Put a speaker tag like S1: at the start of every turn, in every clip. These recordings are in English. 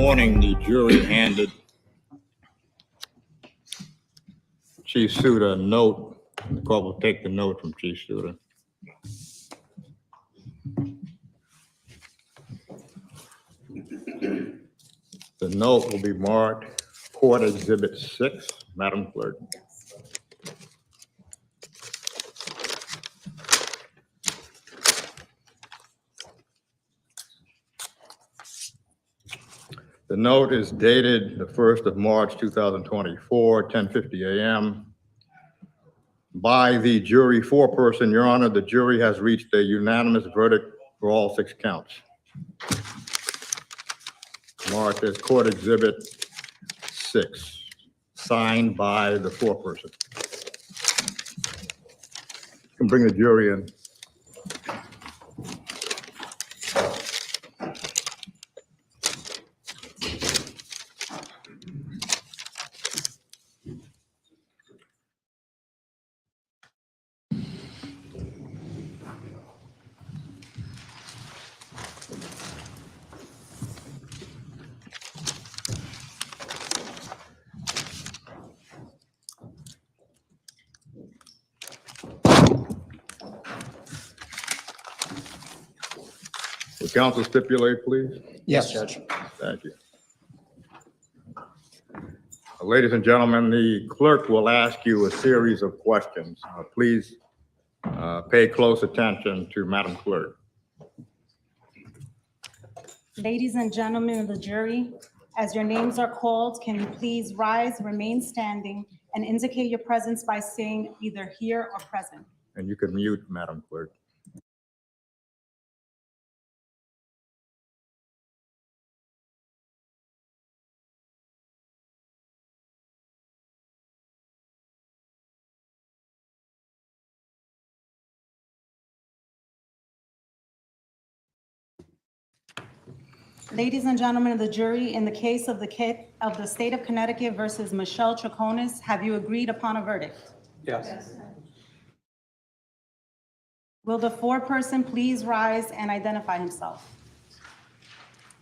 S1: morning, the jury handed Chief Suter a note. The court will take the note from Chief Suter. The note will be marked Court Exhibit 6, Madam Clerk. The note is dated the 1st of March, 2024, 10:50 a.m. By the jury foreperson, Your Honor, the jury has reached a unanimous verdict for all 6 counts. Marked as Court Exhibit 6, signed by the foreperson. You can bring the jury in. Will counsel stipulate, please?
S2: Yes, Judge.
S1: Thank you. Ladies and gentlemen, the clerk will ask you a series of questions. Please pay close attention to Madam Clerk.
S3: Ladies and gentlemen of the jury, as your names are called, can you please rise, remain standing, and indicate your presence by saying either here or present?
S1: And you can mute, Madam Clerk.
S3: Ladies and gentlemen of the jury, in the case of the State of Connecticut versus Michelle Troconis, have you agreed upon a verdict?
S2: Yes.
S3: Will the foreperson please rise and identify himself?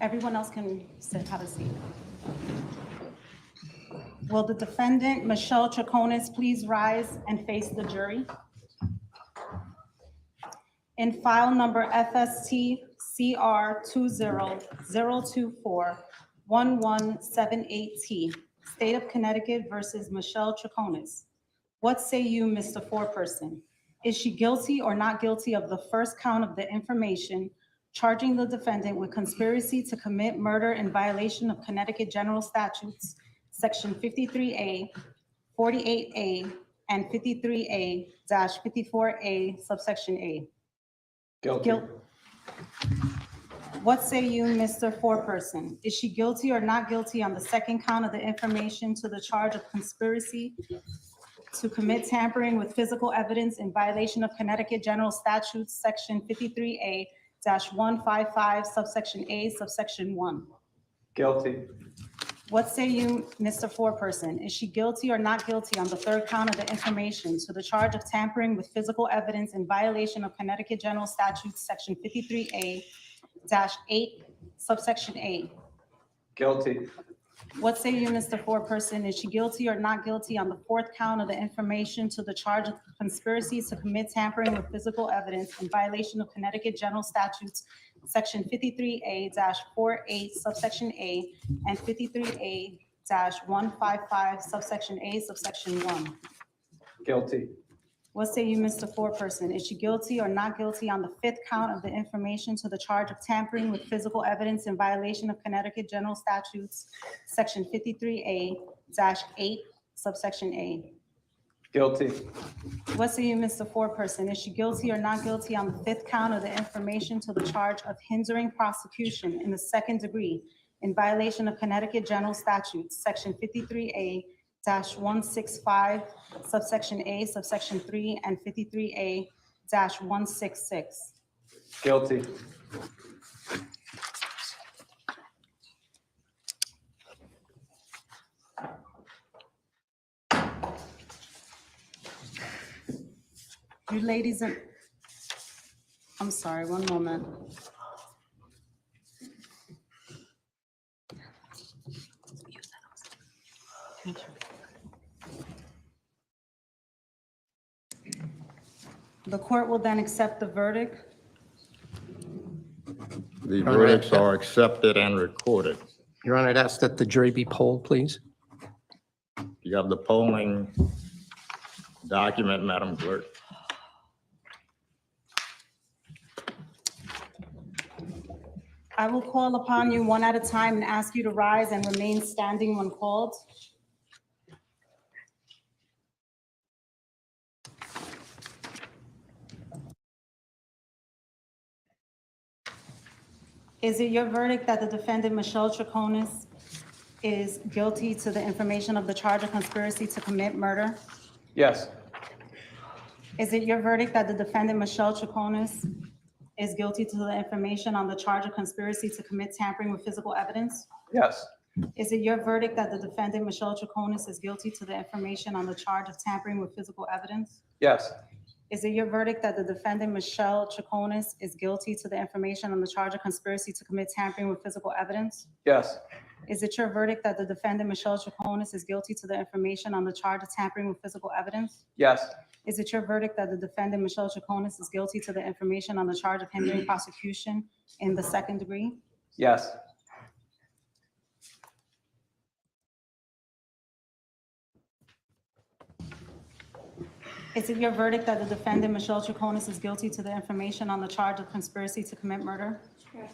S3: Everyone else can sit, have a seat. Will the defendant, Michelle Troconis, please rise and face the jury? In file number FST CR 200241178T, State of Connecticut versus Michelle Troconis. What say you, Mr. Foreperson? Is she guilty or not guilty of the first count of the information charging the defendant with conspiracy to commit murder in violation of Connecticut General Statutes, Section 53A, 48A, and 53A-54A, subsection A?
S2: Guilty.
S3: What say you, Mr. Foreperson? Is she guilty or not guilty on the second count of the information to the charge of conspiracy to commit tampering with physical evidence in violation of Connecticut General Statutes, Section 53A-155, subsection A, subsection 1?
S2: Guilty.
S3: What say you, Mr. Foreperson? Is she guilty or not guilty on the third count of the information to the charge of tampering with physical evidence in violation of Connecticut General Statutes, Section 53A-8, subsection A?
S2: Guilty.
S3: What say you, Mr. Foreperson? Is she guilty or not guilty on the fourth count of the information to the charge of conspiracy to commit tampering with physical evidence in violation of Connecticut General Statutes, Section 53A-48, subsection A, and 53A-155, subsection A, subsection 1?
S2: Guilty.
S3: What say you, Mr. Foreperson? Is she guilty or not guilty on the fifth count of the information to the charge of tampering with physical evidence in violation of Connecticut General Statutes, Section 53A-8, subsection A?
S2: Guilty.
S3: What say you, Mr. Foreperson? Is she guilty or not guilty on the fifth count of the information to the charge of hindering prosecution in the second degree in violation of Connecticut General Statutes, Section 53A-165, subsection A, subsection 3, and 53A-166?
S2: Guilty.
S3: You ladies and, I'm sorry, one moment. The court will then accept the verdict.
S1: The
S4: All right.
S1: verdicts are accepted and recorded.
S4: Your Honor, I'd ask that the jury be polled, please.
S1: You have the polling document, Madam Clerk.
S3: I will call upon you one at a time and ask you to rise and remain standing when called. Is it your verdict that the defendant, Michelle Troconis, is guilty to the information of the charge of conspiracy to commit murder?
S2: Yes.
S3: Is it your verdict that the defendant, Michelle Troconis, is guilty to the information on the charge of conspiracy to commit tampering with physical evidence?
S2: Yes.
S3: Is it your verdict that the defendant, Michelle Troconis, is guilty to the information on the charge of tampering with physical evidence?
S2: Yes.
S3: Is it your verdict that the defendant, Michelle Troconis, is guilty to the information on the charge of conspiracy to commit tampering with physical evidence?
S2: Yes.
S3: Is it your verdict that the defendant, Michelle Troconis, is guilty to the information on the charge of tampering with physical evidence?
S2: Yes.
S3: Is it your verdict that the defendant, Michelle Troconis, is guilty to the information on the charge of hindering prosecution in the second degree?
S2: Yes.
S3: Is it your verdict that the defendant, Michelle Troconis, is guilty to the information on the charge of conspiracy to commit murder?
S5: Yes.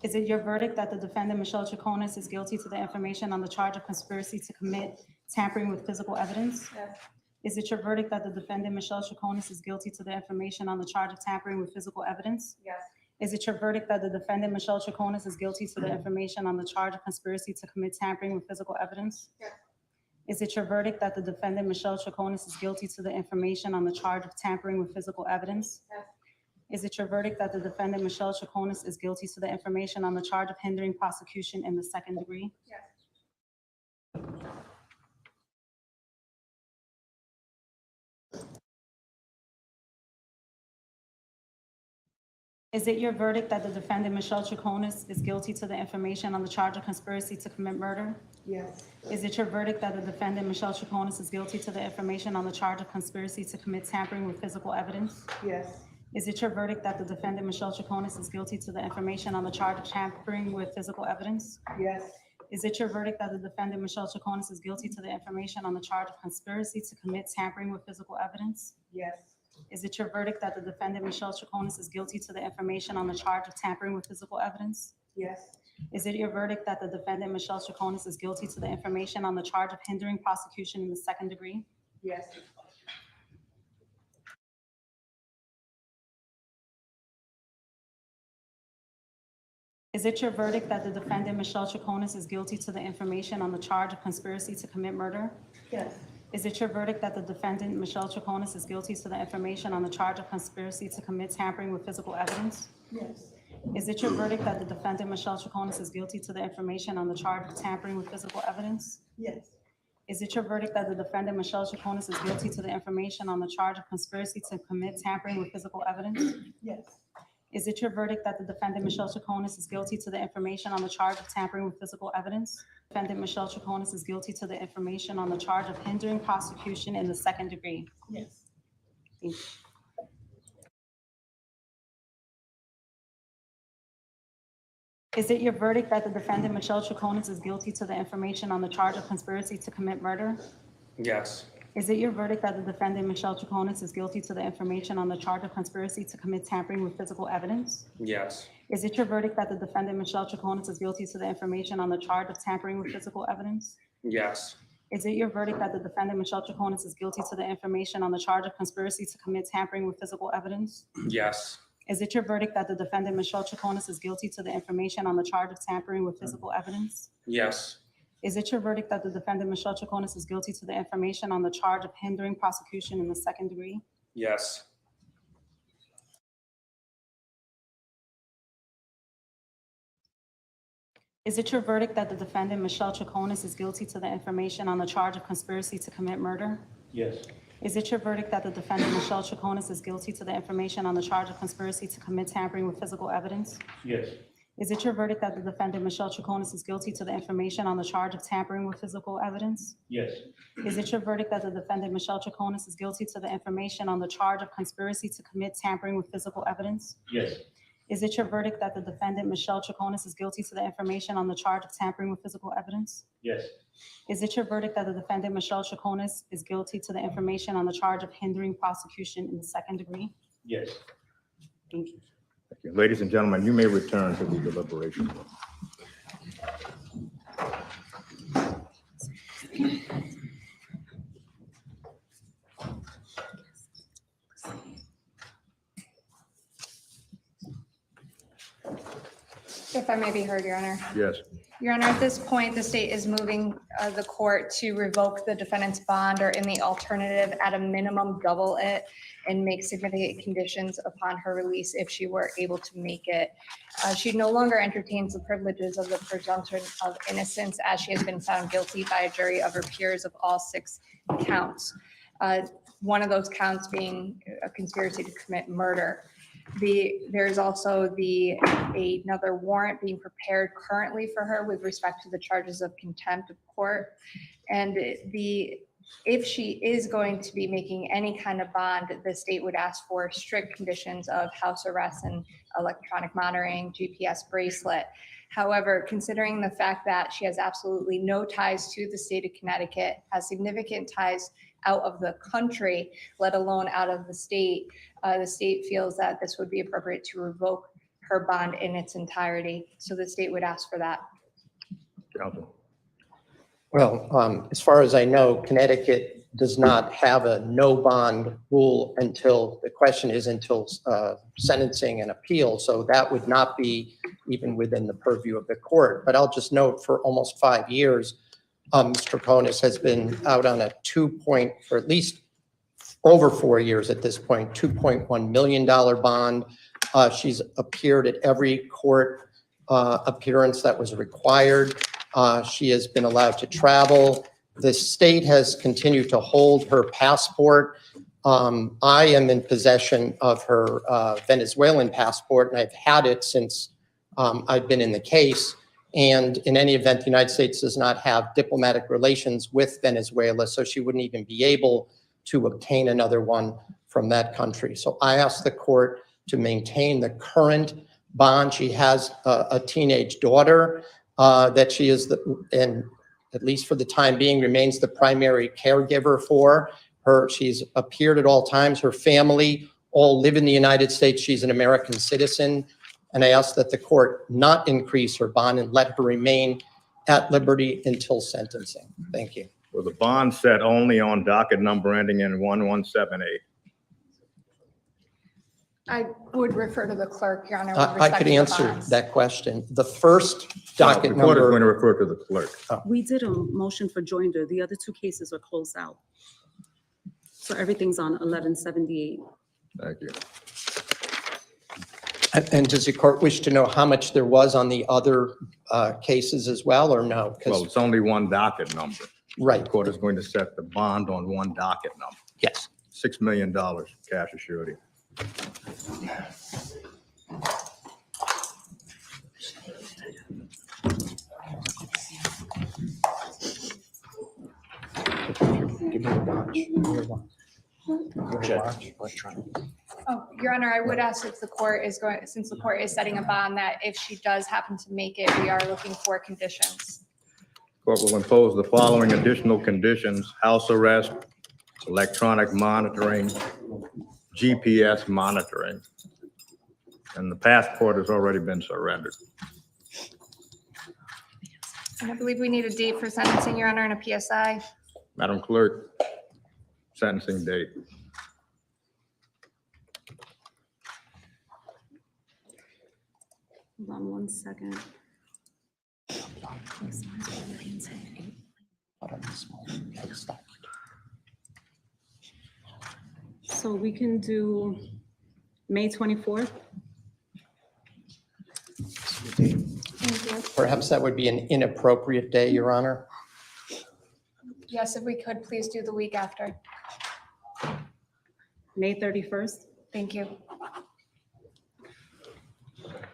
S3: Is it your verdict that the defendant, Michelle Troconis, is guilty to the information on the charge of conspiracy to commit tampering with physical evidence?
S5: Yes.
S3: Is it your verdict that the defendant, Michelle Troconis, is guilty to the information on the charge of tampering with physical evidence?
S5: Yes.
S3: Is it your verdict that the defendant, Michelle Troconis, is guilty to the information on the charge of conspiracy to commit tampering with physical evidence?
S5: Yes.
S3: Is it your verdict that the defendant, Michelle Troconis, is guilty to the information on the charge of tampering with physical evidence?
S5: Yes.
S3: Is it your verdict that the defendant, Michelle Troconis, is guilty to the information on the charge of hindering prosecution in the second degree?
S5: Yes.
S3: Is it your verdict that the defendant, Michelle Troconis, is guilty to the information on the charge of conspiracy to commit murder?
S5: Yes.
S3: Is it your verdict that the defendant, Michelle Troconis, is guilty to the information on the charge of conspiracy to commit tampering with physical evidence?
S5: Yes.
S3: Is it your verdict that the defendant, Michelle Troconis, is guilty to the information on the charge of tampering with physical evidence?
S5: Yes.
S3: Is it your verdict that the defendant, Michelle Troconis, is guilty to the information on the charge of conspiracy to commit tampering with physical evidence?
S5: Yes.
S3: Is it your verdict that the defendant, Michelle Troconis, is guilty to the information on the charge of tampering with physical evidence?
S5: Yes.
S3: Is it your verdict that the defendant, Michelle Troconis, is guilty to the information on the charge of hindering prosecution in the second degree?
S5: Yes.
S3: Is it your verdict that the defendant, Michelle Troconis, is guilty to the information on the charge of conspiracy to commit murder?
S5: Yes.
S3: Is it your verdict that the defendant, Michelle Troconis, is guilty to the information on the charge of conspiracy to commit tampering with physical evidence?
S5: Yes.
S3: Is it your verdict that the defendant, Michelle Troconis, is guilty to the information on the charge of tampering with physical evidence?
S5: Yes.
S3: Is it your verdict that the defendant, Michelle Troconis, is guilty to the information on the charge of conspiracy to commit tampering with physical evidence?
S5: Yes.
S3: Is it your verdict that the defendant, Michelle Troconis, is guilty to the information on the charge of tampering with physical evidence? Defendant, Michelle Troconis, is guilty to the information on the charge of hindering prosecution in the second degree.
S5: Yes.
S3: Thank you. Is it your verdict that the defendant, Michelle Troconis, is guilty to the information on the charge of conspiracy to commit murder?
S4: Yes.
S3: Is it your verdict that the defendant, Michelle Troconis, is guilty to the information on the charge of conspiracy to commit tampering with physical evidence?
S4: Yes.
S3: Is it your verdict that the defendant, Michelle Troconis, is guilty to the information on the charge of tampering with physical evidence?
S4: Yes.
S3: Is it your verdict that the defendant, Michelle Troconis, is guilty to the information on the charge of conspiracy to commit tampering with physical evidence?
S4: Yes.
S3: Is it your verdict that the defendant, Michelle Troconis, is guilty to the information on the charge of tampering with physical evidence?
S4: Yes.
S3: Is it your verdict that the defendant, Michelle Troconis, is guilty to the information on the charge of hindering prosecution in the second degree?
S4: Yes.
S3: Is it your verdict that the defendant, Michelle Troconis, is guilty to the information on the charge of conspiracy to commit murder?
S4: Yes.
S3: Is it your verdict that the defendant, Michelle Troconis, is guilty to the information on the charge of conspiracy to commit tampering with physical evidence?
S4: Yes.
S3: Is it your verdict that the defendant, Michelle Troconis, is guilty to the information on the charge of tampering with physical evidence?
S5: Yes.
S3: Is it your verdict that the defendant, Michelle Troconis, is guilty to the information on the charge of conspiracy to commit tampering with physical evidence?
S5: Yes.
S3: Is it your verdict that the defendant, Michelle Troconis, is guilty to the information on the charge of tampering with physical evidence?
S5: Yes.
S3: Is it your verdict that the defendant, Michelle Troconis, is guilty to the information on the charge of hindering prosecution in the second degree?
S5: Yes.
S3: Thank you.
S1: Thank you. Ladies and gentlemen, you may return to the deliberation room.
S6: If I may be heard, Your Honor.
S1: Yes.
S6: Your Honor, at this point, the state is moving the court to revoke the defendant's bond or in the alternative, at a minimum, double it and make significant conditions upon her release if she were able to make it. She no longer entertains the privileges of the presumption of innocence as she has been found guilty by a jury of her peers of all 6 counts. One of those counts being a conspiracy to commit murder. There's also another warrant being prepared currently for her with respect to the charges of contempt of court. And if she is going to be making any kind of bond, the state would ask for strict conditions of house arrest and electronic monitoring, GPS bracelet. However, considering the fact that she has absolutely no ties to the state of Connecticut, has significant ties out of the country, let alone out of the state feels that this would be appropriate to revoke her bond in its entirety. So the state would ask for that.
S1: Counsel.
S4: Well, as far as I know, Connecticut does not have a no bond rule until, the question is until sentencing and appeal. So that would not be even within the purview of the court. But I'll just note for almost 5 years, Ms. Troconis has been out on a for at least over 4 years at this point, $2.1 million bond. She's appeared at every court appearance that was required. She has been allowed to travel. The state has continued to hold her passport. I am in possession of her Venezuelan passport, and I've had it since I've been in the case. And in any event, the United States does not have diplomatic relations with Venezuela, so she wouldn't even be able to obtain another one from that country. So I asked the court to maintain the current bond. She has a teenage daughter that she is, and at least for the time being, remains the primary caregiver for her. She's appeared at all times. Her family all live in the United States. She's an American citizen. And I asked that the court not increase her bond and let her remain at liberty until sentencing. Thank you.
S1: Well, the bond set only on docket number ending in 1178.
S6: I would refer to the clerk, Your Honor. with
S4: I
S6: respect
S4: could
S6: to the
S4: answer
S6: bonds.
S4: that question. The first docket
S1: The court is going to
S4: number,
S1: refer to the clerk.
S7: We did a motion for joinder. The other 2 cases are closed out. So everything's on 1178.
S1: Thank you.
S4: and does the court wish to know how much there was on the other cases as well, or no?
S1: Well,
S4: Because,
S1: it's only one docket number. The
S4: right,
S1: court is going to set the bond on one docket number,
S4: yes.
S1: $6 million cash assurity.
S4: Give me your watch. Give me your watch. Give me your watch. Electronic.
S6: Oh, Your Honor, I would ask if the court is going, since the court is setting a bond, that if she does happen to make it, we are looking for conditions.
S1: Court will impose the following additional conditions: house arrest, electronic monitoring, GPS monitoring, and the passport has already been surrendered.
S6: And I believe we need a date for sentencing, Your Honor, and a PSI.
S1: Madam Clerk, sentencing date.
S7: Hold on 1 second. So we can do May 24th.
S4: Perhaps that would be an inappropriate day, Your Honor.
S6: Yes, if we could, please do the week after.
S7: May 31st.
S6: Thank you.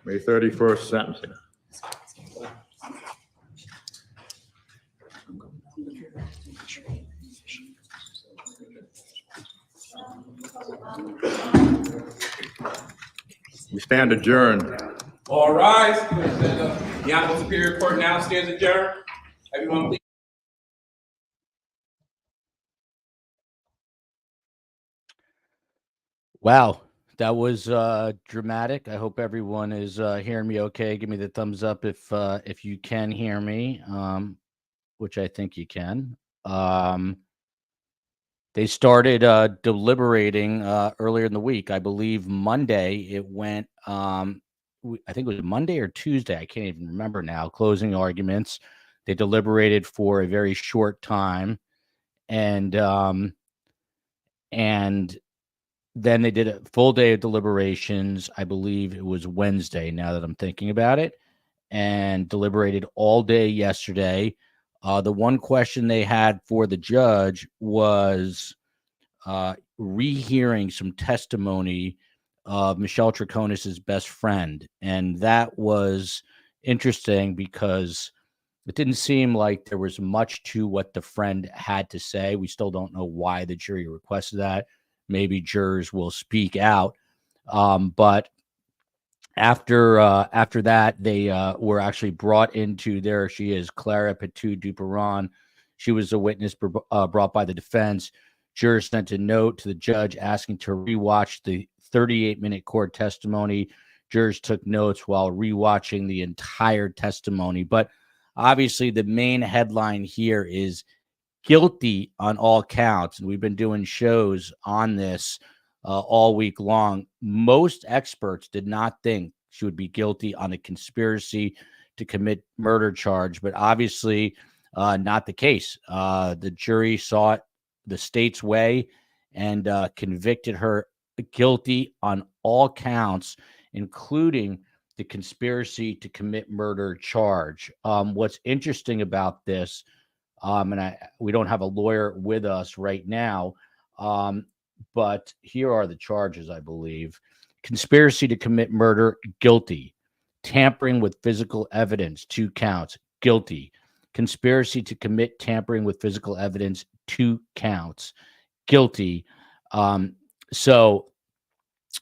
S1: May 31st sentencing. We stand adjourned.
S5: All rise. The Honorable Superior Court now stands adjourned. Everyone, please.
S8: Wow, that was dramatic. I hope everyone is hearing me okay. Give me the thumbs up if you can hear me, which I think you can. They started deliberating earlier in the week. I believe Monday it went. I think it was Monday or Tuesday. I can't even remember now. Closing arguments. They deliberated for a very short time, and then they did a full day of deliberations. I believe it was Wednesday, now that I'm thinking about it, and deliberated all day yesterday. The one question they had for the judge was rehearing some testimony of Michelle Troconis' best friend. And that was interesting because it didn't seem like there was much to what the friend had to say. We still don't know why the jury requested that. Maybe jurors will speak out. But after that, they were actually brought into, there she is, Clara Petou-Duperon. She was a witness brought by the defense. Jurors sent a note to the judge asking to rewatch the 38-minute court testimony. Jurors took notes while rewatching the entire testimony. But obviously, the main headline here is guilty on all counts. And we've been doing shows on this all week long. Most experts did not think she would be guilty on a conspiracy to commit murder charge, but obviously not the case. The jury saw it the state's way and convicted her guilty on all counts, including the conspiracy to commit murder charge. What's interesting about this, and we don't have a lawyer with us right now, but here are the charges, I believe. Conspiracy to commit murder, guilty. Tampering with physical evidence, 2 counts, guilty. Conspiracy to commit tampering with physical evidence, 2 counts, guilty. So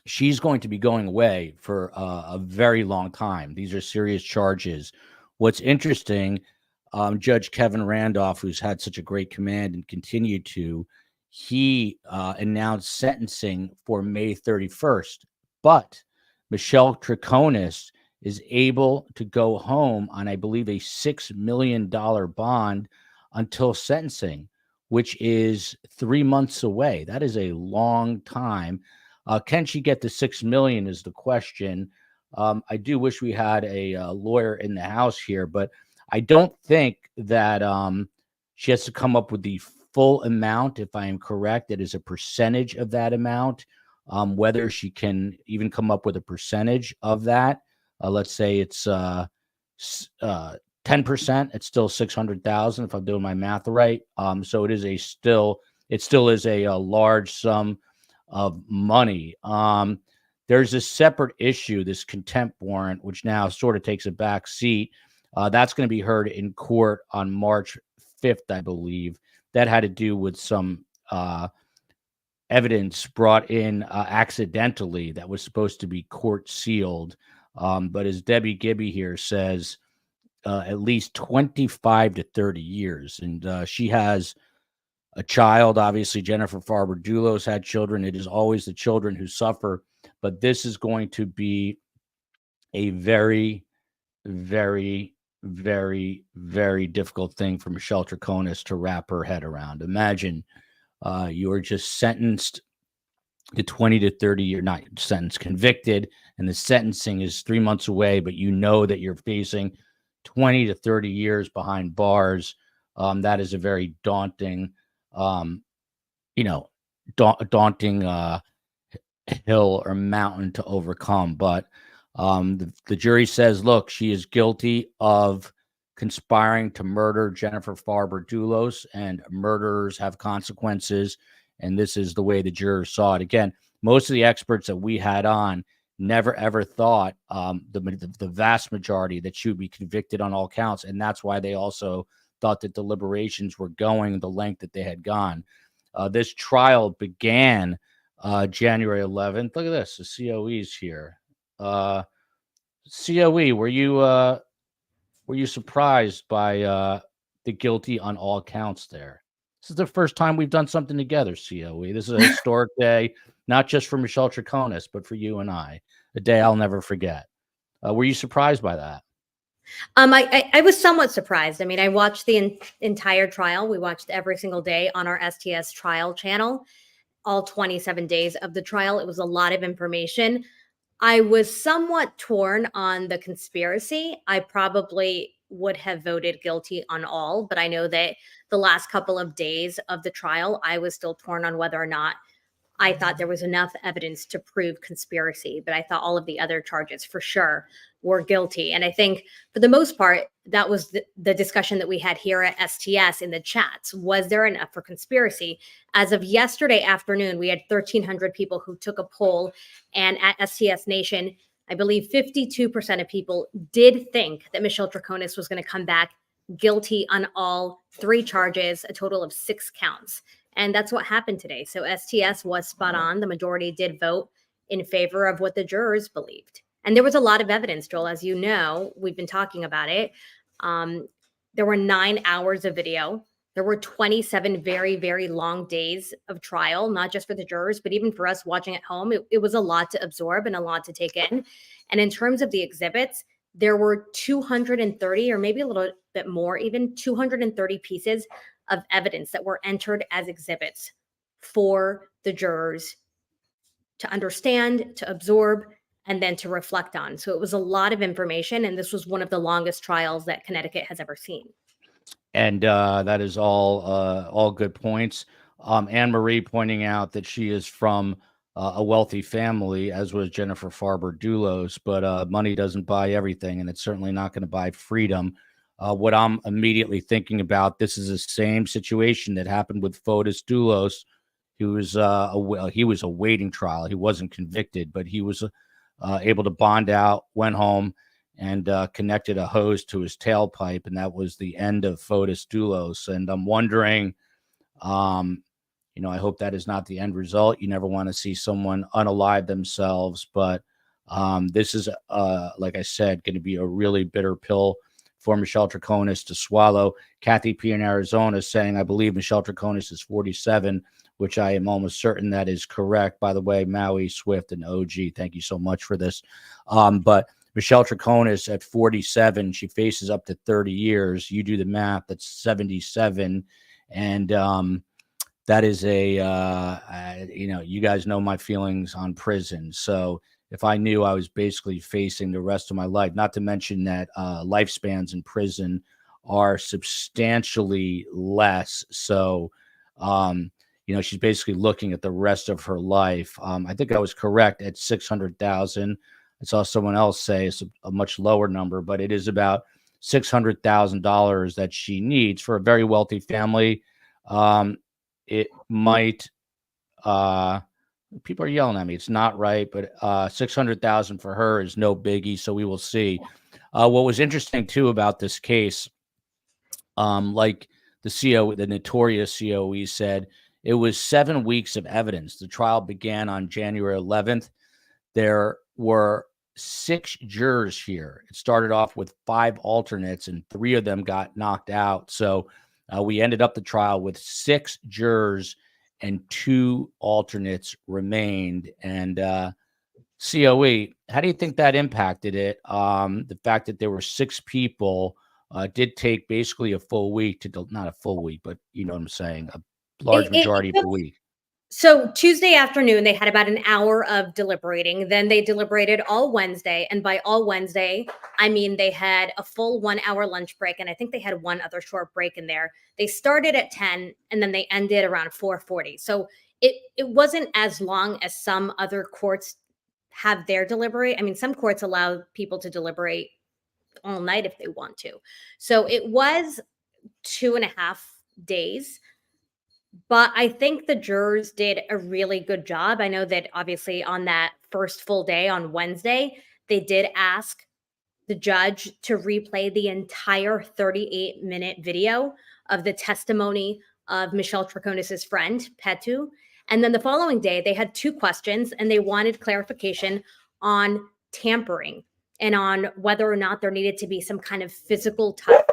S8: she's going to be going away for a very long time. These are serious charges. What's interesting, Judge Kevin Randolph, who's had such a great command and continued to, he announced sentencing for May 31st. But Michelle Troconis is able to go home on, I believe, a $6 million bond until sentencing, which is 3 months away. That is a long time. Can she get the $6 million is the question. I do wish we had a lawyer in the house here, but I don't think that she has to come up with the full amount. If I am correct, it is a percentage of that amount. Whether she can even come up with a percentage of that, let's say it's 10%, it's still 600,000 if I'm doing my math right. So it is still is a large sum of money. There's a separate issue, this contempt warrant, which now sort of takes a back seat. That's going to be heard in court on March 5th, I believe. That had to do with some evidence brought in accidentally that was supposed to be court sealed. But as Debbie Gibby here says, at least 25 to 30 years. And she has a child. Obviously, Jennifer Farber-Dulos had children. It is always the children who suffer. But this is going to be a very, very, very, very difficult thing for Michelle Troconis to wrap her head around. Imagine you are just sentenced to 20 to 30 years, not sentenced, convicted, and the sentencing is 3 months away, but you know that you're facing 20 to 30 years behind bars. That is a very daunting, daunting hill or mountain to overcome. But the jury says, look, she is guilty of conspiring to murder Jennifer Farber-Dulos, and murderers have consequences. And this is the way the jurors saw it. Again, most of the experts that we had on never ever thought the vast majority that she would be convicted on all counts, and that's why they also thought that deliberations were going the length that they had gone. This trial began January 11th. Look at this, the COE's here. COE, were you surprised by the guilty on all counts there? This is the first time we've done something together, COE. This is a historic day, not just for Michelle Troconis, but for you and I. A day I'll never forget. Were you surprised by that?
S9: I was somewhat surprised. I mean, I watched the entire trial. We watched every single day on our STS trial channel, all 27 days of the trial. It was a lot of information. I was somewhat torn on the conspiracy. I probably would have voted guilty on all, but I know that the last couple of days of the trial, I was still torn on whether or not I thought there was enough evidence to prove conspiracy, but I thought all of the other charges for sure were guilty. And I think for the most part, that was the discussion that we had here at STS in the chats. Was there enough for conspiracy? As of yesterday afternoon, we had 1,300 people who took a poll, and at STS Nation, I believe 52% of people did think that Michelle Troconis was going to come back guilty on all 3 charges, a total of 6 counts. And that's what happened today. So STS was spot on. The majority did vote in favor of what the jurors believed. And there was a lot of evidence, Joel, as you know, we've been talking about it. There were 9 hours of video. There were 27 very, very long days of trial, not just for the jurors, but even for us watching at home. It was a lot to absorb and a lot to take in. And in terms of the exhibits, there were 230 or maybe a little bit more, even 230 pieces of evidence that were entered as exhibits for the jurors to understand, to absorb, and then to reflect on. So it was a lot of information, and this was one of the longest trials that Connecticut has ever seen.
S8: And that is all good points. Anne Marie pointing out that she is from a wealthy family, as was Jennifer Farber-Dulos, but money doesn't buy everything, and it's certainly not going to buy freedom. What I'm immediately thinking about, this is the same situation that happened with Fotis Dulos. He was awaiting trial. He wasn't convicted, but he was able to bond out, went home, and connected a hose to his tailpipe, and that was the end of Fotis Dulos. And I'm wondering, I hope that is not the end result. You never want to see someone unalive themselves, but this is, like I said, going to be a really bitter pill for Michelle Troconis to swallow. Kathy P. in Arizona is saying, I believe Michelle Troconis is 47, which I am almost certain that is correct. By the way, Maui, Swift, and OG, thank you so much for this. But Michelle Troconis at 47, she faces up to 30 years. You do the math, that's 77. And that is you guys know my feelings on prison. So if I knew I was basically facing the rest of my life, not to mention that lifespans in prison are substantially less. So, she's basically looking at the rest of her life. I think I was correct at 600,000. I saw someone else say it's a much lower number, but it is about $600,000 that she needs for a very wealthy family. It might, people are yelling at me. It's not right, but 600,000 for her is no biggie. So we will see. What was interesting too about this case, like the notorious COE said, it was 7 weeks of evidence. The trial began on January 11th. There were 6 jurors here. It started off with 5 alternates, and 3 of them got knocked out. So we ended up the trial with 6 jurors and 2 alternates remained. And COE, how do you think that impacted it? The fact that there were 6 people did take basically a full week not a full week, but you know what I'm saying, a large majority of the week.
S9: So Tuesday afternoon, they had about an hour of deliberating. Then they deliberated all Wednesday. And by all Wednesday, I mean they had a full 1 hour lunch break. And I think they had one other short break in there. They started at 10 and then they ended around 4:40. So it wasn't as long as some other courts have their deliberate. I mean, some courts allow people to deliberate all night if they want to. So it was 2.5 days. But I think the jurors did a really good job. I know that obviously on that first full day on Wednesday, they did ask the judge to replay the entire 38-minute video of the testimony of Michelle Troconis' friend, Petu. And then the following day, they had 2 questions and they wanted clarification on tampering and on whether or not there needed to be some kind of physical touch,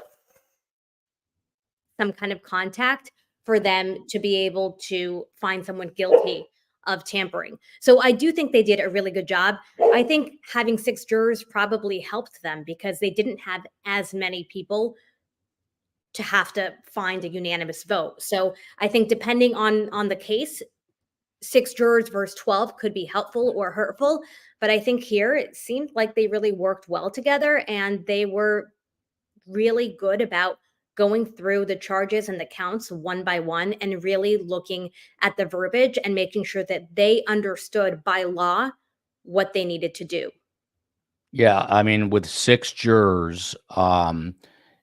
S9: some kind of contact for them to be able to find someone guilty of tampering. So I do think they did a really good job. I think having 6 jurors probably helped them because they didn't have as many people to have to find a unanimous vote. So I think depending on the case, 6 jurors versus 12 could be helpful or hurtful. But I think here it seemed like they really worked well together and they were really good about going through the charges and the counts one by one and really looking at the verbiage and making sure that they understood by law what they needed to do.
S8: Yeah, I mean, with 6 jurors,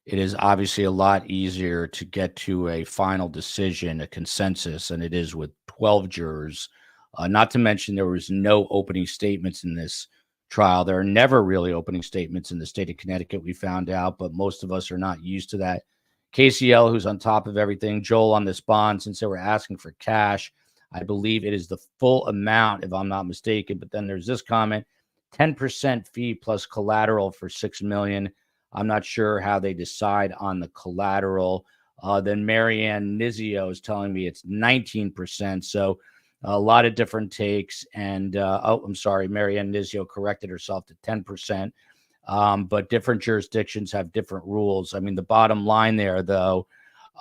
S8: it is obviously a lot easier to get to a final decision, a consensus, than it is with 12 jurors. Not to mention there was no opening statements in this trial. There are never really opening statements in the state of Connecticut, we found out, but most of us are not used to that. KCL, who's on top of everything, Joel on this bond, since they were asking for cash, I believe it is the full amount, if I'm not mistaken. But then there's this comment, 10% fee plus collateral for $6 million. I'm not sure how they decide on the collateral. Then Marianne Nizio is telling me it's 19%. So a lot of different takes. And I'm sorry, Marianne Nizio corrected herself to 10%. But different jurisdictions have different rules. I mean, the bottom line there, though,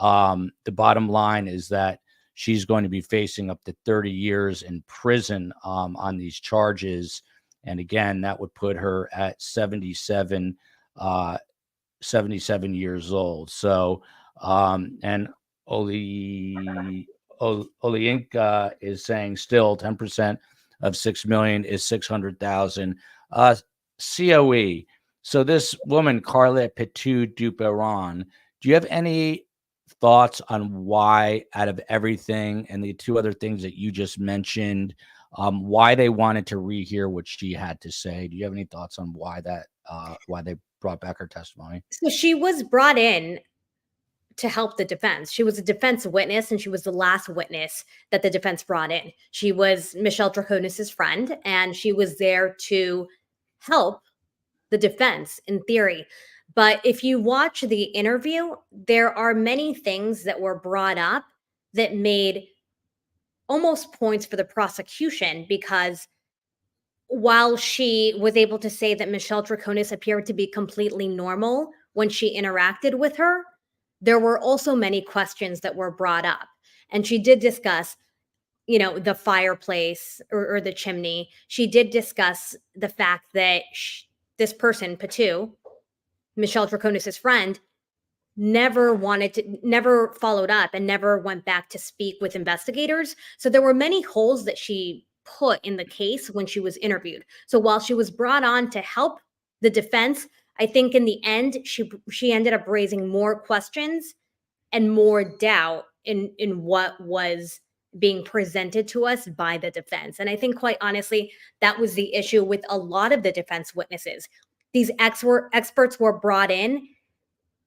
S8: the bottom line is that she's going to be facing up to 30 years in prison on these charges. And again, that would put her at 77 years old. So, and Oliinka is saying still 10% of 6 million is 600,000. COE. So this woman, Carla Petu Duperon, do you have any thoughts on why, out of everything and the 2 other things that you just mentioned, why they wanted to rehear what she had to say? Do you have any thoughts on why they brought back her testimony?
S9: So she was brought in to help the defense. She was a defense witness and she was the last witness that the defense brought in. She was Michelle Troconis' friend and she was there to help the defense in theory. But if you watch the interview, there are many things that were brought up that made almost points for the prosecution, because while she was able to say that Michelle Troconis appeared to be completely normal when she interacted with her, there were also many questions that were brought up. And she did discuss, the fireplace or the chimney. She did discuss the fact that this person, Petu, Michelle Troconis' friend, never followed up and never went back to speak with investigators. So there were many holes that she put in the case when she was interviewed. So while she was brought on to help the defense, I think in the end, she ended up raising more questions and more doubt in what was being presented to us by the defense. And I think, quite honestly, that was the issue with a lot of the defense witnesses. These experts were brought in,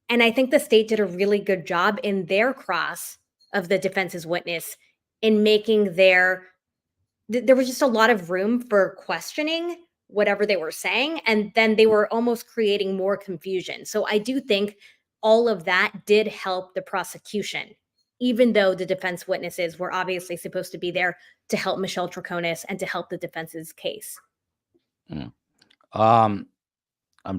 S9: and I think the state did a really good job in their cross of the defense's witness in making there was just a lot of room for questioning whatever they were saying, and then they were almost creating more confusion. So I do think all of that did help the prosecution, even though the defense witnesses were obviously supposed to be there to help Michelle Troconis and to help the defense's case.
S8: I'm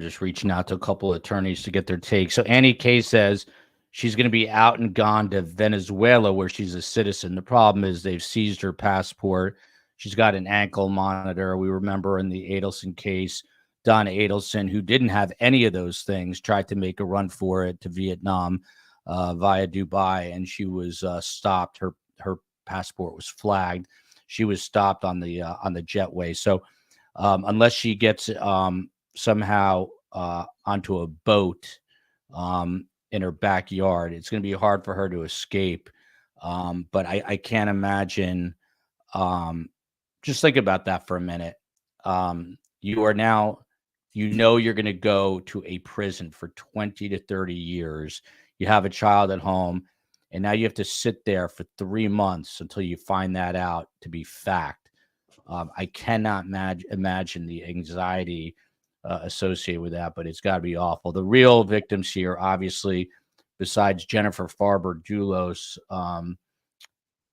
S8: just reaching out to a couple of attorneys to get their take. So Annie Kay says she's going to be out and gone to Venezuela, where she's a citizen. The problem is they've seized her passport. She's got an ankle monitor. We remember in the Adelson case, Don Adelson, who didn't have any of those things, tried to make a run for it to Vietnam via Dubai, and she was stopped. Her passport was flagged. She was stopped on the jetway. So unless she gets somehow onto a boat in her backyard, it's going to be hard for her to escape. But I can't imagine. Just think about that for a minute. you are now, you know, you're going to go to a prison for 20 to 30 years. You have a child at home, and now you have to sit there for 3 months until you find that out to be fact. I cannot imagine the anxiety associated with that, but it's got to be awful. The real victims here, obviously, besides Jennifer Farber Dulos,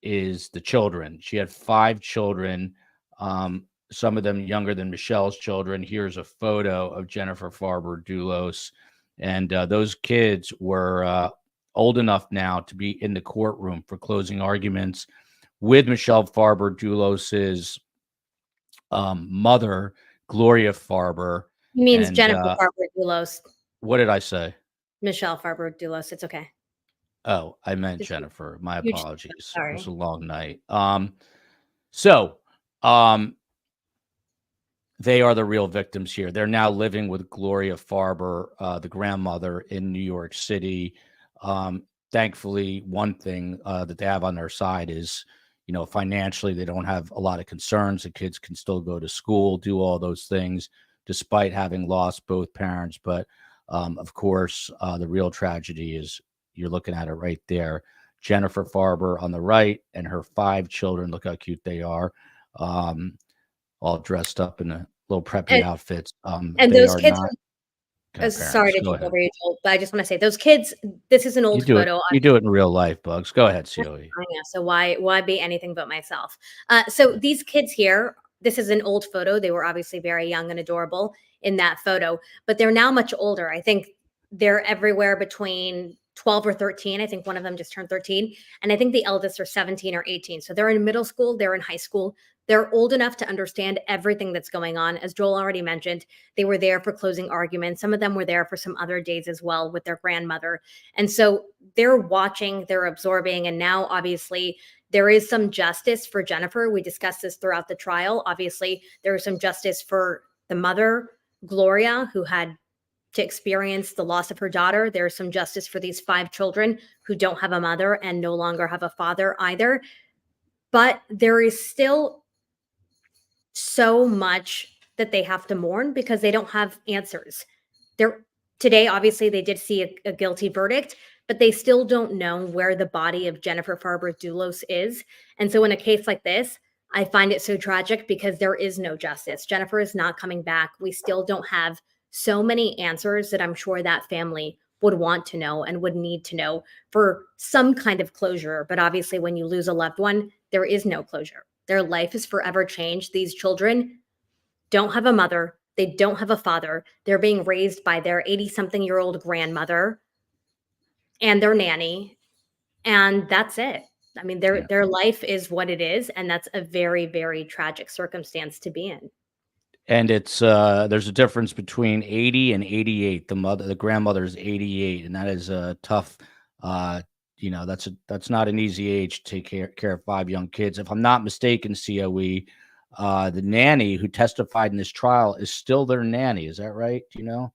S8: is the children. She had 5 children, some of them younger than Michelle's children. Here's a photo of Jennifer Farber Dulos. And those kids were old enough now to be in the courtroom for closing arguments with Michelle Farber Dulos's mother, Gloria Farber.
S9: He means
S8: And,
S9: Jennifer Farber Dulos.
S8: What did I say?
S9: Michelle Farber Dulos. It's okay.
S8: Oh, I meant
S9: Just-
S8: Jennifer. My
S9: you-
S8: apologies. It
S9: sorry.
S8: was a long night. So they are the real victims here. They're now living with Gloria Farber, the grandmother, in New York City. Thankfully, one thing that they have on their side is, you know, financially, they don't have a lot of concerns. The kids can still go to school, do all those things, despite having lost both parents. But of course, the real tragedy is, you're looking at it right there. Jennifer Farber on the right and her 5 children. Look how cute they are. All dressed up in a little preppy outfits.
S9: And
S8: they
S9: those
S8: are
S9: kids,
S8: not
S9: sorry to
S8: Go
S9: jump
S8: ahead.
S9: over you, Joel, but I just want to say those kids, this is an
S8: You
S9: old
S8: do it.
S9: photo.
S8: You do it in real life, Bugs. Go ahead, Celia.
S9: I know, so why be anything but myself? So these kids here, this is an old photo. They were obviously very young and adorable in that photo, but they're now much older. I think they're everywhere between 12 or 13. I think one of them just turned 13. And I think the eldest are 17 or 18. So they're in middle school, they're in high school. They're old enough to understand everything that's going on. As Joel already mentioned, they were there for closing arguments. Some of them were there for some other days as well with their grandmother. And so they're watching, they're absorbing. And now, obviously, there is some justice for Jennifer. We discussed this throughout the trial. Obviously, there was some justice for the mother, Gloria, who had to experience the loss of her daughter. There's some justice for these 5 children who don't have a mother and no longer have a father either. But there is still so much that they have to mourn because they don't have answers. Today, obviously, they did see a guilty verdict, but they still don't know where the body of Jennifer Farber Dulos is. And so in a case like this, I find it so tragic because there is no justice. Jennifer is not coming back. We still don't have so many answers that I'm sure that family would want to know and would need to know for some kind of closure. But obviously, when you lose a loved one, there is no closure. Their life is forever changed. These children don't have a mother. They don't have a father. They're being raised by their 80-something-year-old grandmother and their nanny. And that's it. I mean, their life is what it is. And that's a very, very tragic circumstance to be in.
S8: And it's there's a difference between 80 and 88. The grandmother is 88, and that is a tough. You know, that's not an easy age to take care of 5 young kids. If I'm not mistaken, COE, the nanny who testified in this trial is still their nanny. Is that right? Do you know?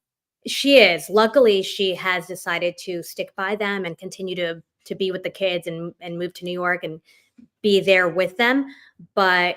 S9: She is. Luckily, she has decided to stick by them and continue to be with the kids and move to New York and be there with them. But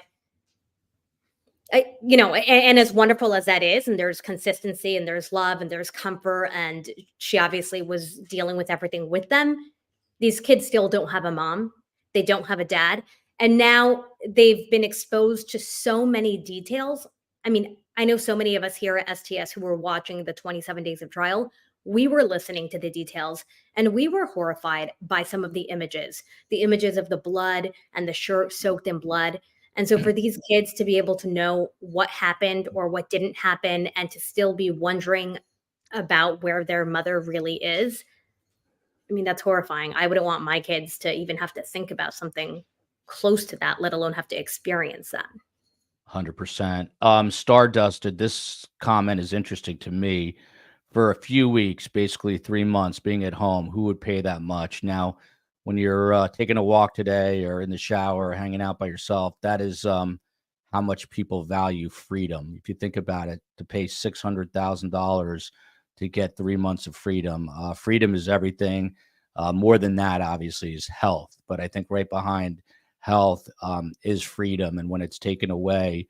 S9: you know, and as wonderful as that is, and there's consistency and there's love and there's comfort, and she obviously was dealing with everything with them. These kids still don't have a mom. They don't have a dad. And now they've been exposed to so many details. I mean, I know so many of us here at STS who were watching the 27 days of trial. We were listening to the details and we were horrified by some of the images of the blood and the shirt soaked in blood. And so for these kids to be able to know what happened or what didn't happen and to still be wondering about where their mother really is, I mean, that's horrifying. I wouldn't want my kids to even have to think about something close to that, let alone have to experience that.
S8: 100%. Stardusted, this comment is interesting to me. For a few weeks, basically 3 months, being at home, who would pay that much? Now, when you're taking a walk today or in the shower or hanging out by yourself, that is how much people value freedom. If you think about it, to pay $600,000 to get 3 months of freedom, freedom is everything. More than that, obviously, is health. But I think right behind health is freedom. And when it's taken away,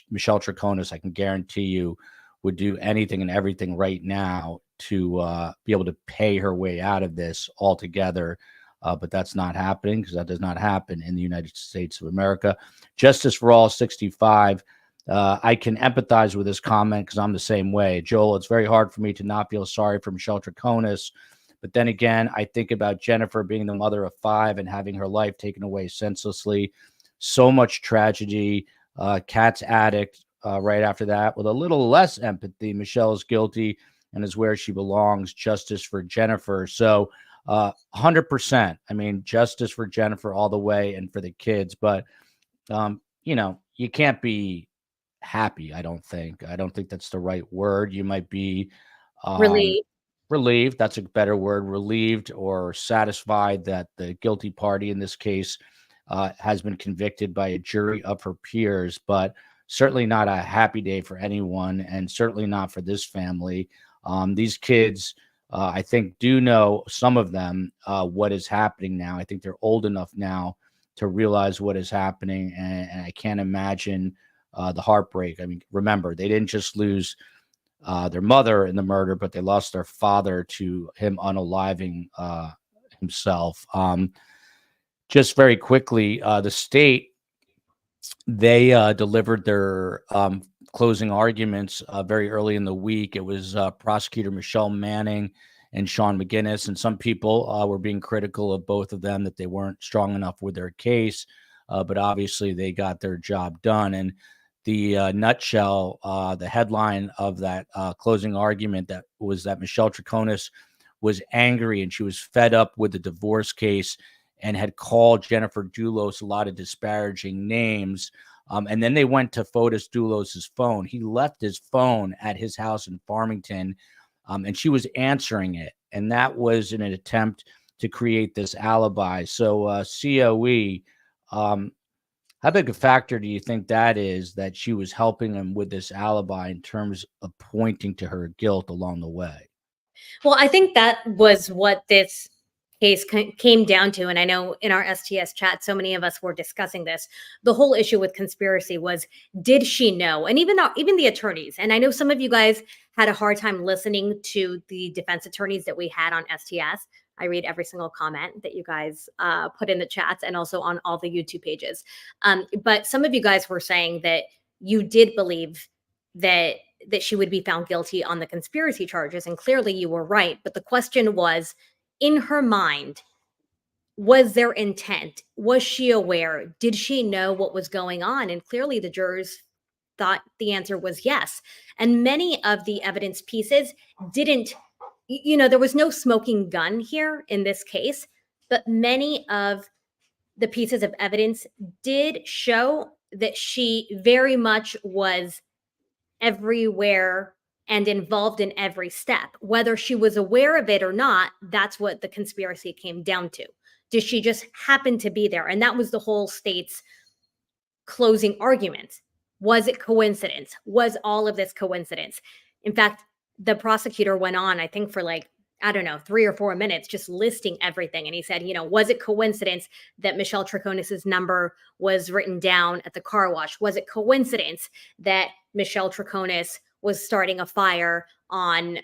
S8: Michelle Troconis, I can guarantee you, would do anything and everything right now to be able to pay her way out of this altogether. But that's not happening because that does not happen in the United States of America. Justice for all 65. I can empathize with this comment because I'm the same way. Joel, it's very hard for me to not feel sorry for Michelle Troconis. But then again, I think about Jennifer being the mother of 5 and having her life taken away senselessly. So much tragedy. Cat's addict right after that. With a little less empathy, Michelle is guilty and is where she belongs. Justice for Jennifer. So 100%. I mean, justice for Jennifer all the way and for the kids. But, you can't be happy, I don't think. I don't think that's the right word. You might be
S9: Really,
S8: relieved. That's a better word. Relieved or satisfied that the guilty party in this case has been convicted by a jury of her peers, but certainly not a happy day for anyone, and certainly not for this family. These kids, I think, do know, some of them, what is happening now. I think they're old enough now to realize what is happening, and I can't imagine the heartbreak. I mean, remember, they didn't just lose their mother in the murder, but they lost their father to him unaliving himself. Just very quickly, the state, they delivered their closing arguments very early in the week. It was prosecutor Michelle Manning and Sean McGinnis, and some people were being critical of both of them, that they weren't strong enough with their case, but obviously they got their job done. And the nutshell, the headline of that closing argument that was that Michelle Troconis was angry and she was fed up with the divorce case and had called Jennifer Dulos a lot of disparaging names. And then they went to Fotis Dulos's phone. He left his phone at his house in Farmington, and she was answering it. And that was in an attempt to create this alibi. So COE, how big a factor do you think that is, that she was helping him with this alibi in terms of pointing to her guilt along the way?
S9: well, I think that was what this case came down to. And I know in our STS chat, so many of us were discussing this. The whole issue with conspiracy was, did she know? And even the attorneys, and I know some of you guys had a hard time listening to the defense attorneys that we had on STS. I read every single comment that you guys put in the chats and also on all the YouTube pages. But some of you guys were saying that you did believe that she would be found guilty on the conspiracy charges. And clearly you were right. But the question was, in her mind, was there intent? Was she aware? Did she know what was going on? And clearly the jurors thought the answer was yes. And many of the evidence pieces didn't, there was no smoking gun here in this case, but many of the pieces of evidence did show that she very much was everywhere and involved in every step. Whether she was aware of it or not, that's what the conspiracy came down to. Did she just happen to be there? And that was the whole state's closing argument. Was it coincidence? Was all of this coincidence? In fact, the prosecutor went on, I think, for 3 or 4 minutes, just listing everything. And he said, was it coincidence that Michelle Troconis's number was written down at the car wash? Was it coincidence that Michelle Troconis was starting a fire on,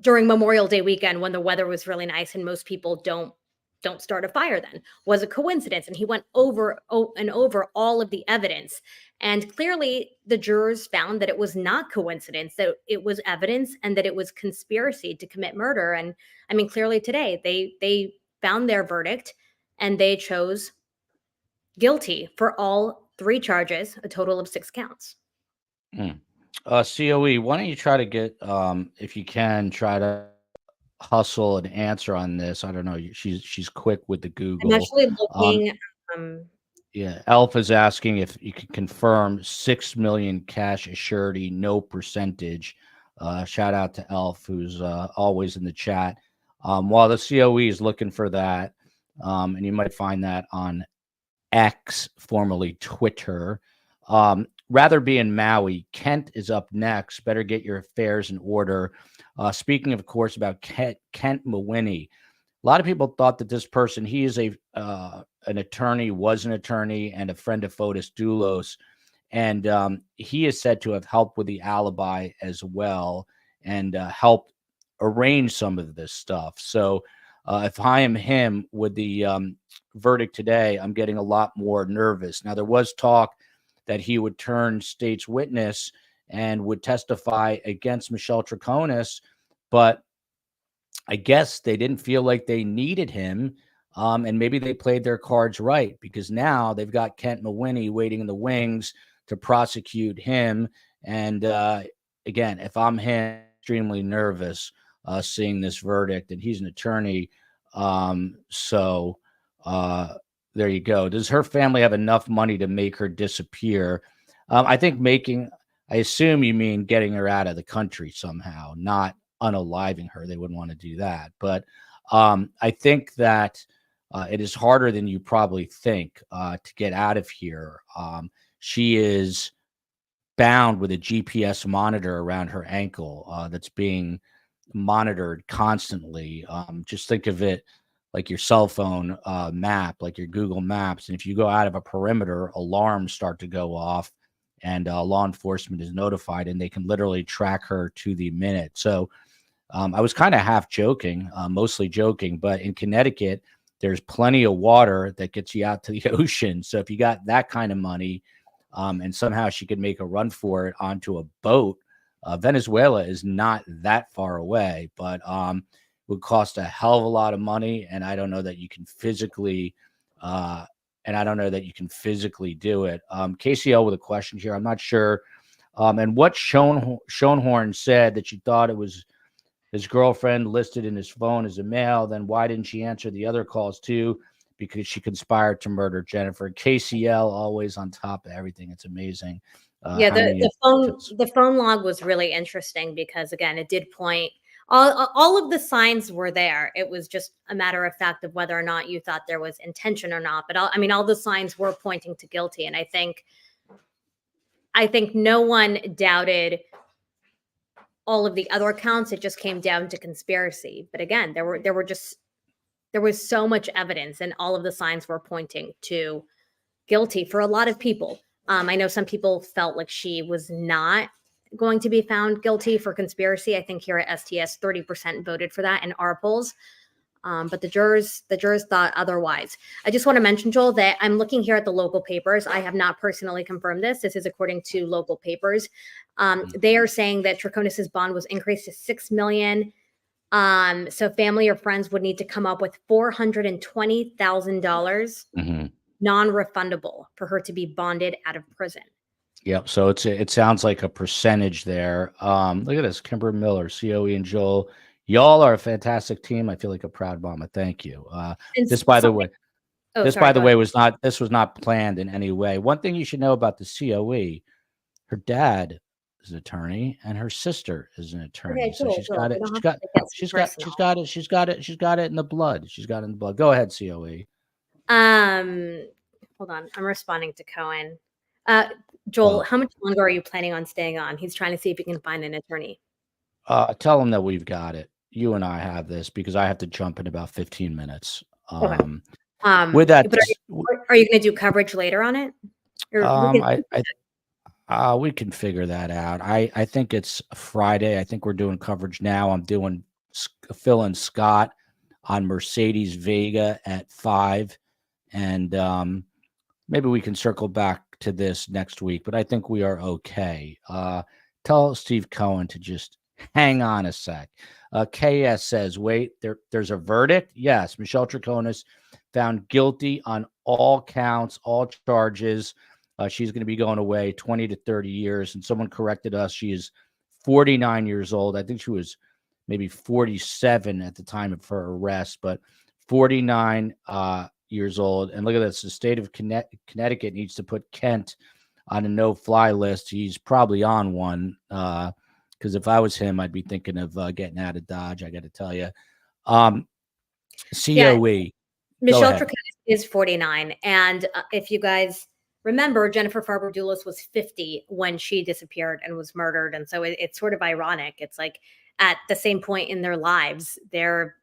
S9: during Memorial Day weekend when the weather was really nice and most people don't start a fire then? Was it coincidence? And he went over and over all of the evidence. And clearly the jurors found that it was not coincidence, that it was evidence, and that it was conspiracy to commit murder. And I mean, clearly today they found their verdict and they chose guilty for all 3 charges, a total of 6 counts.
S8: COE, why don't you try to get, if you can, try to hustle an answer on this. I don't know. She's quick with the Google.
S9: I'm actually looking.
S8: Yeah, Elf is asking if you can confirm 6 million cash assurity, no percentage. Shout out to Elf, who's always in the chat. While the COE is looking for that, and you might find that on X, formerly Twitter. Rather be in Maui. Kent is up next. Better get your affairs in order. Speaking, of course, about Kent Mawhinney. A lot of people thought that this person, he is a an attorney, was an attorney, and a friend of Fotis Doulos. And he is said to have helped with the alibi as well and helped arrange some of this stuff. So if I am him with the verdict today, I'm getting a lot more nervous. Now, there was talk that he would turn state's witness and would testify against Michelle Troconis, but I guess they didn't feel like they needed him. And maybe they played their cards right, because now they've got Kent Mawhinney waiting in the wings to prosecute him. And again, if I'm him, extremely nervous seeing this verdict, and he's an attorney. So there you go. Does her family have enough money to make her disappear? I think I assume you mean getting her out of the country somehow, not unaliving her. They wouldn't want to do that. But I think that it is harder than you probably think to get out of here. She is bound with a GPS monitor around her ankle that's being monitored constantly. Just think of it like your cell phone map, like your Google Maps. And if you go out of a perimeter, alarms start to go off, and law enforcement is notified, and they can literally track her to the minute. So I was kind of half joking, mostly joking, but in Connecticut, there's plenty of water that gets you out to the ocean. So if you got that kind of money, and somehow she could make a run for it onto a boat, Venezuela is not that far away, but would cost a hell of a lot of money. And I don't know that you can physically, do it. KCL with a question here. I'm not sure. And what Schoenhorn said that she thought it was his girlfriend listed in his phone as a male. Then why didn't she answer the other calls too? Because she conspired to murder Jennifer. KCL always on top of everything. It's amazing.
S9: Yeah, the phone log was really interesting because, again, it did point, all of the signs were there. It was just a matter of fact of whether or not you thought there was intention or not. But all the signs were pointing to guilty, and I think no one doubted all of the other counts. It just came down to conspiracy. But again, there was so much evidence, and all of the signs were pointing to guilty for a lot of people. I know some people felt like she was not going to be found guilty for conspiracy. I think here at STS, 30% voted for that in our polls. But the jurors thought otherwise. I just want to mention, Joel, that I'm looking here at the local papers. I have not personally confirmed this. This is according to local papers. They are saying that Troconis's bond was increased to $6 million. So family or friends would need to come up with $420,000 non-refundable for her to be bonded out of prison.
S8: Yep. So it sounds like a percentage there. Look at this, Kimber Miller, COE, and Joel. Y'all are a fantastic team. I feel like a proud mama. Thank you. This, by the way, was not planned in any way. One thing you should know about the COE, her dad is an attorney and her sister is an attorney.
S9: Okay,
S8: So
S9: cool,
S8: she's
S9: cool.
S8: got
S9: We
S8: it.
S9: don't
S8: She's
S9: have
S8: got
S9: to get
S8: it in the blood. She's got it in the blood. Go ahead, COE.
S9: Hold on. I'm responding to Cohen. Joel, how much longer are you planning on staying on? He's trying to see if he can find an attorney.
S8: Tell him that we've got it. You and I have this because I have to jump in about 15 minutes.
S9: Okay.
S8: With that,
S9: but are you going to do coverage later on it? Or
S8: we can figure that out. I think it's Friday. I think we're doing coverage now. I'm doing Phil and Scott on Mercedes Vega at 5. And maybe we can circle back to this next week, but I think we are okay. Tell Steve Cohen to just hang on a sec. KS says, wait, there's a verdict? Yes, Michelle Troconis found guilty on all counts, all charges. She's going to be going away 20 to 30 years. And someone corrected us. She is 49 years old. I think she was maybe 47 at the time of her arrest, but 49 years old. And look at this. The state of Connecticut needs to put Kent on a no-fly list. He's probably on one. Because if I was him, I'd be thinking of getting out of Dodge, I got to tell you. COE.
S9: Yeah. Michelle Troconis is 49. And if you guys remember, Jennifer Farber-Dulas was 50 when she disappeared and was murdered. And so it's sort of ironic. It's like at the same point in their lives, they're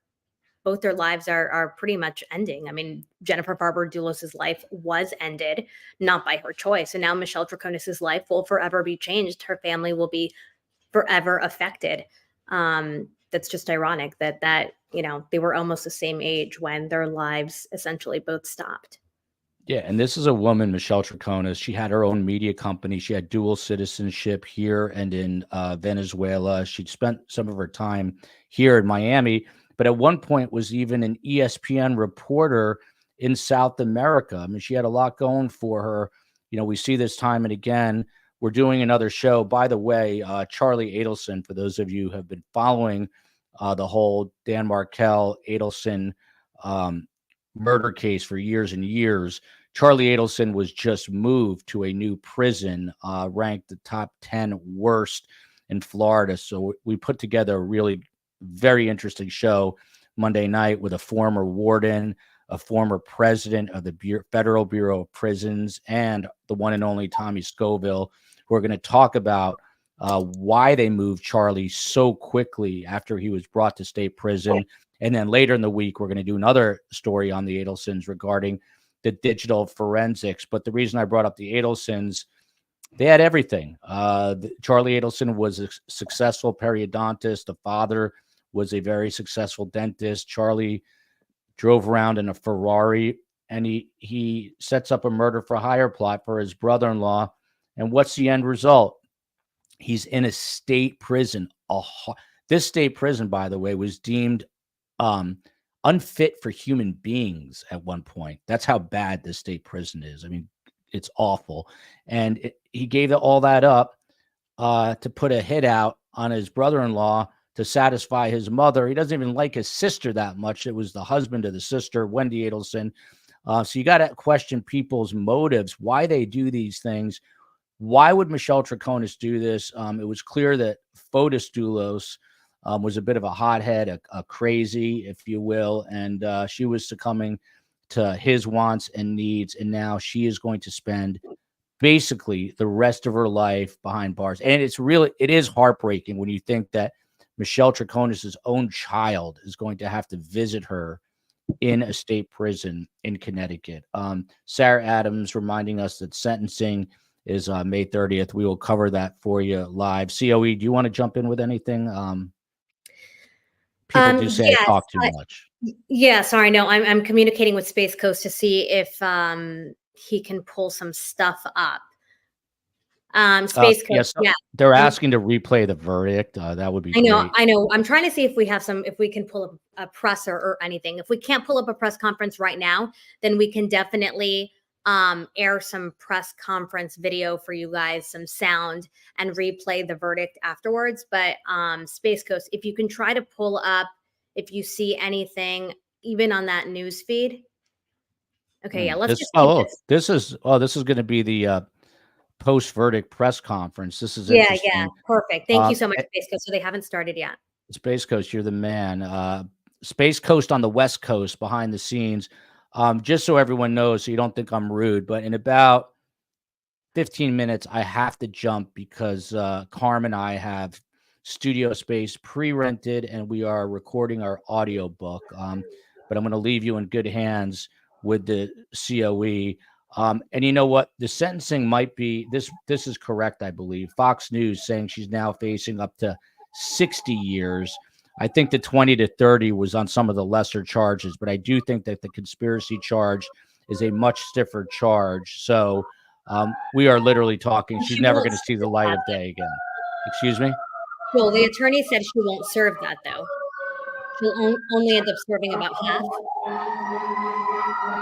S9: both their lives are pretty much ending. I mean, Jennifer Barber-Dulos's life was ended, not by her choice. And now Michelle Troconis's life will forever be changed. Her family will be forever affected. That's just ironic that, you know, they were almost the same age when their lives essentially both stopped.
S8: Yeah, and this is a woman, Michelle Troconis. She had her own media company. She had dual citizenship here and in Venezuela. She'd spent some of her time here in Miami, but at one point was even an ESPN reporter in South America. I mean, she had a lot going for her. You know, we see this time and again. We're doing another show. By the way, Charlie Adelson, for those of you who have been following the whole Dan Markel Adelson murder case for years and years, Charlie Adelson was just moved to a new prison, ranked the top 10 worst in Florida. So we put together a really very interesting show Monday night with a former warden, a former president of the Federal Bureau of Prisons, and the one and only Tommy Scoville, who are going to talk about why they moved Charlie so quickly after he was brought to state prison. And then later in the week, we're going to do another story on the Adelsons regarding the digital forensics. But the reason I brought up the Adelsons, they had everything. Charlie Adelson was a successful periodontist. The father was a very successful dentist. Charlie drove around in a Ferrari, and he sets up a murder for hire plot for his brother-in-law. And what's the end result? He's in a state prison. This state prison, by the way, was deemed unfit for human beings at one point. That's how bad this state prison is. I mean, it's awful. And he gave all that up to put a hit out on his brother-in-law to satisfy his mother. He doesn't even like his sister that much. It was the husband of the sister, Wendy Adelson. So you got to question people's motives, why they do these things. Why would Michelle Troconis do this? It was clear that Fotis Dulos was a bit of a hothead, a crazy, if you will, and she was succumbing to his wants and needs, and now she is going to spend basically the rest of her life behind bars. And it is heartbreaking when you think that Michelle Troconis's own child is going to have to visit her in a state prison in Connecticut. Sarah Adams reminding us that sentencing is May 30th. We will cover that for you live. COE, do you want to jump in with anything? People do say
S9: yes,
S8: I talk too much.
S9: Yeah, sorry. No, I'm communicating with Space Coast to see if he can pull some stuff up. Space Coast,
S8: Yes,
S9: yeah.
S8: they're asking to replay the verdict. That would be
S9: I know,
S8: great.
S9: I know. I'm trying to see if we can pull up a presser or anything. If we can't pull up a press conference right now, then we can definitely air some press conference video for you guys, some sound, and replay the verdict afterwards. But Space Coast, if you can try to pull up, if you see anything, even on that news feed. Okay, yeah, let's just keep this.
S8: This is going to be the post-verdict press conference. This is
S9: Yeah,
S8: interesting.
S9: perfect. Thank you so much, Space Coast. So they haven't started yet.
S8: Space Coast, you're the man. Space Coast on the West Coast behind the scenes. Just so everyone knows, so you don't think I'm rude, but in about 15 minutes, I have to jump because Carm and I have studio space pre-rented and we are recording our audio book. But I'm going to leave you in good hands with the COE. And you know what? The sentencing might be, this is correct, I believe. Fox News saying she's now facing up to 60 years. I think the 20 to 30 was on some of the lesser charges, but I do think that the conspiracy charge is a much stiffer charge. So we are literally talking. She's never going to see the light of day again. Excuse me?
S9: Well, the attorney said she won't serve that, though. She'll only end up serving about half. Is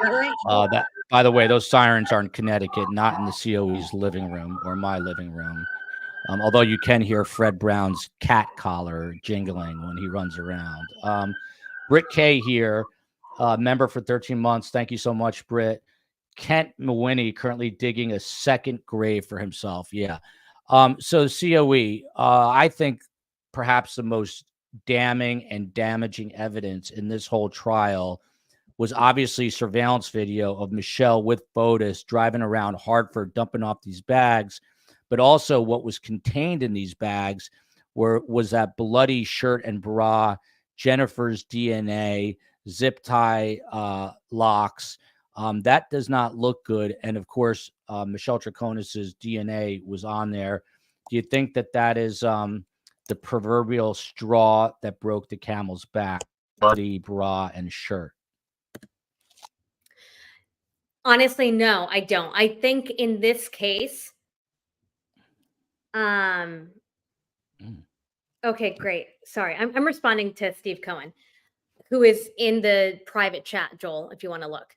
S9: that right?
S8: By the way, those sirens are in Connecticut, not in the COE's living room or my living room. Although you can hear Fred Brown's cat collar jingling when he runs around. Britt K here, member for 13 months. Thank you so much, Britt. Kent Mawhinney currently digging a second grave for himself. Yeah. So COE, I think perhaps the most damning and damaging evidence in this whole trial was obviously surveillance video of Michelle with Fotis driving around Hartford, dumping off these bags. But also what was contained in these bags was that bloody shirt and bra, Jennifer's DNA, zip tie locks. That does not look good. And of course, Michelle Troconis's DNA was on there. Do you think that that is the proverbial straw that broke the camel's back? Bloody bra and shirt.
S9: Honestly, no, I don't. I think in this case, um,
S8: Mm.
S9: okay, great. Sorry, I'm responding to Steve Cohen, who is in the private chat, Joel, if you want to look.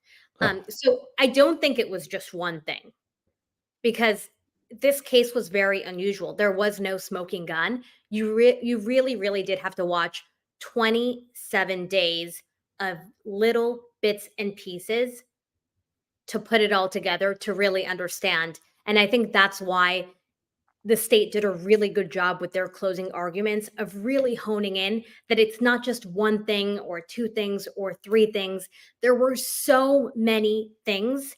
S9: So I don't think it was just one thing, because this case was very unusual. There was no smoking gun. You really did have to watch 27 days of little bits and pieces to put it all together to really understand. And I think that's why the state did a really good job with their closing arguments of really honing in that it's not just one thing or two things or three things. There were so many things,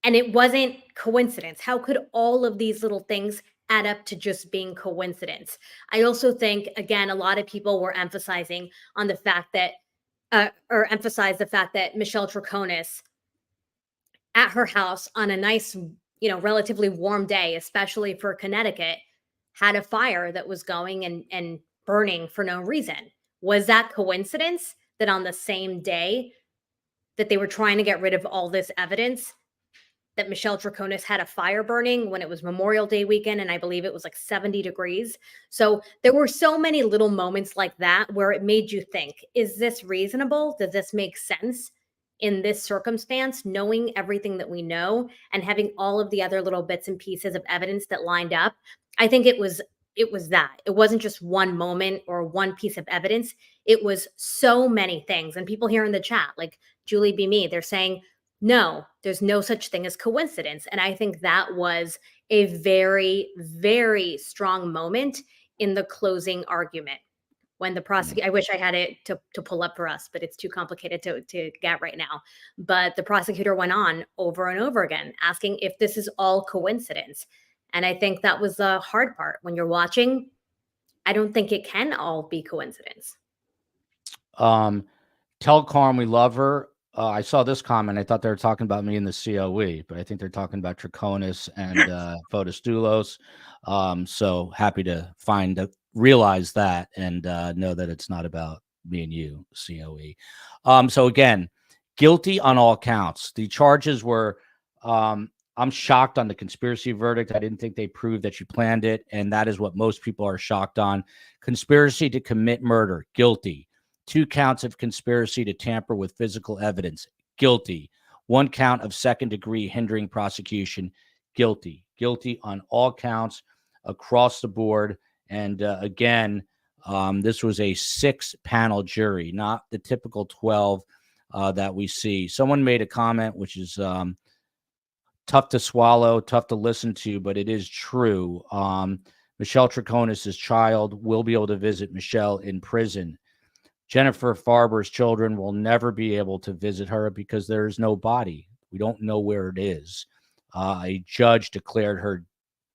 S9: and it wasn't coincidence. How could all of these little things add up to just being coincidence? I also think, again, a lot of people were emphasizing on the fact that, or emphasize the fact that Michelle Troconis at her house on a nice, relatively warm day, especially for Connecticut, had a fire that was going and burning for no reason. Was that coincidence that on the same day that they were trying to get rid of all this evidence, that Michelle Troconis had a fire burning when it was Memorial Day weekend, and I believe it was like 70 degrees. So there were so many little moments like that where it made you think, is this reasonable? Does this make sense in this circumstance, knowing everything that we know and having all of the other little bits and pieces of evidence that lined up? I think it was that. It wasn't just one moment or one piece of evidence. It was so many things. And people here in the chat, like Julie B. Me, they're saying, no, there's no such thing as coincidence. And I think that was a very, very strong moment in the closing argument. When the prosecutor, I wish I had it to pull up for us, but it's too complicated to get right now. But the prosecutor went on over and over again, asking if this is all coincidence. And I think that was the hard part. When you're watching, I don't think it can all be coincidence.
S8: Tell Carm we love her. I saw this comment. I thought they were talking about me in the COE, but I think they're talking about Troconis and Fotostulos. So happy to realize that and know that it's not about me and you, COE. So again, guilty on all counts. The charges were, I'm shocked on the conspiracy verdict. I didn't think they proved that you planned it, and that is what most people are shocked on. Conspiracy to commit murder, guilty. 2 counts of conspiracy to tamper with physical evidence, guilty. 1 count of second-degree hindering prosecution, guilty. Guilty on all counts across the board. And again, this was a 6-panel jury, not the typical 12 that we see. Someone made a comment, which is tough to swallow, tough to listen to, but it is true. Michelle Troconis' child will be able to visit Michelle in prison. Jennifer Farber's children will never be able to visit her because there is no body. We don't know where it is. A judge declared her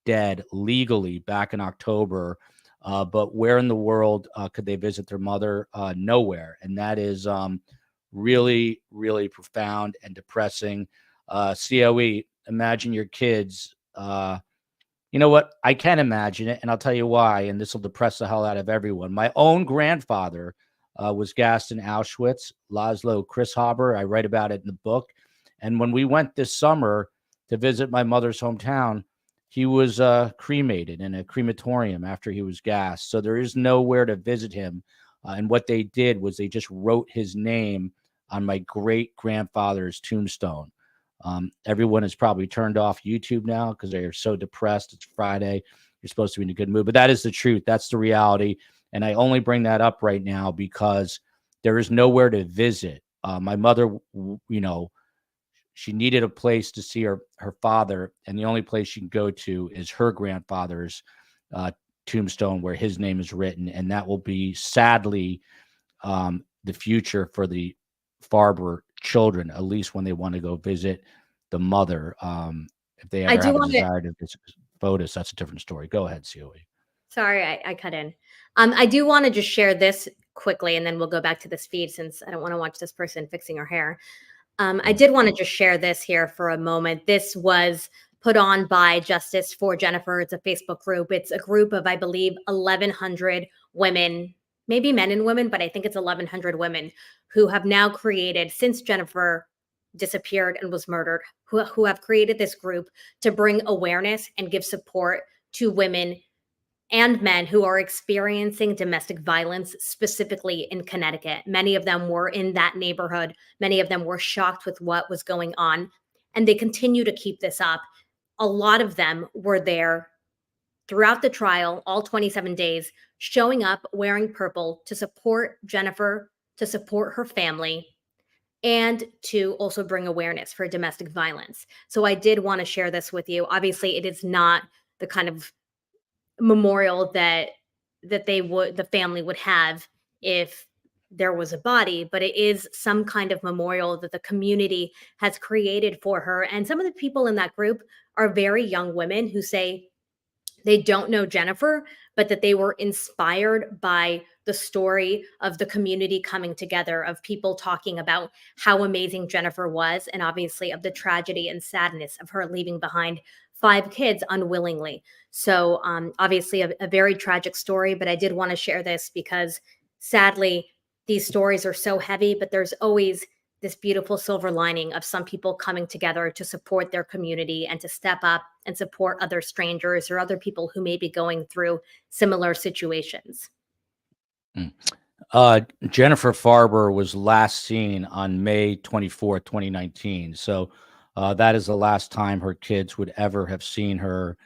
S8: dead legally back in October, but where in the world could they visit their mother? Nowhere. And that is really, really profound and depressing. COE, imagine your kids. You know what? I can imagine it, and I'll tell you why, and this will depress the hell out of everyone. My own grandfather was gassed in Auschwitz, Laszlo Chrishaber. I write about it in the book. And when we went this summer to visit my mother's hometown, he was cremated in a crematorium after he was gassed. So there is nowhere to visit him. And what they did was they just wrote his name on my great-grandfather's tombstone. Everyone has probably turned off YouTube now because they are so depressed. It's Friday. You're supposed to be in a good mood. But that is the truth. That's the reality. And I only bring that up right now because there is nowhere to visit. My mother, she needed a place to see her father, and the only place she can go to is her grandfather's tombstone where his name is written. And that will be, sadly, the future for the Farber children, at least when they want to go visit the mother. If they ever have a desire to visit photos, that's a different story. Go ahead, COE.
S9: Sorry, I cut in. I do want to just share this quickly, and then we'll go back to this feed since I don't want to watch this person fixing her hair. I did want to just share this here for a moment. This was put on by Justice for Jennifer. It's a Facebook group. It's a group of, I believe, 1,100 women, maybe men and women, but I think it's 1,100 women who have now created, since Jennifer disappeared and was murdered, who have created this group to bring awareness and give support to women and men who are experiencing domestic violence, specifically in Connecticut. Many of them were in that neighborhood. Many of them were shocked with what was going on, and they continue to keep this up. A lot of them were there throughout the trial, all 27 days, showing up wearing purple to support Jennifer, to support her family, and to also bring awareness for domestic violence. So I did want to share this with you. Obviously, it is not the kind of memorial that the family would have if there was a body, but it is some kind of memorial that the community has created for her. And some of the people in that group are very young women who say they don't know Jennifer, but that they were inspired by the story of the community coming together, of people talking about how amazing Jennifer was, and obviously of the tragedy and sadness of her leaving behind 5 kids unwillingly. So obviously a very tragic story, but I did want to share this because sadly, these stories are so heavy, but there's always this beautiful silver lining of some people coming together to support their community and to step up and support other strangers or other people who may be going through similar situations.
S8: Jennifer Farber was last seen on May 24th, 2019. So that is the last time her kids would ever have seen her.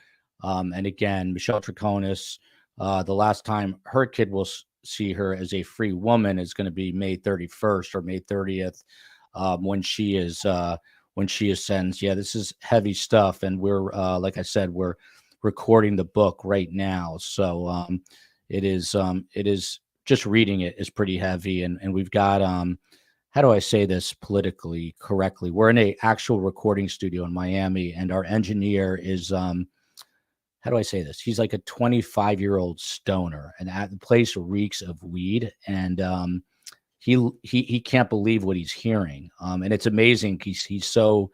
S8: And again, Michelle Troconis, the last time her kid will see her as a free woman is going to be May 31st or May 30th, when she is sentenced. Yeah, this is heavy stuff, and we're like I said, we're recording the book right now, so it is just reading it is pretty heavy, and we've got how do I say this politically correctly? We're in a actual recording studio in Miami, and our engineer is how do I say this? He's like a 25-year-old stoner, and the place reeks of weed. And he can't believe what he's hearing. And it's amazing. He's so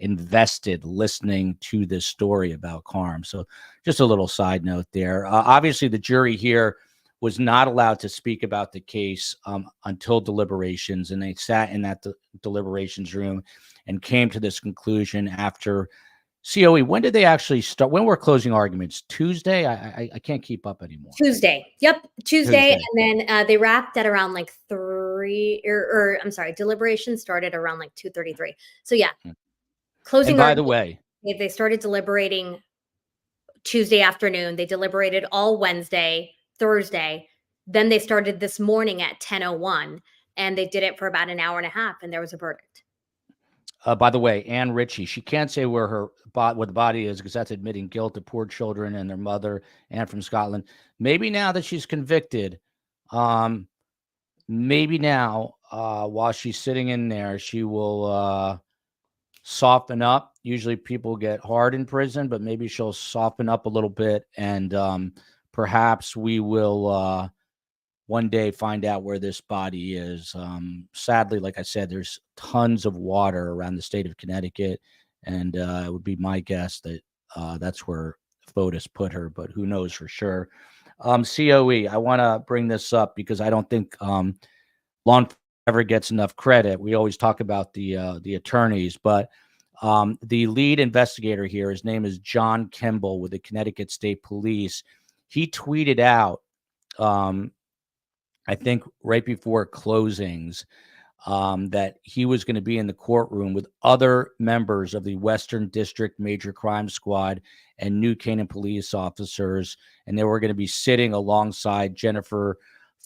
S8: invested listening to this story about Carm. So just a little side note there. Obviously, the jury here was not allowed to speak about the case until deliberations, and they sat in that deliberations room and came to this conclusion after. COE, when did they actually start? When were closing arguments? Tuesday? I can't keep up anymore.
S9: Tuesday. Yep. Tuesday. And then they wrapped at around like 3 or I'm sorry, deliberations started around like 2:33. So yeah, closing
S8: And by the way,
S9: they started deliberating Tuesday afternoon. They deliberated all Wednesday, Thursday. Then they started this morning at 10:01, and they did it for about an hour and a half, and there was a verdict.
S8: by the way, Ann Ritchie, she can't say where the body is because that's admitting guilt to poor children and their mother, Ann from Scotland. Maybe now that she's convicted, maybe now while she's sitting in there, she will soften up. Usually people get hard in prison, but maybe she'll soften up a little bit, and perhaps we will one day find out where this body is. Sadly, like I said, there's tons of water around the state of Connecticut, and it would be my guess that that's where FOTUS put her, but who knows for sure. COE, I want to bring this up because I don't think law enforcement ever gets enough credit. We always talk about the attorneys, but the lead investigator here, his name is John Kimball with the Connecticut State Police. He tweeted out, I think right before closings, that he was going to be in the courtroom with other members of the Western District Major Crime Squad and New Canaan police officers, and they were going to be sitting alongside Jennifer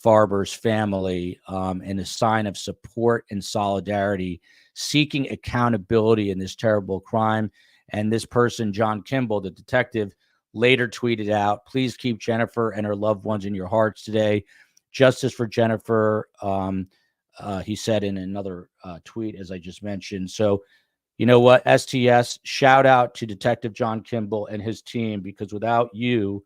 S8: Farber's family in a sign of support and solidarity, seeking accountability in this terrible crime. And this person, John Kimball, the detective, later tweeted out, "Please keep Jennifer and her loved ones in your hearts today. Justice for Jennifer," he said in another tweet, as I just mentioned. So, you know what, STS, shout out to Detective John Kimball and his team, because without you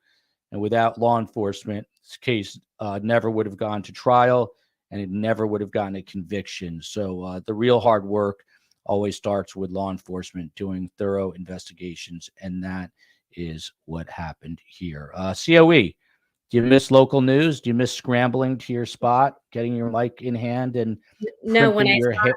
S8: And without law enforcement, this case never would have gone to trial, and it never would have gotten a conviction. So the real hard work always starts with law enforcement doing thorough investigations, and that is what happened here. COE, do you miss local news? Do you miss scrambling to your spot, getting your mic in hand, and
S9: No, when
S8: crimping
S9: I
S8: your
S9: saw,
S8: hair?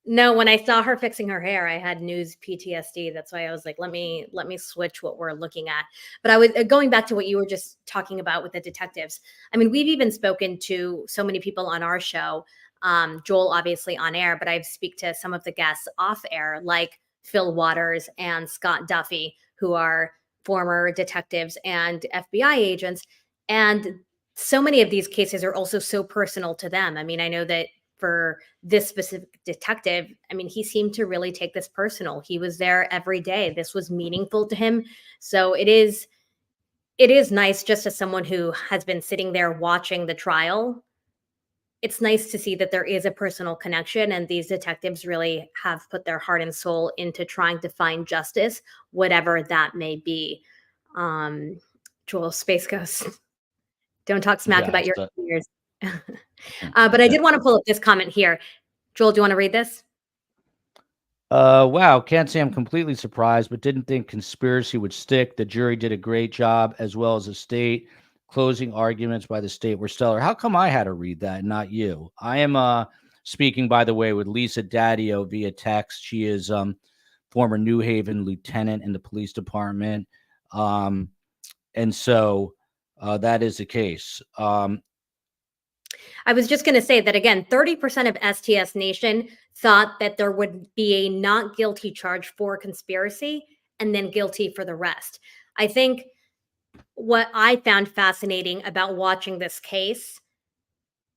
S9: no, when I saw her fixing her hair, I had news PTSD. That's why I was like, let me switch what we're looking at. But I was going back to what you were just talking about with the detectives. I mean, we've even spoken to so many people on our show. Joel, obviously on air, but I've speak to some of the guests off air, like Phil Waters and Scott Duffy, who are former detectives and FBI agents. And so many of these cases are also so personal to them. I mean, I know that for this specific detective, I mean, he seemed to really take this personal. He was there every day. This was meaningful to him. So it is nice, just as someone who has been sitting there watching the trial, it's nice to see that there is a personal connection, and these detectives really have put their heart and soul into trying to find justice, whatever that may be. Joel, Space Ghost, don't talk smack about
S8: Yes.
S9: your peers. But I did want to pull up this comment here. Joel, do you want to read this?
S8: Wow. Can't say I'm completely surprised, but didn't think conspiracy would stick. The jury did a great job, as well as the state. Closing arguments by the state were stellar. How come I had to read that and not you? I am speaking, by the way, with Lisa Daddio via text. She is former New Haven lieutenant in the police department. And so that is the case.
S9: I was just going to say that again, 30% of STS Nation thought that there would be a not guilty charge for conspiracy and then guilty for the rest. I think what I found fascinating about watching this case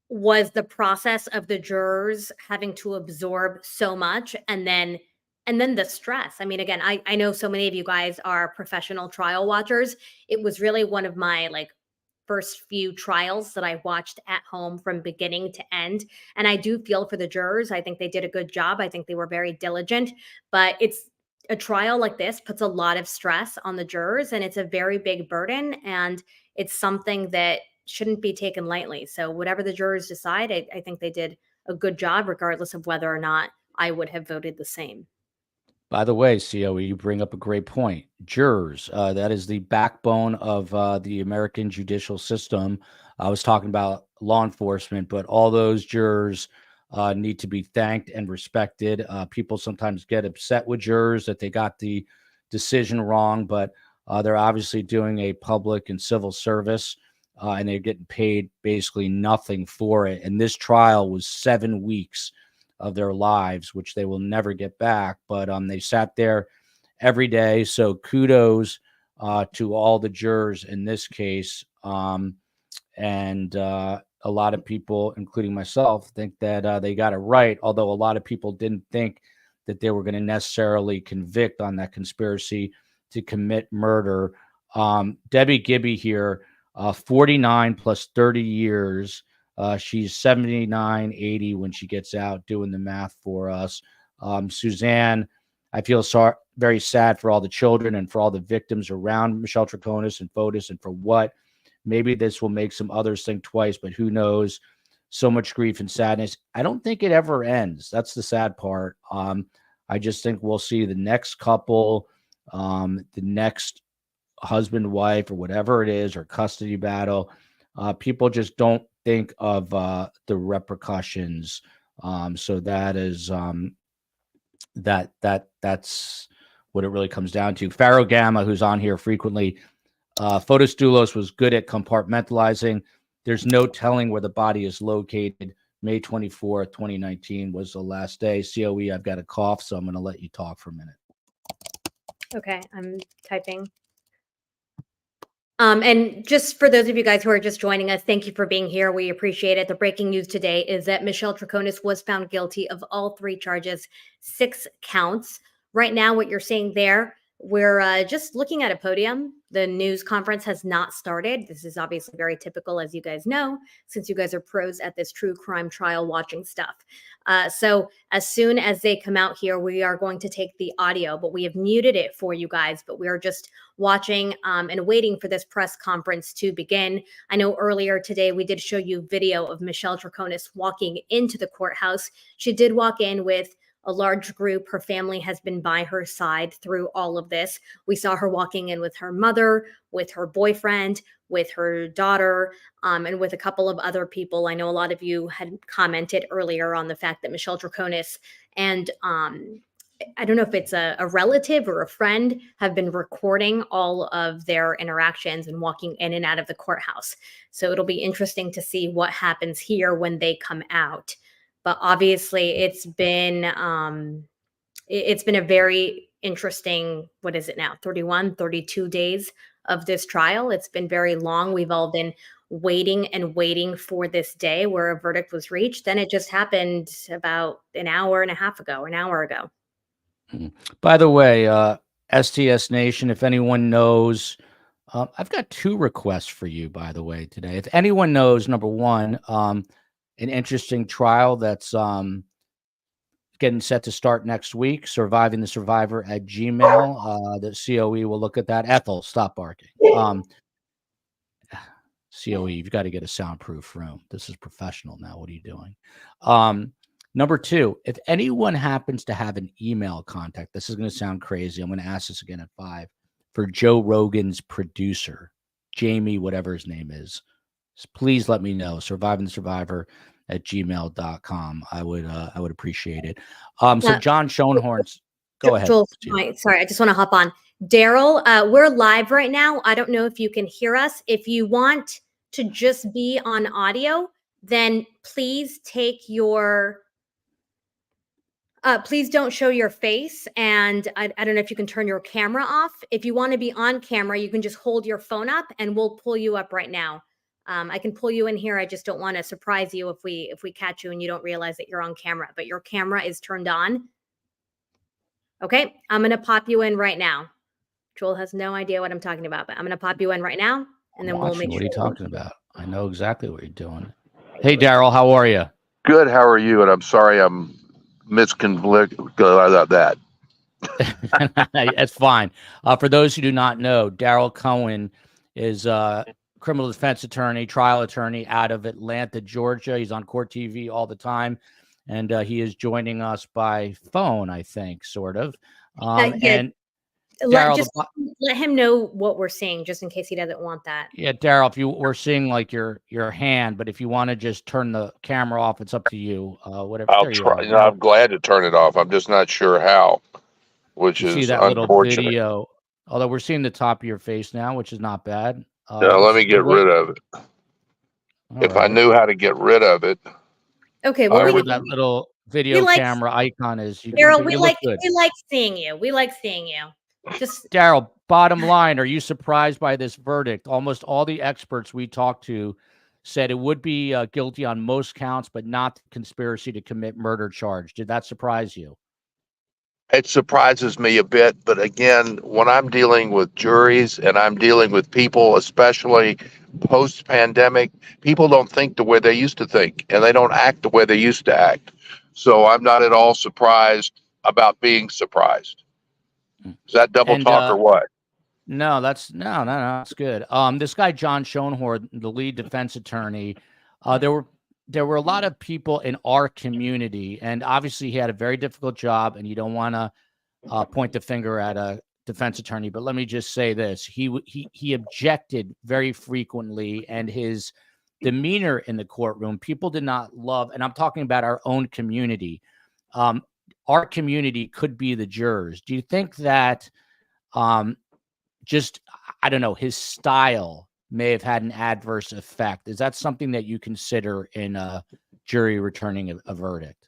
S9: was the process of the jurors having to absorb so much, and then the stress. I mean, again, I know so many of you guys are professional trial watchers. It was really one of my first few trials that I watched at home from beginning to end. And I do feel for the jurors. I think they did a good job. I think they were very diligent, but it's a trial like this puts a lot of stress on the jurors, and it's a very big burden. And it's something that shouldn't be taken lightly. So whatever the jurors decide, I think they did a good job, regardless of whether or not I would have voted the same.
S8: By the way, COE, you bring up a great point. Jurors, that is the backbone of the American judicial system. I was talking about law enforcement, but all those jurors need to be thanked and respected. People sometimes get upset with jurors that they got the decision wrong, but they're obviously doing a public and civil service, and they're getting paid basically nothing for it. And this trial was 7 weeks of their lives, which they will never get back. But they sat there every day. So kudos to all the jurors in this case. And a lot of people, including myself, think that they got it right, although a lot of people didn't think that they were going to necessarily convict on that conspiracy to commit murder. Debbie Gibby here, 49 plus 30 years. She's 79, 80 when she gets out, doing the math for us. Suzanne, I feel very sad for all the children and for all the victims around Michelle Troconis and Fotis, and for what. Maybe this will make some others think twice, but who knows? So much grief and sadness. I don't think it ever ends. That's the sad part. I just think we'll see the next couple, the next husband, wife, or whatever it is, or custody battle. People just don't think of the repercussions. So that is that's what it really comes down to. Pharaoh Gamma, who's on here frequently, Fotis Doulos was good at compartmentalizing. There's no telling where the body is located. May 24th, 2019 was the last day. COE, I've got a cough, so I'm going to let you talk for a minute.
S9: Okay, I'm typing. And just for those of you guys who are just joining us, thank you for being here. We appreciate it. The breaking news today is that Michelle Troconis was found guilty of all 3 charges, 6 counts. Right now, what you're seeing there, We're just looking at a podium. The news conference has not started. This is obviously very typical, as you guys know, since you guys are pros at this true crime trial watching stuff. So as soon as they come out here, we are going to take the audio, but we have muted it for you guys, but we are just watching and waiting for this press conference to begin. I know earlier today we did show you video of Michelle Troconis walking into the courthouse. She did walk in with a large group. Her family has been by her side through all of this. We saw her walking in with her mother, with her boyfriend, with her daughter, and with a couple of other people. I know a lot of you had commented earlier on the fact that Michelle Troconis and I don't know if it's a relative or a friend have been recording all of their interactions and walking in and out of the courthouse. So it'll be interesting to see what happens here when they come out. But obviously it's been a very interesting, what is it now, 31, 32 days of this trial. It's been very long. We've all been waiting and waiting for this day where a verdict was reached. Then it just happened about an hour and a half ago, an hour ago.
S8: By the way, STS Nation, if anyone knows, I've got 2 requests for you, by the way, today. If anyone knows, number one, an interesting trial that's getting set to start next week, Surviving the Survivor at Gmail. The COE will look at that. Ethel, stop barking. COE, you've got to get a soundproof room. This is professional now. What are you doing? Number 2, if anyone happens to have an email contact, this is going to sound crazy. I'm going to ask this again at 5 for Joe Rogan's producer, Jamie, whatever his name is. Please let me know. survivingthesurvivor@gmail.com. I would appreciate it. So John Schoenhorn's, go ahead.
S9: Joel, sorry, I just want to hop on. Daryl, we're live right now. I don't know if you can hear us. If you want to just be on audio, then please take your please don't show your face. And I don't know if you can turn your camera off. If you want to be on camera, you can just hold your phone up and we'll pull you up right now. I can pull you in here. I just don't want to surprise you if we catch you and you don't realize that you're on camera, but your camera is turned on. Okay, I'm going to pop you in right now. Joel has no idea what I'm talking about, but I'm going to pop you in right now and then we'll make sure.
S8: What are you talking about? I know exactly what you're doing. Hey, Daryl, how are you?
S10: Good. How are you? And I'm sorry I'm misconflict that.
S8: That's fine. For those who do not know, Daryl Cohen is a criminal defense attorney, trial attorney out of Atlanta, Georgia. He's on Court TV all the time, and he is joining us by phone, I think, sort of. And
S9: Daryl, let him know what we're seeing, just in case he doesn't want that.
S8: Yeah, Daryl, if we're seeing like your hand, but if you want to just turn the camera off, it's up to you. Whatever.
S10: I'll try. I'm glad to turn it off. I'm just not sure how, which is
S8: see that
S10: unfortunate.
S8: Little video. Although we're seeing the top of your face now, which is not bad.
S10: Now let me get rid of it. If I knew how to get rid of it.
S9: Okay.
S8: Well, where that little video camera icon is.
S9: Daryl, we like seeing you. We like seeing you. Just
S8: Daryl, bottom line, are you surprised by this verdict? Almost all the experts we talked to said it would be guilty on most counts, but not conspiracy to commit murder charge. Did that surprise you?
S10: It surprises me a bit, but again, when I'm dealing with juries and I'm dealing with people, especially post-pandemic, people don't think the way they used to think, and they don't act the way they used to act. So I'm not at all surprised about being surprised. Is that double talk or what?
S8: No, that's that's good. This guy John Schoenhorn, the lead defense attorney, there were a lot of people in our community, and obviously he had a very difficult job, and you don't want to point the finger at a defense attorney, but let me just say this: he objected very frequently, and his demeanor in the courtroom, people did not love. And I'm talking about our own community. Our community could be the jurors. Do you think that just, I don't know, his style may have had an adverse effect? Is that something that you consider in a jury returning a verdict?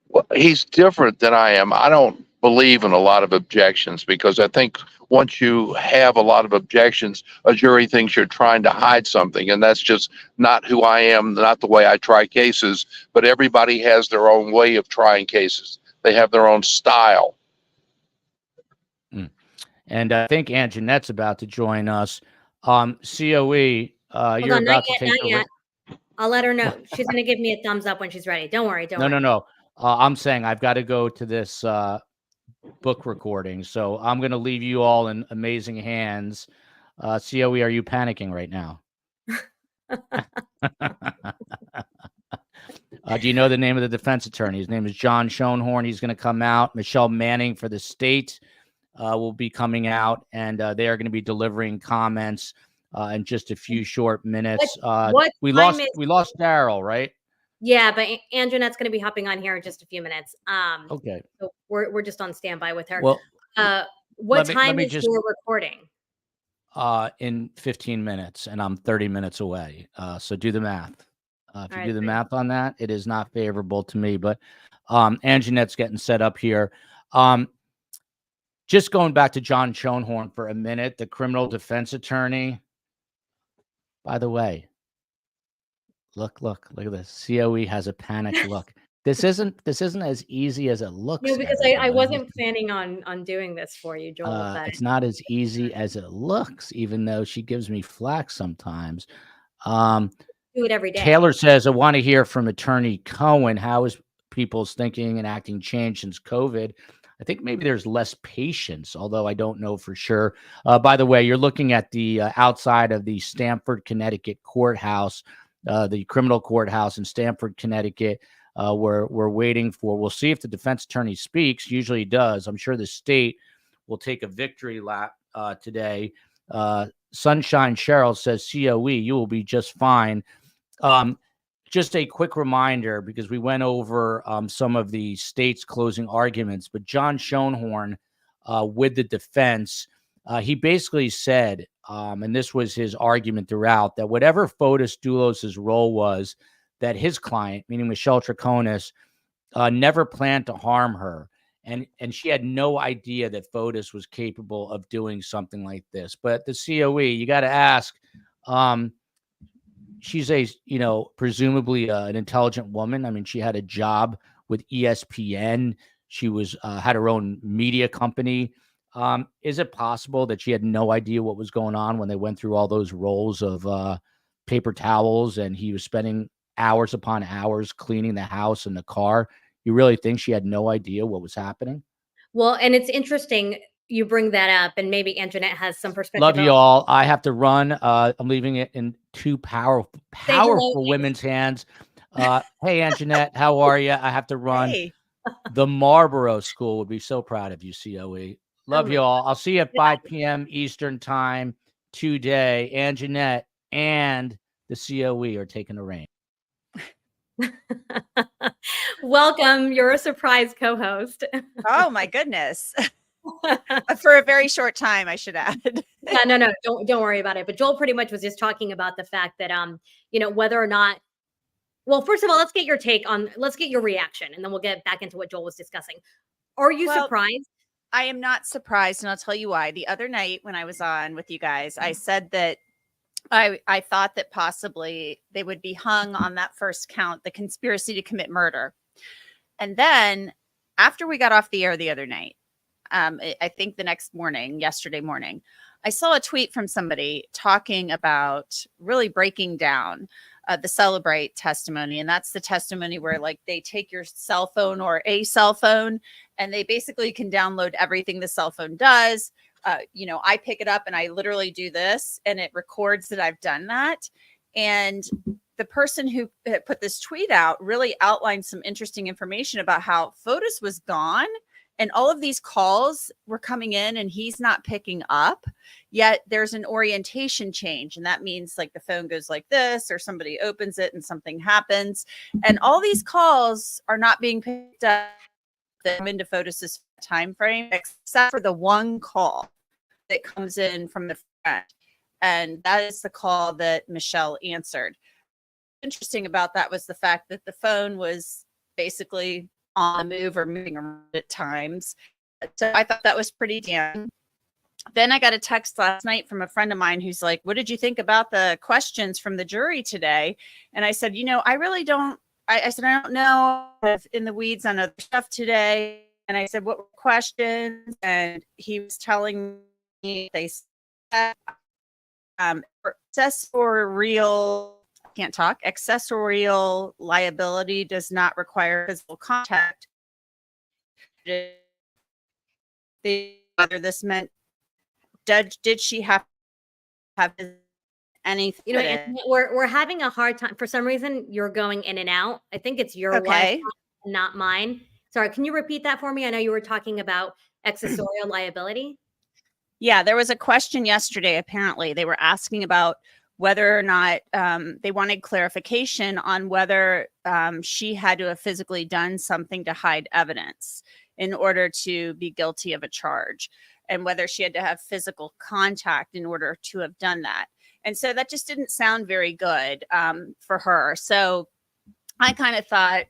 S10: Well, he's different than I am. I don't believe in a lot of objections because I think once you have a lot of objections, a jury thinks you're trying to hide something. And that's just not who I am, not the way I try cases. But everybody has their own way of trying cases. They have their own style.
S8: And I think Aunt Jeanette's about to join us. COE,
S9: Hold
S8: you're
S9: on, not
S8: about to
S9: yet,
S8: take
S9: not
S8: the
S9: yet. I'll let her know. She's gonna give me a thumbs up when she's ready. Don't worry, don't worry.
S8: No. I'm saying I've got to go to this book recording, so I'm going to leave you all in amazing hands. COE, are you panicking right now? Do you know the name of the defense attorney? His name is John Schoenhorn. He's going to come out. Michelle Manning for the state will be coming out, and they are going to be delivering comments in just a few short minutes.
S9: What
S8: we
S9: time
S8: lost Daryl, right?
S9: Yeah, but Anjanette's going to be hopping on here in just a few minutes.
S8: Okay.
S9: So we're just on standby with her.
S8: Well,
S9: What
S8: let
S9: time
S8: me
S9: is
S8: just
S9: your recording?
S8: in 15 minutes, and I'm 30 minutes away. So do the math. If you
S9: All
S8: do the
S9: right.
S8: math on that, it is not favorable to me. But Anjanette's getting set up here. Just going back to John Schoenhorn for a minute, the criminal defense attorney. By the way, look at this. COE has a panicked look. This isn't as easy as it looks.
S9: No, because I wasn't planning on doing this for you, Joel. But
S8: It's not as easy as it looks, even though she gives me flack sometimes. Um,
S9: do it every day.
S8: Taylor says, I want to hear from Attorney Cohen. How is people's thinking and acting changed since COVID? I think maybe there's less patience, although I don't know for sure. By the way, you're looking at the outside of the Stamford, Connecticut courthouse, the criminal courthouse in Stamford, Connecticut. We're waiting for, we'll see if the defense attorney speaks. Usually he does. I'm sure the state will take a victory lap today. Sunshine Cheryl says, COE, you will be just fine. Just a quick reminder, because we went over some of the state's closing arguments, but John Schoenhorn with the defense, he basically said, and this was his argument throughout, that whatever Fotis Doulos' role was, that his client, meaning Michelle Troconis, never planned to harm her. And she had no idea that Fotis was capable of doing something like this. But the COE, you got to ask, she's presumably an intelligent woman. I mean, she had a job with ESPN. She was had her own media company. Is it possible that she had no idea what was going on when they went through all those rolls of paper towels and he was spending hours upon hours cleaning the house and the car? You really think she had no idea what was happening?
S9: Well, and it's interesting you bring that up, and maybe Anjanette has some perspective.
S8: Love you all. I have to run. I'm leaving it in two powerful women's hands. Hey, Anjanette, how are you? I have to run.
S11: Hey.
S8: The Marlboro School would be so proud of you, COE. Love you all. I'll see you at 5 p.m. Eastern time today. Anjanette and the COE are taking the reign.
S9: Welcome. You're a surprise co-host.
S11: Oh my goodness. For a very short time, I should add.
S9: Yeah, no, don't worry about it. But Joel pretty much was just talking about the fact that whether or not, well, first of all, let's get your reaction, and then we'll get back into what Joel was discussing. Are you surprised?
S11: I am not surprised, and I'll tell you why. The other night when I was on with you guys, I said that I thought that possibly they would be hung on that first count, the conspiracy to commit murder. And then after we got off the air the other night, I think the next morning, yesterday morning, I saw a tweet from somebody talking about really breaking down the Celebrate testimony. And that's the testimony where like they take your cell phone or a cell phone and they basically can download everything the cell phone does. I pick it up and I literally do this and it records that I've done that. And the person who put this tweet out really outlined some interesting information about how Fotis was gone and all of these calls were coming in and he's not picking up, yet there's an orientation change. And that means like the phone goes like this or somebody opens it and something happens. And all these calls are not being picked up that come into Fotis's time frame, except for the one call that comes in from the front. And that is the call that Michelle answered. Interesting about that was the fact that the phone was basically on the move or moving around at times. So I thought that was pretty damn. Then I got a text last night from a friend of mine who's like, what did you think about the questions from the jury today? And I said, I really don't, I said, I don't know if in the weeds on other stuff today. And I said, what were questions? And he was telling they said, accessorial liability does not require physical contact. Whether this meant, did she have anything?
S9: You know, and we're having a hard time. For some reason, you're going in and out. I think it's your
S11: Okay.
S9: Wi-Fi, not mine. Sorry, can you repeat that for me? I know you were talking about accessorial liability.
S11: Yeah, there was a question yesterday. Apparently, they were asking about whether or not they wanted clarification on whether she had to have physically done something to hide evidence in order to be guilty of a charge, and whether she had to have physical contact in order to have done that. And so that just didn't sound very good for her. So I kind of thought,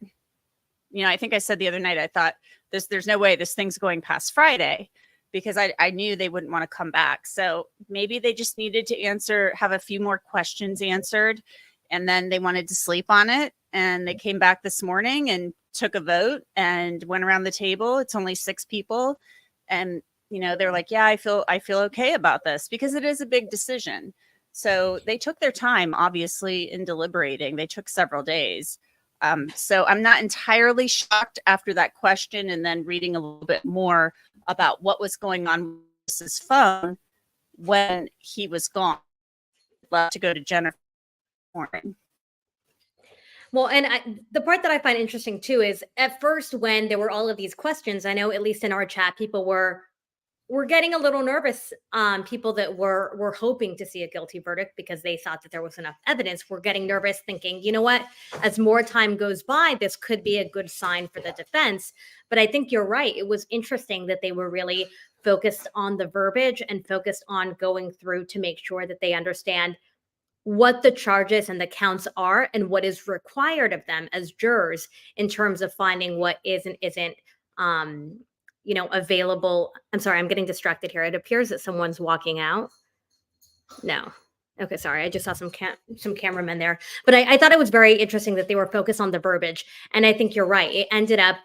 S11: I think I said the other night, I thought there's no way this thing's going past Friday, because I knew they wouldn't want to come back. So maybe they just needed to have a few more questions answered, and then they wanted to sleep on it. And they came back this morning and took a vote and went around the table. It's only 6 people. And, they're like, yeah, I feel okay about this, because it is a big decision. So they took their time, obviously, in deliberating. They took several days. So I'm not entirely shocked after that question, and then reading a little bit more about what was going on with his phone when he was gone. Left to go to Jennifer morning.
S9: Well, and the part that I find interesting too is, at first, when there were all of these questions, I know at least in our chat, people were getting a little nervous. People that were hoping to see a guilty verdict because they thought that there was enough evidence were getting nervous, thinking, you know what, as more time goes by, this could be a good sign for the defense. But I think you're right. It was interesting that they were really focused on the verbiage and focused on going through to make sure that they understand what the charges and the counts are and what is required of them as jurors in terms of finding what is and isn't available. I'm sorry, I'm getting distracted here. It appears that someone's walking out. No. Okay, sorry. I just saw some cameramen there. But I thought it was very interesting that they were focused on the verbiage. And I think you're right. It ended up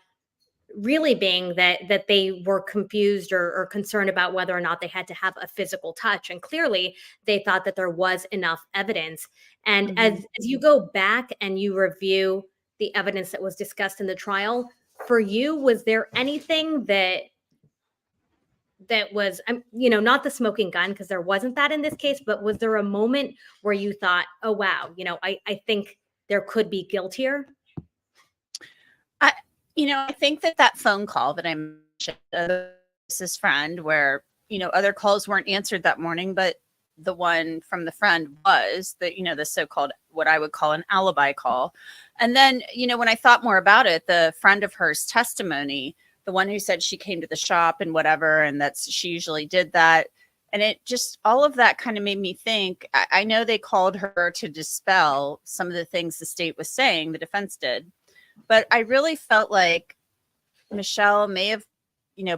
S9: really being that they were confused or concerned about whether or not they had to have a physical touch. And clearly they thought that there was enough evidence. And as you go back and you review the evidence that was discussed in the trial, for you, was there anything that was, not the smoking gun, because there wasn't that in this case, but was there a moment where you thought, oh, wow, I think there could be guilt here?
S11: I think that phone call that I mentioned, his friend, where, other calls weren't answered that morning, but the one from the friend was the so-called, what I would call an alibi call. And then, when I thought more about it, the friend of hers testimony, the one who said she came to the shop and whatever, and she usually did that. And it just, all of that kind of made me think, I know they called her to dispel some of the things the state was saying, the defense did. But I really felt like Michelle may have,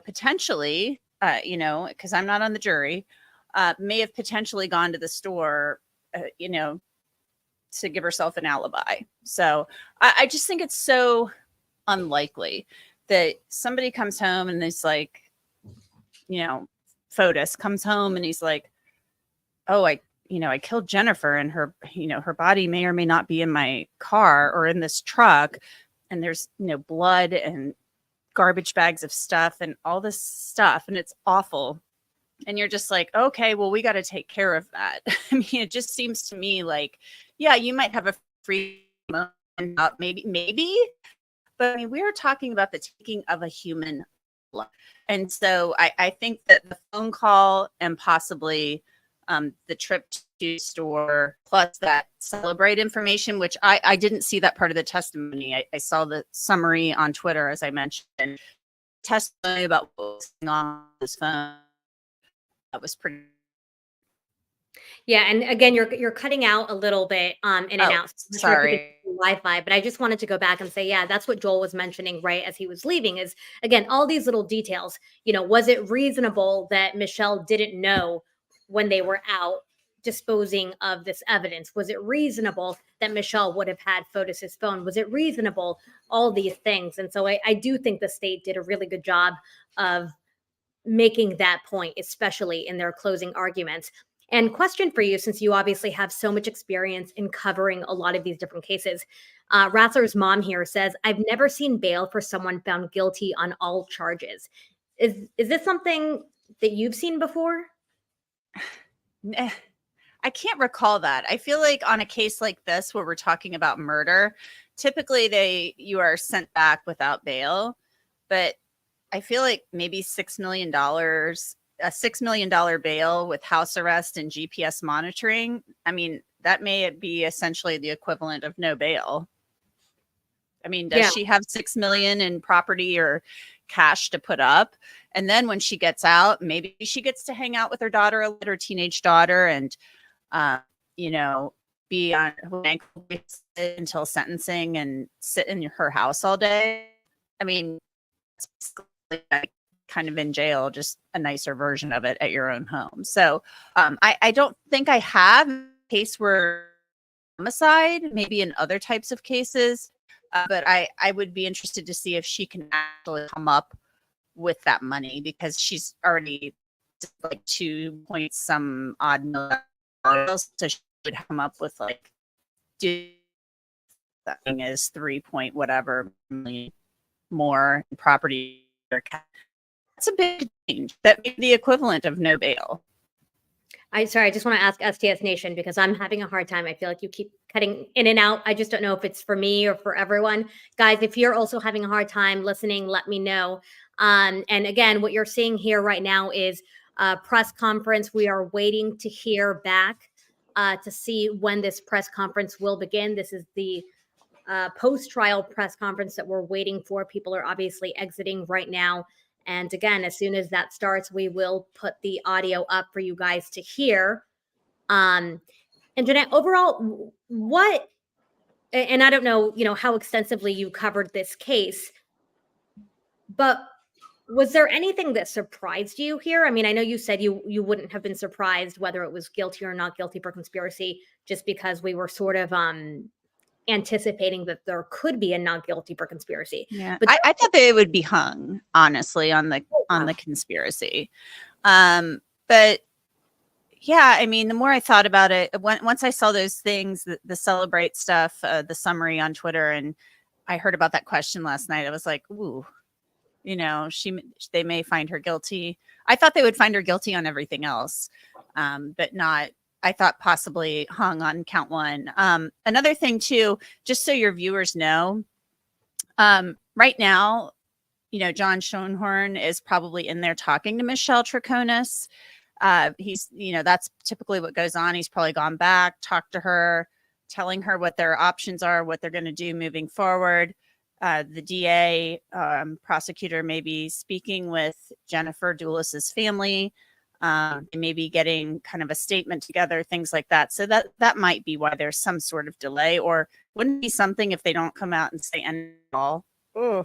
S11: potentially, because I'm not on the jury, may have potentially gone to the store, to give herself an alibi. So I just think it's so unlikely that somebody comes home and is like, Fotis comes home and he's like, oh, I killed Jennifer, and her, her body may or may not be in my car or in this truck. And there's, blood and garbage bags of stuff and all this stuff. And it's awful. And you're just like, okay, well, we got to take care of that. I mean, it just seems to me like, yeah, you might have a free moment, maybe. But I mean, we're talking about the taking of a human life. And so I think that the phone call and possibly the trip to the store, plus that Celebrate information, which I didn't see that part of the testimony. I saw the summary on Twitter, as I mentioned, testimony about what was going on his phone. That was pretty.
S9: Yeah, and again, you're cutting out a little bit in and out.
S11: Sorry.
S9: Wi-Fi, but I just wanted to go back and say, yeah, that's what Joel was mentioning right as he was leaving, is again, all these little details. Was it reasonable that Michelle didn't know when they were out disposing of this evidence? Was it reasonable that Michelle would have had Fotis's phone? Was it reasonable? All these things. And so I do think the state did a really good job of making that point, especially in their closing arguments. And question for you, since you obviously have so much experience in covering a lot of these different cases. Ratzler's mom here says, I've never seen bail for someone found guilty on all charges. Is this something that you've seen before?
S11: I can't recall that. I feel like on a case like this where we're talking about murder, typically you are sent back without bail, but I feel like maybe $6 million, a $6 million bail with house arrest and GPS monitoring. I mean, that may be essentially the equivalent of no bail. I mean, does she have 6 million in property or cash to put up? And then when she gets out, maybe she gets to hang out with her daughter, her teenage daughter, and you know, be on ankle bracelet until sentencing and sit in her house all day. I mean, it's like kind of in jail, just a nicer version of it at your own home. So I don't think I have a case where homicide, maybe in other types of cases. But I would be interested to see if she can actually come up with that money, because she's already like 2 point some odd million dollars. So she would come up with like, that thing is 3 point whatever million more in property. That's a big change. That may be the equivalent of no bail.
S9: I just want to ask STS Nation, because I'm having a hard time. I feel like you keep cutting in and out. I just don't know if it's for me or for everyone. Guys, if you're also having a hard time listening, let me know. And again, what you're seeing here right now is a press conference. We are waiting to hear back to see when this press conference will begin. This is the post-trial press conference that we're waiting for. People are obviously exiting right now. And again, as soon as that starts, we will put the audio up for you guys to hear. And Jeanette, overall, what, and I don't know, how extensively you covered this case, but was there anything that surprised you here? I mean, I know you said you wouldn't have been surprised whether it was guilty or not guilty for conspiracy, just because we were sort of anticipating that there could be a not guilty for conspiracy.
S11: Yeah,
S9: but
S11: I thought they would be hung, honestly, on the conspiracy. But yeah, I mean, the more I thought about it, once I saw those things, the Celebrate stuff, the summary on Twitter, and I heard about that question last night, I was like, ooh, they may find her guilty. I thought they would find her guilty on everything else, but not. I thought possibly hung on count one. Another thing too, just so your viewers know, right now, John Schoenhorn is probably in there talking to Michelle Troconis. He's, that's typically what goes on. He's probably gone back, talked to her, telling her what their options are, what they're going to do moving forward. The DA prosecutor may be speaking with Jennifer Dulis's family. And maybe getting kind of a statement together, things like that. So that might be why there's some sort of delay, or wouldn't it be something if they don't come out and say anything at all. Oh.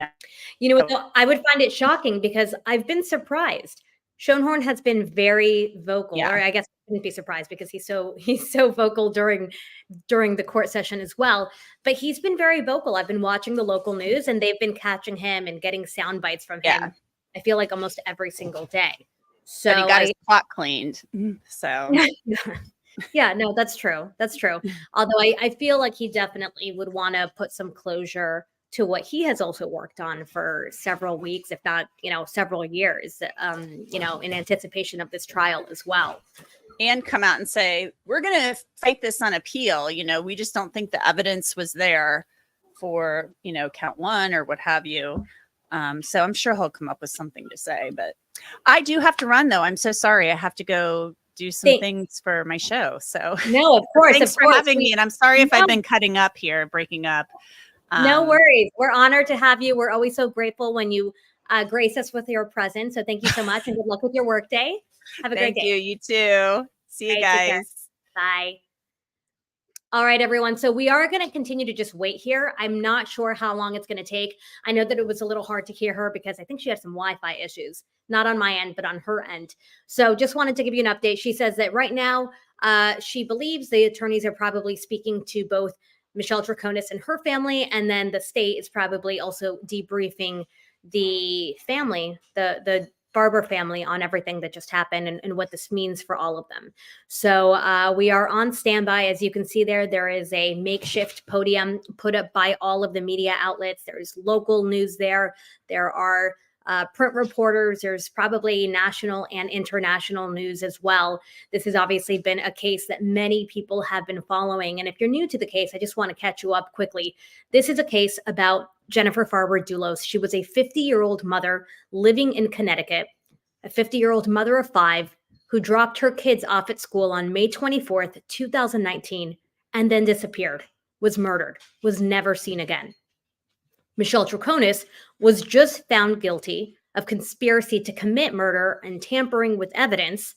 S9: I would find it shocking, because I've been surprised. Schoenhorn has been very vocal, or I guess I wouldn't be surprised because he's so vocal during the court session as well. But he's been very vocal. I've been watching the local news, and they've been catching him and getting sound bites from him. I feel like almost every single day. So
S11: but he got his plot cleaned. So
S9: yeah, no, that's true. That's true. Although I feel like he definitely would want to put some closure to what he has also worked on for several weeks, if not, several years, in anticipation of this trial as well.
S11: And come out and say, we're going to fight this on appeal. We just don't think the evidence was there for, count one or what have you. So I'm sure he'll come up with something to say, but I do have to run though. I'm so sorry. I have to go do some things for my show. So
S9: no, of course.
S11: Thanks for having me. And I'm sorry if I've been cutting up here, breaking up.
S9: No worries. We're honored to have you. We're always so grateful when you grace us with your presence. So thank you so much, and good luck with your work day. Have a great day.
S11: Thank you. You too. See you guys.
S9: Bye. All right, everyone. So we are going to continue to just wait here. I'm not sure how long it's going to take. I know that it was a little hard to hear her because I think she had some Wi-Fi issues, not on my end, but on her end. So just wanted to give you an update. She says that right now, she believes the attorneys are probably speaking to both Michelle Troconis and her family, and then the state is probably also debriefing the family, the Farber family on everything that just happened and what this means for all of them. So we are on standby. As you can see there, there is a makeshift podium put up by all of the media outlets. There's local news there. There are print reporters. There's probably national and international news as well. This has obviously been a case that many people have been following. And if you're new to the case, I just want to catch you up quickly. This is a case about Jennifer Farber-Dulos. She was a 50-year-old mother living in Connecticut, a 50-year-old mother of 5 who dropped her kids off at school on May 24th, 2019, and then disappeared, was murdered, was never seen again. Michelle Troconis was just found guilty of conspiracy to commit murder and tampering with evidence.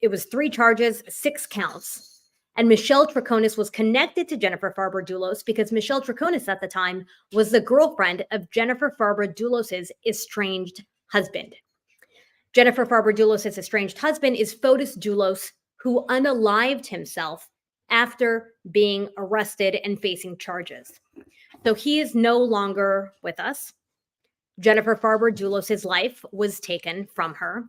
S9: It was 3 charges, 6 counts. And Michelle Troconis was connected to Jennifer Farber-Dulos because Michelle Troconis at the time was the girlfriend of Jennifer Farber-Dulos' estranged husband. Jennifer Farber-Dulos' estranged husband is Fotis Dulos, who unalived himself after being arrested and facing charges. So he is no longer with us. Jennifer Farber-Dulos' life was taken from her.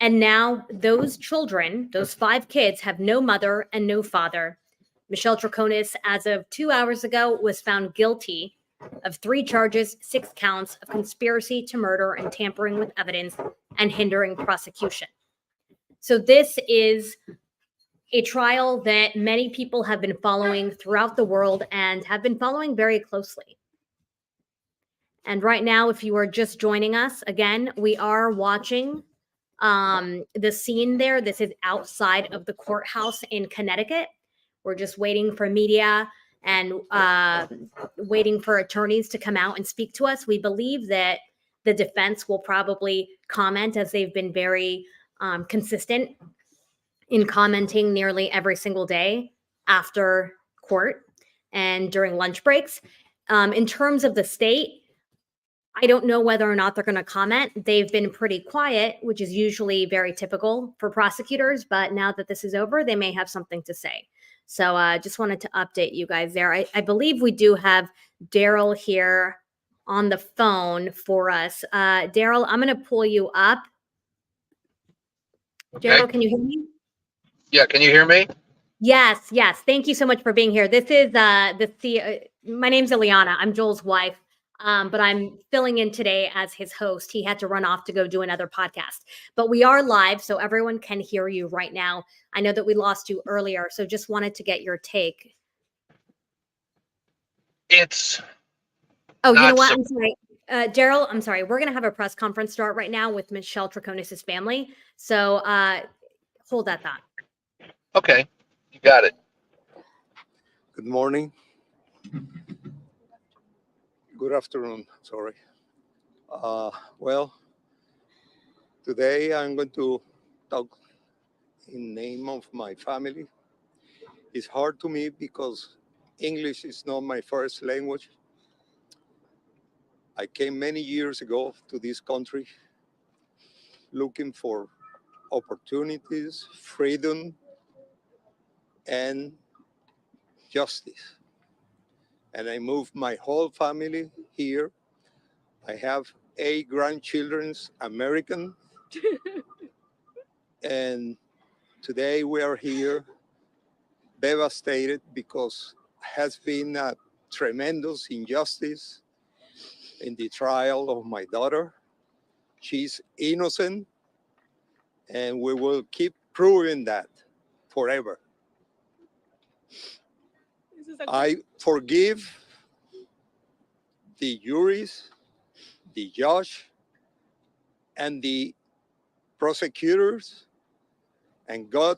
S9: And now those children, those 5 kids, have no mother and no father. Michelle Troconis, as of 2 hours ago, was found guilty of 3 charges, 6 counts of conspiracy to murder and tampering with evidence and hindering prosecution. So this is a trial that many people have been following throughout the world and have been following very closely. And right now, if you are just joining us, again, we are watching the scene there. This is outside of the courthouse in Connecticut. We're just waiting for media and waiting for attorneys to come out and speak to us. We believe that the defense will probably comment, as they've been very consistent in commenting nearly every single day after court and during lunch breaks. In terms of the state, I don't know whether or not they're going to comment. They've been pretty quiet, which is usually very typical for prosecutors. But now that this is over, they may have something to say. So I just wanted to update you guys there. I believe we do have Daryl here on the phone for us. Daryl, I'm going to pull you up.
S10: Okay.
S9: Daryl, can you hear me?
S10: Yeah, can you hear me?
S9: Yes, yes. Thank you so much for being here. This is my name's Ileana. I'm Joel's wife, but I'm filling in today as his host. He had to run off to go do another podcast, but we are live, so everyone can hear you right now. I know that we lost you earlier, so just wanted to get your take.
S10: It's
S9: Oh, you know
S10: not
S9: what?
S10: so-
S9: I'm sorry. Daryl, I'm sorry. We're going to have a press conference start right now with Michelle Troconis' family. So hold that thought.
S10: Okay, you got it.
S12: Good morning. Good afternoon, sorry. Well, today I'm going to talk in name of my family. It's hard to me because English is not my first language. I came many years ago to this country looking for opportunities, freedom, and justice. And I moved my whole family here. I have 8 grandchildren, American. And today we are here devastated because has been a tremendous injustice in the trial of my daughter. She's innocent, and we will keep proving that forever. I forgive the juries, the judge, and the prosecutors, and God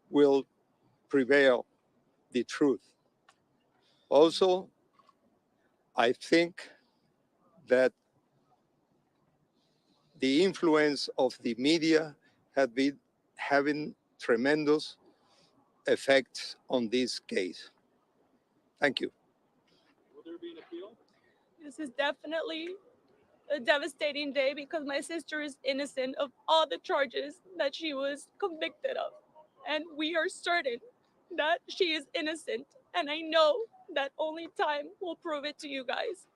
S12: will prevail the truth. Also, I think that the influence of the media has been having tremendous effects on this case. Thank you.
S13: This is definitely a devastating day because my sister is innocent of all the charges that she was convicted of. And we are certain that she is innocent. And I know that only time will prove it to you guys.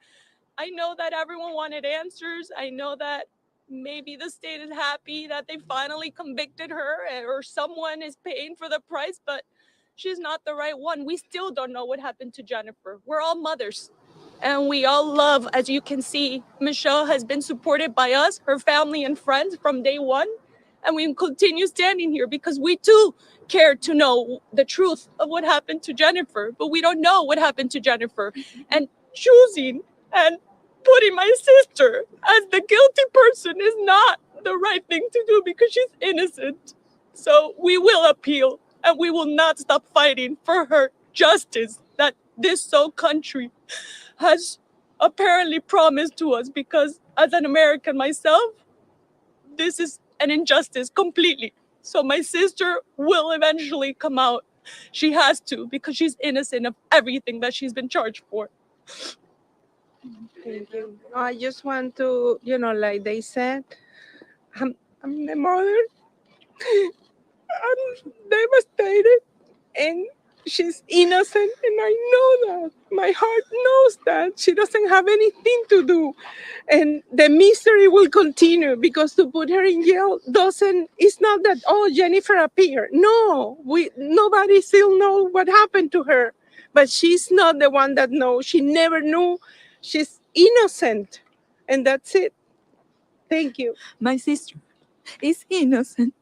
S13: I know that everyone wanted answers. I know that maybe the state is happy that they finally convicted her or someone is paying for the price, but she's not the right one. We still don't know what happened to Jennifer. We're all mothers. And we all love, as you can see, Michelle has been supported by us, her family and friends from day one. And we continue standing here because we too care to know the truth of what happened to Jennifer, but we don't know what happened to Jennifer. And choosing and putting my sister as the guilty person is not the right thing to do because she's innocent. So we will appeal and we will not stop fighting for her justice that this so country has apparently promised to us, because as an American myself, this is an injustice completely. So my sister will eventually come out. She has to, because she's innocent of everything that she's been charged for.
S14: Thank you. I just want to, like they said, I'm the mother. I'm devastated, and she's innocent, and I know that. My heart knows that she doesn't have anything to do, and the misery will continue because to put her in jail it's not that, oh, Jennifer appeared. No, nobody still know what happened to her, but she's not the one that knows. She never knew. She's innocent, and that's it. Thank you.
S13: My sister is innocent.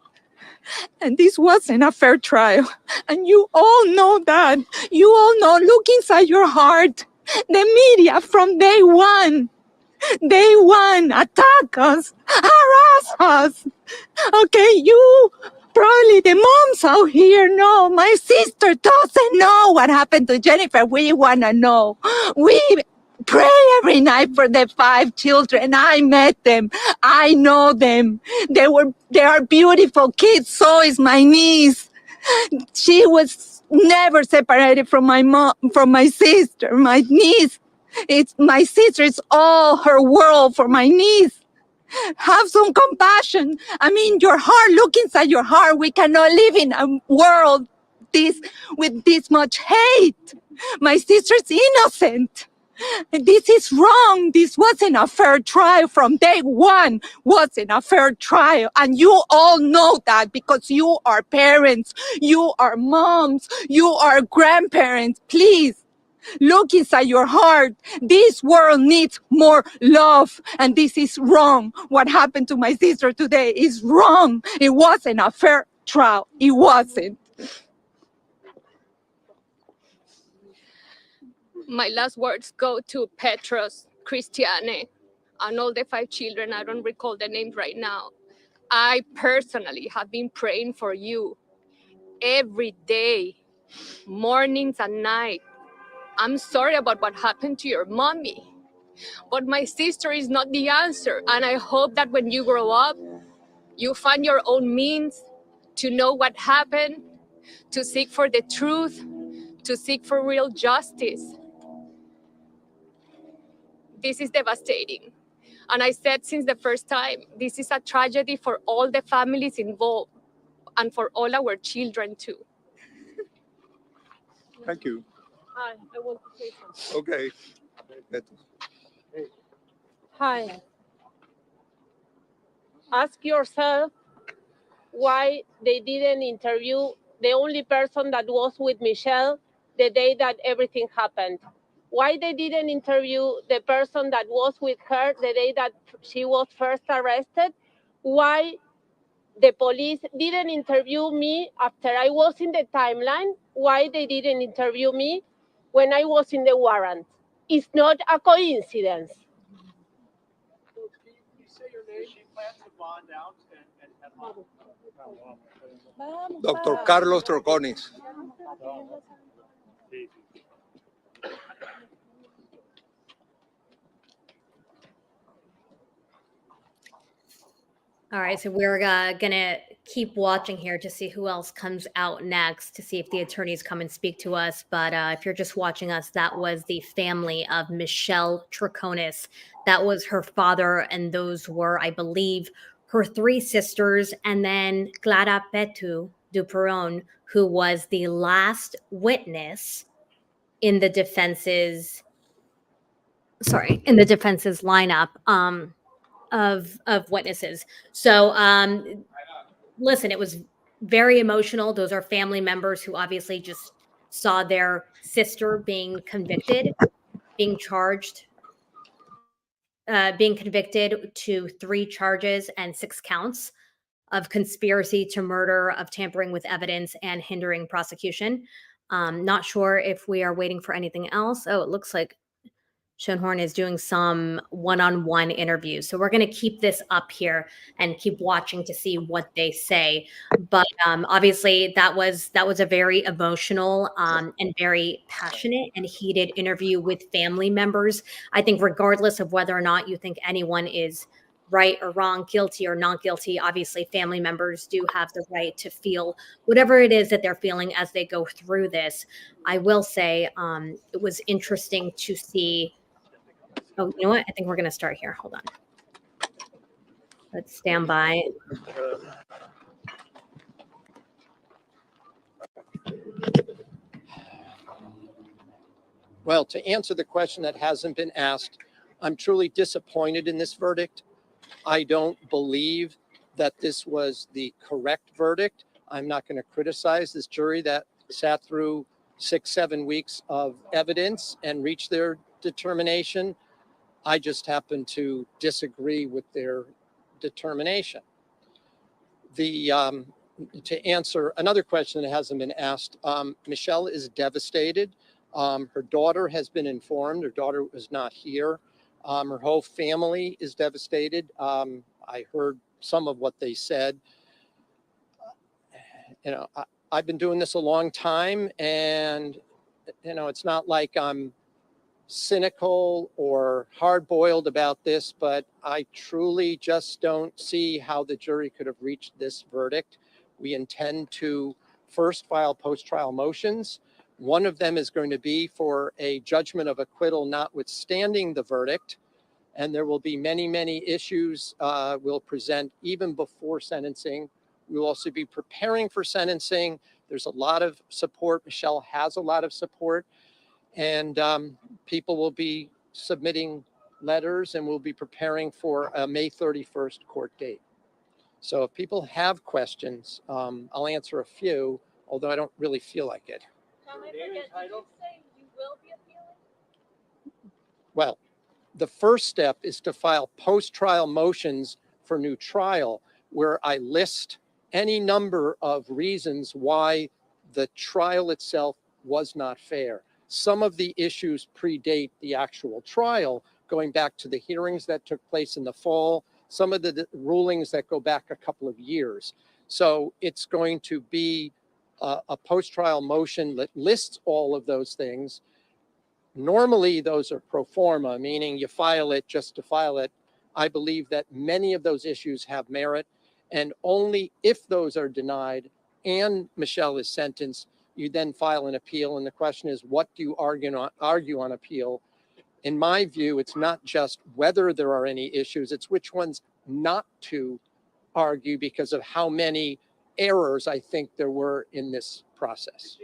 S13: And this wasn't a fair trial. And you all know that. You all know, look inside your heart. The media from day one attack us, harass us. Okay, you, probably the moms out here know. My sister doesn't know what happened to Jennifer. We want to know. We pray every night for the 5 children. I met them. I know them. They are beautiful kids. So is my niece. She was never separated from my mom, from my sister, my niece. It's my sister. It's all her world for my niece. Have some compassion. I mean, your heart, look inside your heart. We cannot live in a world with this much hate. My sister's innocent. This is wrong. This wasn't a fair trial from day one. Wasn't a fair trial. And you all know that because you are parents. You are moms. You are grandparents. Please. Look inside your heart. This world needs more love. And this is wrong. What happened to my sister today is wrong. It wasn't a fair trial. It wasn't.
S15: My last words go to Petros, Christiane, and all the 5 children. I don't recall the names right now. I personally have been praying for you every day, mornings and night. I'm sorry about what happened to your mommy, but my sister is not the answer. And I hope that when you grow up, you find your own means to know what happened, to seek for the truth, to seek for real justice. This is devastating. And I said since the first time, this is a tragedy for all the families involved and for all our children too.
S12: Thank you.
S14: Hi, I want to say something.
S12: Okay.
S14: Hi. Ask yourself why they didn't interview the only person that was with Michelle the day that everything happened. Why they didn't interview the person that was with her the day that she was first arrested. Why the police didn't interview me after I was in the timeline. Why they didn't interview me when I was in the warrant. It's not a coincidence.
S12: Dr. Carlos Troconis.
S9: All right, so we're gonna keep watching here to see who else comes out next, to see if the attorneys come and speak to us. But if you're just watching us, that was the family of Michelle Troconis. That was her father, and those were, I believe, her 3 sisters, and then Clara Petu Duperon, who was the last witness in the defense's lineup. of witnesses. So listen, it was very emotional. Those are family members who obviously just saw their sister being convicted, being charged, being convicted to 3 charges and 6 counts of conspiracy to murder, of tampering with evidence, and hindering prosecution. Not sure if we are waiting for anything else. Oh, it looks like Schoenhorn is doing some one-on-one interviews. So we're going to keep this up here and keep watching to see what they say. But obviously that was a very emotional and very passionate and heated interview with family members. I think regardless of whether or not you think anyone is right or wrong, guilty or not guilty, obviously family members do have the right to feel whatever it is that they're feeling as they go through this. I will say it was interesting to see. Oh, you know what? I think we're going to start here. Hold on. Let's stand by.
S4: Well, to answer the question that hasn't been asked, I'm truly disappointed in this verdict. I don't believe that this was the correct verdict. I'm not going to criticize this jury that sat through 6-7 weeks of evidence and reached their determination. I just happen to disagree with their determination. To answer another question that hasn't been asked, Michelle is devastated. Her daughter has been informed. Her daughter was not here. Her whole family is devastated. I heard some of what they said. I've been doing this a long time, and it's not like I'm cynical or hard-boiled about this, but I truly just don't see how the jury could have reached this verdict. We intend to first file post-trial motions. One of them is going to be for a judgment of acquittal notwithstanding the verdict, and there will be many, many issues we'll present even before sentencing. We'll also be preparing for sentencing. There's a lot of support. Michelle has a lot of support. And people will be submitting letters, and we'll be preparing for a May 31st court date. So if people have questions, I'll answer a few, although I don't really feel like it. Well, the first step is to file post-trial motions for new trial, where I list any number of reasons why the trial itself was not fair. Some of the issues predate the actual trial, going back to the hearings that took place in the fall, some of the rulings that go back a couple of years. So it's going to be a post-trial motion that lists all of those things. Normally, those are pro forma, meaning you file it just to file it. I believe that many of those issues have merit, and only if those are denied and Michelle is sentenced, you then file an appeal. And the question is, what do you argue on appeal? In my view, it's not just whether there are any issues, it's which ones not to argue because of how many errors I think there were in this process.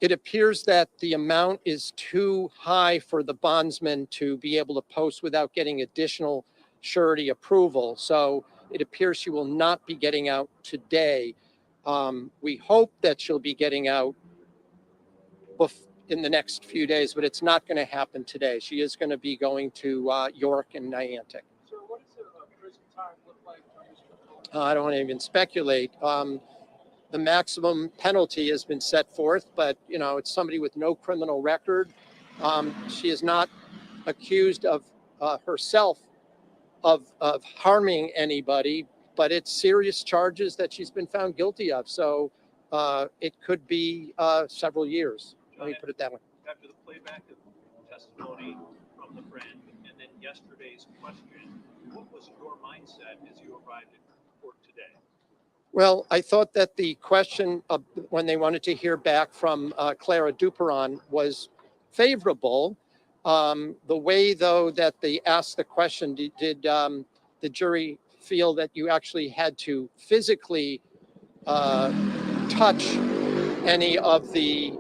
S4: It appears that the amount is too high for the bondsman to be able to post without getting additional surety approval. So it appears she will not be getting out today. We hope that she'll be getting out in the next few days, but it's not going to happen today. She is going to be going to York and Niantic.
S16: So what does the prison time look like?
S4: I don't want to even speculate. The maximum penalty has been set forth, but it's somebody with no criminal record. She is not accused of herself of harming anybody, but it's serious charges that she's been found guilty of. So it could be several years. Let me put it that way.
S16: After the playback of testimony from the friend and then yesterday's question, what was your mindset as you arrived at court today?
S4: Well, I thought that the question of when they wanted to hear back from Clara Duperon was favorable. The way, though, that they asked the question, did the jury feel that you actually had to physically touch any of the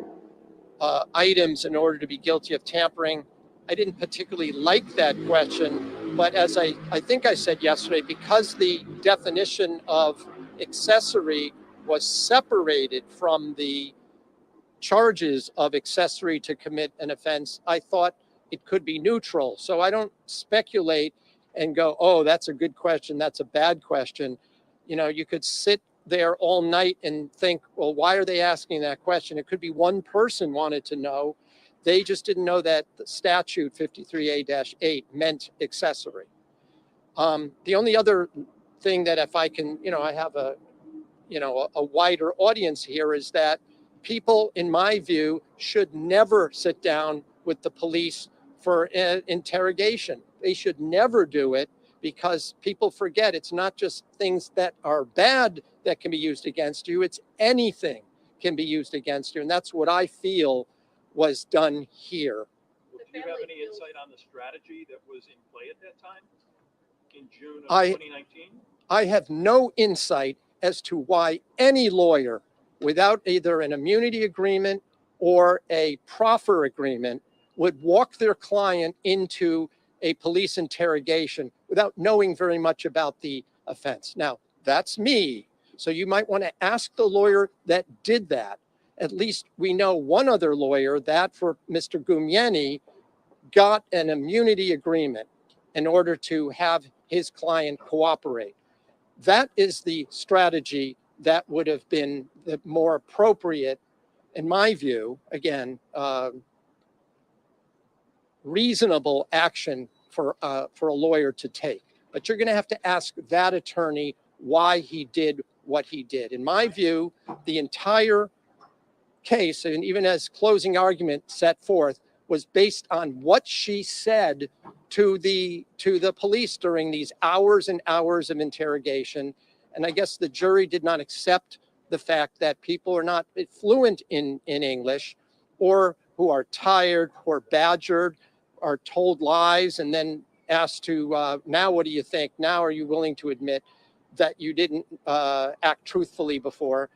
S4: items in order to be guilty of tampering? I didn't particularly like that question But as I think I said yesterday, because the definition of accessory was separated from the charges of accessory to commit an offense, I thought it could be neutral. So I don't speculate and go, oh, that's a good question, that's a bad question. You know, you could sit there all night and think, well, why are they asking that question? It could be one person wanted to know. They just didn't know that the statute 53A-8 meant accessory. The only other thing that if I can, you know, I have a wider audience here, is that people, in my view, should never sit down with the police for an interrogation. They should never do it, because people forget it's not just things that are bad that can be used against you, it's anything can be used against you. And that's what I feel was done here.
S16: Do you have any insight on the strategy that was in play at that time in June of
S4: I
S16: 2019?
S4: I have no insight as to why any lawyer, without either an immunity agreement or a proffer agreement, would walk their client into a police interrogation without knowing very much about the offense. Now, that's me. So you might want to ask the lawyer that did that. At least we know one other lawyer that, for Mr. Gumieni, got an immunity agreement in order to have his client cooperate. That is the strategy that would have been the more appropriate, in my view, again, reasonable action for a lawyer to take. But you're going to have to ask that attorney why he did what he did. In my view, the entire case, and even as closing argument set forth, was based on what she said to the police during these hours and hours of interrogation. And I guess the jury did not accept the fact that people are not fluent in English, or who are tired or badgered, are told lies, and then asked to, now what do you think? Now are you willing to admit that you didn't act truthfully before?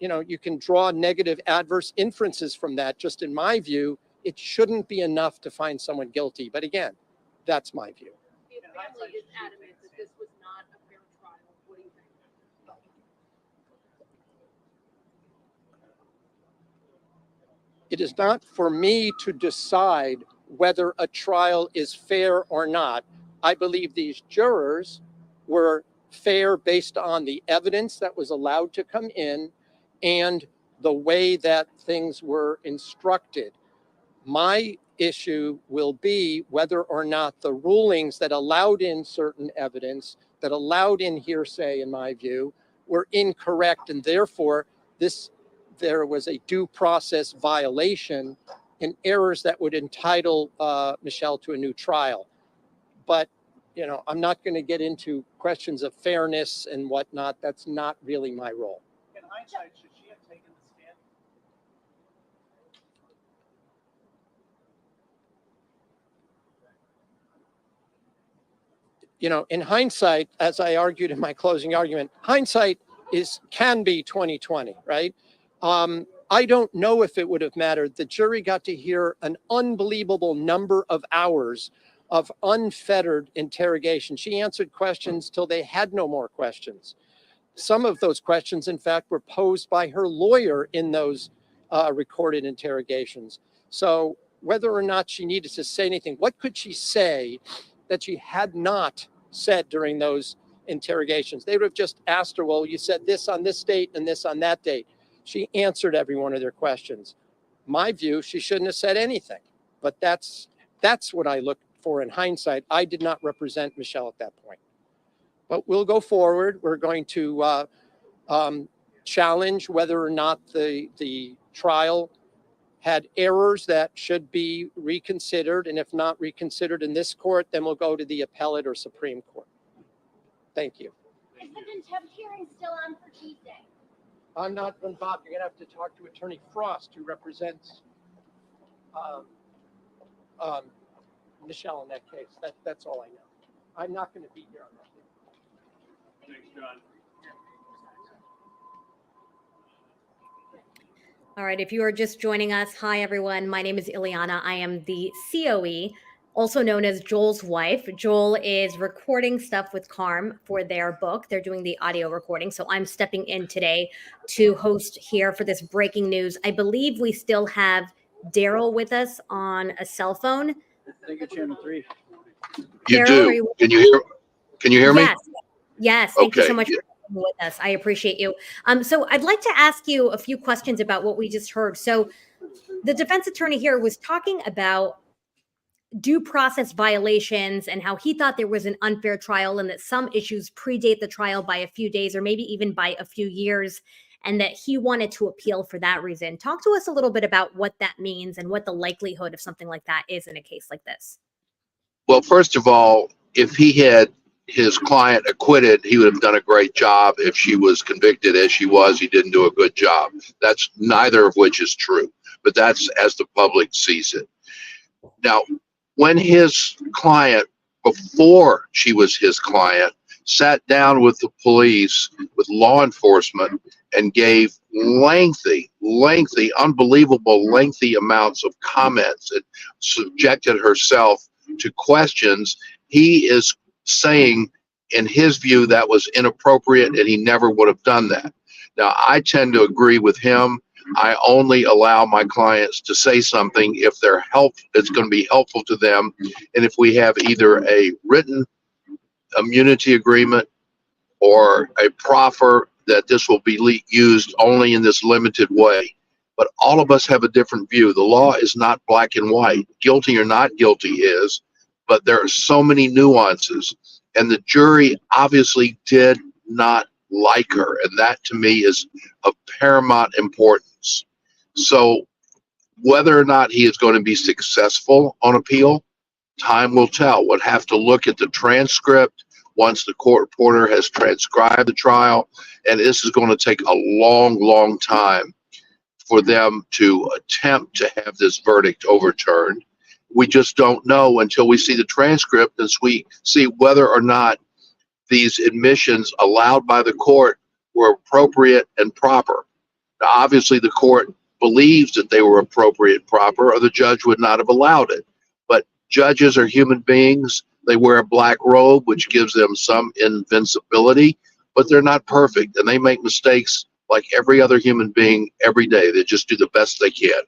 S4: You know, you can draw negative adverse inferences from that. Just in my view, it shouldn't be enough to find someone guilty. But again, that's my view.
S14: The family is adamant that this was not a fair trial. What do you think?
S4: It is not for me to decide whether a trial is fair or not. I believe these jurors were fair based on the evidence that was allowed to come in and the way that things were instructed. My issue will be whether or not the rulings that allowed in certain evidence, that allowed in hearsay, in my view, were incorrect, and therefore there was a due process violation and errors that would entitle Michelle to a new trial. But, you know, I'm not going to get into questions of fairness and whatnot. That's not really my role.
S16: In hindsight, should she have taken the stand?
S4: You know, in hindsight, as I argued in my closing argument, hindsight can be 20/20, right? I don't know if it would have mattered. The jury got to hear an unbelievable number of hours of unfettered interrogation. She answered questions till they had no more questions. Some of those questions, in fact, were posed by her lawyer in those recorded interrogations. So whether or not she needed to say anything, what could she say that she had not said during those interrogations? They would have just asked her, well, you said this on this date and this on that date. She answered every one of their questions. My view, she shouldn't have said anything. But that's what I look for in hindsight. I did not represent Michelle at that point. But we'll go forward. We're going to challenge whether or not the trial had errors that should be reconsidered. And if not reconsidered in this court, then we'll go to the appellate or Supreme Court. Thank you.
S17: Is the contempt hearing still on for Tuesday?
S4: I'm not, Bob, you're gonna have to talk to Attorney Frost, who represents Michelle in that case. That's all I know. I'm not gonna be here on that.
S16: Thanks, John.
S9: All right, if you are just joining us, hi everyone. My name is Ileana. I am the COE also known as Joel's wife. Joel is recording stuff with Carm for their book. They're doing the audio recording. So I'm stepping in today to host here for this breaking news. I believe we still have Daryl with us on a cell phone.
S16: I think it's channel 3.
S10: You
S9: Daryl,
S10: do.
S9: are you?
S10: Can you hear me?
S9: Yes. Yes. Thank you so
S10: Okay.
S9: much for being with us. I appreciate you. So I'd like to ask you a few questions about what we just heard. So the defense attorney here was talking about due process violations and how he thought there was an unfair trial and that some issues predate the trial by a few days or maybe even by a few years, and that he wanted to appeal for that reason. Talk to us a little bit about what that means and what the likelihood of something like that is in a case like this.
S10: Well, first of all, if he had his client acquitted, he would have done a great job. If she was convicted as she was, he didn't do a good job. That's neither of which is true, but that's as the public sees it. Now, when his client, before she was his client, sat down with the police, with law enforcement, and gave lengthy, unbelievable lengthy amounts of comments and subjected herself to questions, he is saying, in his view, that was inappropriate and he never would have done that. Now, I tend to agree with him. I only allow my clients to say something if it's going to be helpful to them. And if we have either a written immunity agreement or a proffer that this will be used only in this limited way. But all of us have a different view. The law is not black and white. Guilty or not guilty is, but there are so many nuances. And the jury obviously did not like her. And that to me is of paramount importance. So whether or not he is going to be successful on appeal, time will tell. We'll have to look at the transcript once the court reporter has transcribed the trial. And this is going to take a long time for them to attempt to have this verdict overturned. We just don't know until we see the transcript and we see whether or not these admissions allowed by the court were appropriate and proper. Now, obviously, the court believes that they were appropriate and proper, or the judge would not have allowed it. But judges are human beings. They wear a black robe, which gives them some invincibility, but they're not perfect, and they make mistakes like every other human being every day. They just do the best they can.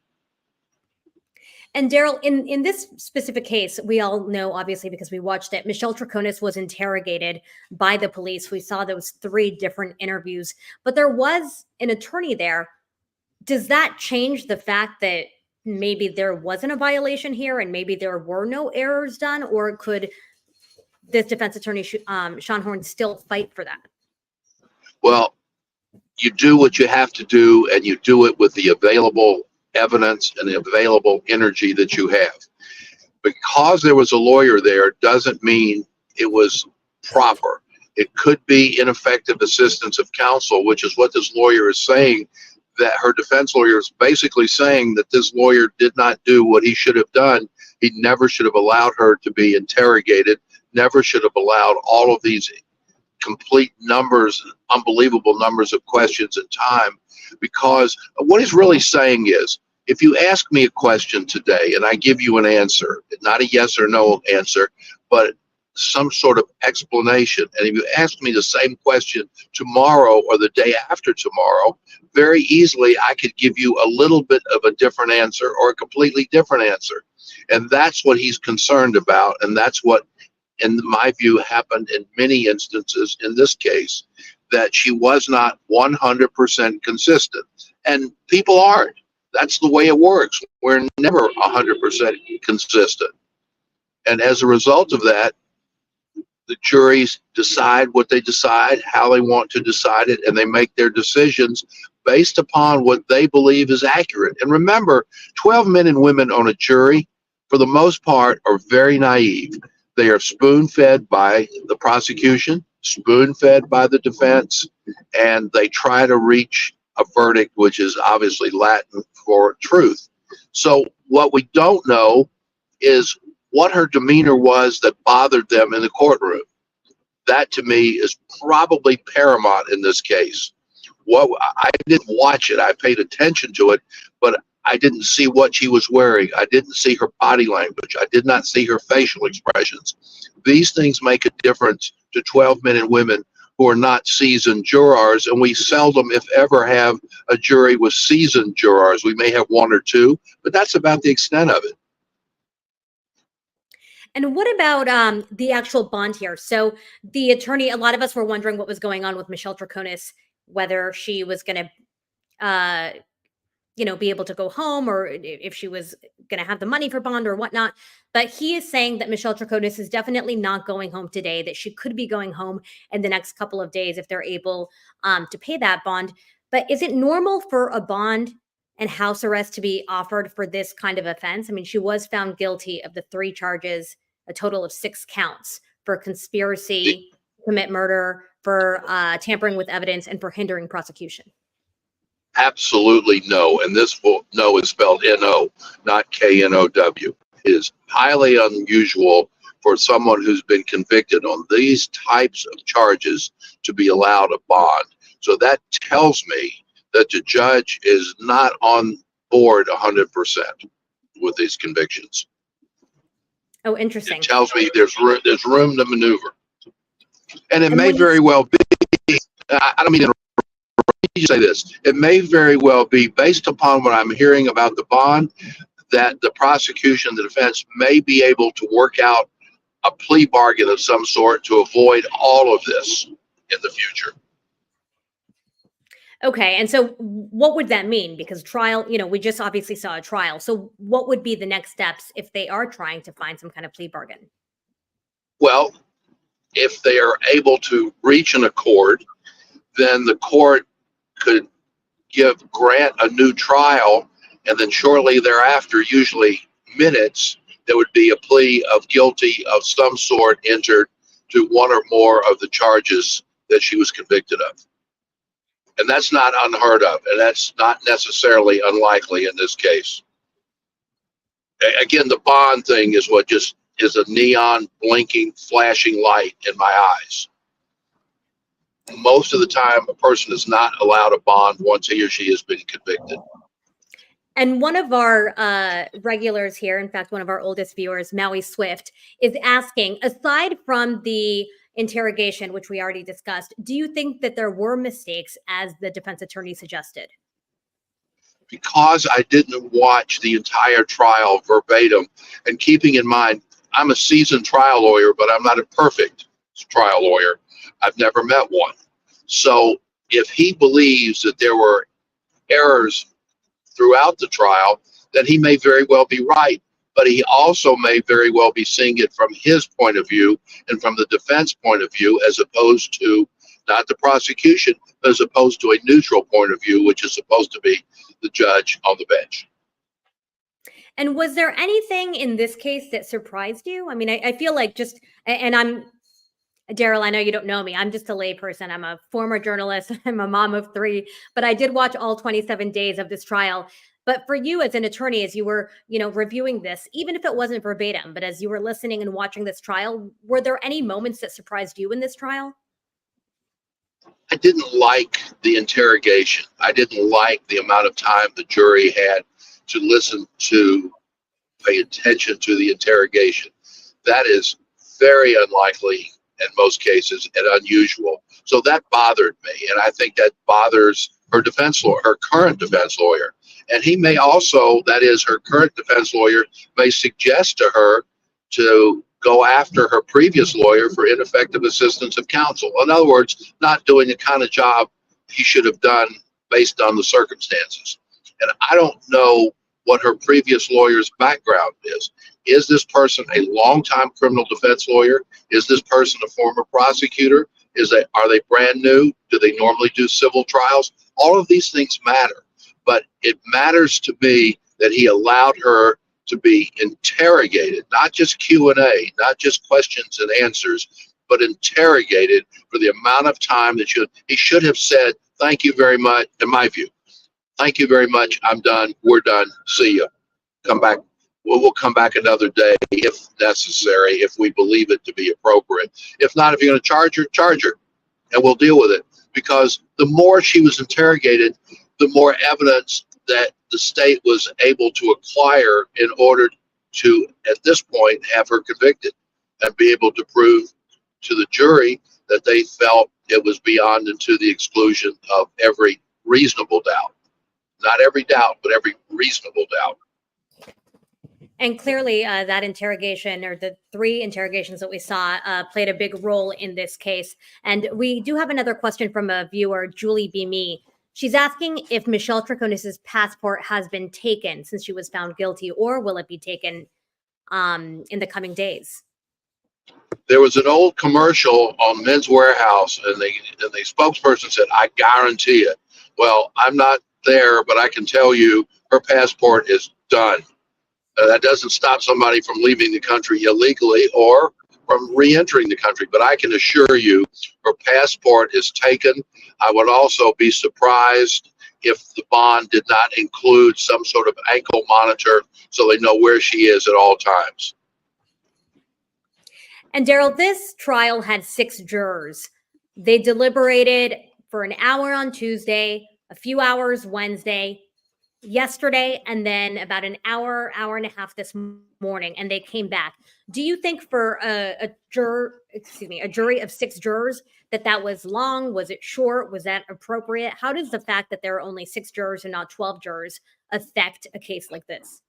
S9: And Daryl, in this specific case, we all know, obviously, because we watched it, Michelle Troconis was interrogated by the police. We saw those 3 different interviews, but there was an attorney there. Does that change the fact that maybe there wasn't a violation here and maybe there were no errors done? Or could this defense attorney, Sean Horn, still fight for that?
S10: Well, you do what you have to do, and you do it with the available evidence and the available energy that you have. Because there was a lawyer there doesn't mean it was proper. It could be ineffective assistance of counsel, which is what this lawyer is saying, that her defense lawyer is basically saying that this lawyer did not do what he should have done. He never should have allowed her to be interrogated, never should have allowed all of these complete numbers, unbelievable numbers of questions and time, because what he's really saying is, if you ask me a question today and I give you an answer, not a yes or no answer, but some sort of explanation, and if you ask me the same question tomorrow or the day after tomorrow, very easily I could give you a little bit of a different answer or a completely different answer. And that's what he's concerned about, and that's what, in my view, happened in many instances in this case, that she was not 100% consistent. And people aren't. That's the way it works. We're never 100% consistent. And as a result of that, the juries decide what they decide, how they want to decide it, and they make their decisions based upon what they believe is accurate. And remember, 12 men and women on a jury, for the most part, are very naive. They are spoon-fed by the prosecution, spoon-fed by the defense, and they try to reach a verdict, which is obviously Latin for truth. So what we don't know is what her demeanor was that bothered them in the courtroom. That, to me, is probably paramount in this case. I didn't watch it. I paid attention to it, but I didn't see what she was wearing. I didn't see her body language. I did not see her facial expressions. These things make a difference to 12 men and women who are not seasoned jurors, and we seldom, if ever, have a jury with seasoned jurors. We may have one or two, but that's about the extent of it.
S9: And what about the actual bond here? So the attorney, a lot of us were wondering what was going on with Michelle Troconis, whether she was going to, be able to go home, or if she was going to have the money for bond or whatnot. But he is saying that Michelle Troconis is definitely not going home today, that she could be going home in the next couple of days if they're able to pay that bond. But is it normal for a bond and house arrest to be offered for this kind of offense? I mean, she was found guilty of the 3 charges, a total of 6 counts, for conspiracy to commit murder, for tampering with evidence, and for hindering prosecution.
S10: Absolutely no. And this no is spelled N-O, not K-N-O-W. It is highly unusual for someone who's been convicted on these types of charges to be allowed a bond. So that tells me that the judge is not on board 100% with these convictions.
S9: Oh, interesting.
S10: It tells me there's room to maneuver. And it
S9: And
S10: may
S9: when you-
S10: very well be, I don't mean to say this, it may very well be, based upon what I'm hearing about the bond, that the prosecution, the defense may be able to work out a plea bargain of some sort to avoid all of this in the future.
S9: Okay, and so what would that mean? Because trial, we just obviously saw a trial. So what would be the next steps if they are trying to find some kind of plea bargain?
S10: Well, if they are able to reach an accord, then the court could grant a new trial, and then shortly thereafter, usually minutes, there would be a plea of guilty of some sort entered to one or more of the charges that she was convicted of. And that's not unheard of, and that's not necessarily unlikely in this case. Again, the bond thing is what just is a neon blinking, flashing light in my eyes. Most of the time, a person is not allowed a bond once he or she has been convicted.
S9: And one of our regulars here, in fact, one of our oldest viewers, Maui Swift, is asking, aside from the interrogation, which we already discussed, do you think that there were mistakes, as the defense attorney suggested?
S10: Because I didn't watch the entire trial verbatim, and keeping in mind, I'm a seasoned trial lawyer, but I'm not a perfect trial lawyer. I've never met one. So if he believes that there were errors throughout the trial, then he may very well be right. But he also may very well be seeing it from his point of view and from the defense point of view, as opposed to not the prosecution, but as opposed to a neutral point of view, which is supposed to be the judge on the bench.
S9: And was there anything in this case that surprised you? I mean, I feel like Daryl, I know you don't know me. I'm just a layperson. I'm a former journalist. I'm a mom of 3, but I did watch all 27 days of this trial. But for you as an attorney, as you were, reviewing this, even if it wasn't verbatim, but as you were listening and watching this trial, were there any moments that surprised you in this trial?
S10: I didn't like the interrogation. I didn't like the amount of time the jury had to listen to, pay attention to the interrogation. That is very unlikely in most cases and unusual. So that bothered me. And I think that bothers her defense lawyer, her current defense lawyer. And he may also, that is, her current defense lawyer may suggest to her to go after her previous lawyer for ineffective assistance of counsel. In other words, not doing the kind of job he should have done based on the circumstances. And I don't know what her previous lawyer's background is. Is this person a longtime criminal defense lawyer? Is this person a former prosecutor? Are they brand new? Do they normally do civil trials? All of these things matter. But it matters to me that he allowed her to be interrogated, not just Q&A, not just questions and answers, but interrogated for the amount of time that he should have said, thank you very much, in my view. Thank you very much. I'm done. We're done. See you. Come back. We'll come back another day if necessary, if we believe it to be appropriate. If not, if you're going to charge her, and we'll deal with it. Because the more she was interrogated, the more evidence that the state was able to acquire in order to, at this point, have her convicted and be able to prove to the jury that they felt it was beyond and to the exclusion of every reasonable doubt. Not every doubt, but every reasonable doubt.
S9: And clearly, that interrogation, or the 3 interrogations that we saw, played a big role in this case. And we do have another question from a viewer, Julie B. Me. She's asking if Michelle Troconis' passport has been taken since she was found guilty, or will it be taken in the coming days?
S10: There was an old commercial on Men's Warehouse, and the spokesperson said, "I guarantee it." Well, I'm not there, but I can tell you her passport is done. That doesn't stop somebody from leaving the country illegally or from re-entering the country, but I can assure you her passport is taken. I would also be surprised if the bond did not include some sort of ankle monitor so they know where she is at all times.
S9: And Daryl, this trial had 6 jurors. They deliberated for an hour on Tuesday, a few hours Wednesday, yesterday, and then about an hour and a half this morning, and they came back. Do you think for a jury of 6 jurors that was long? Was it short? Was that appropriate? How does the fact that there are only 6 jurors and not 12 jurors affect a case like this?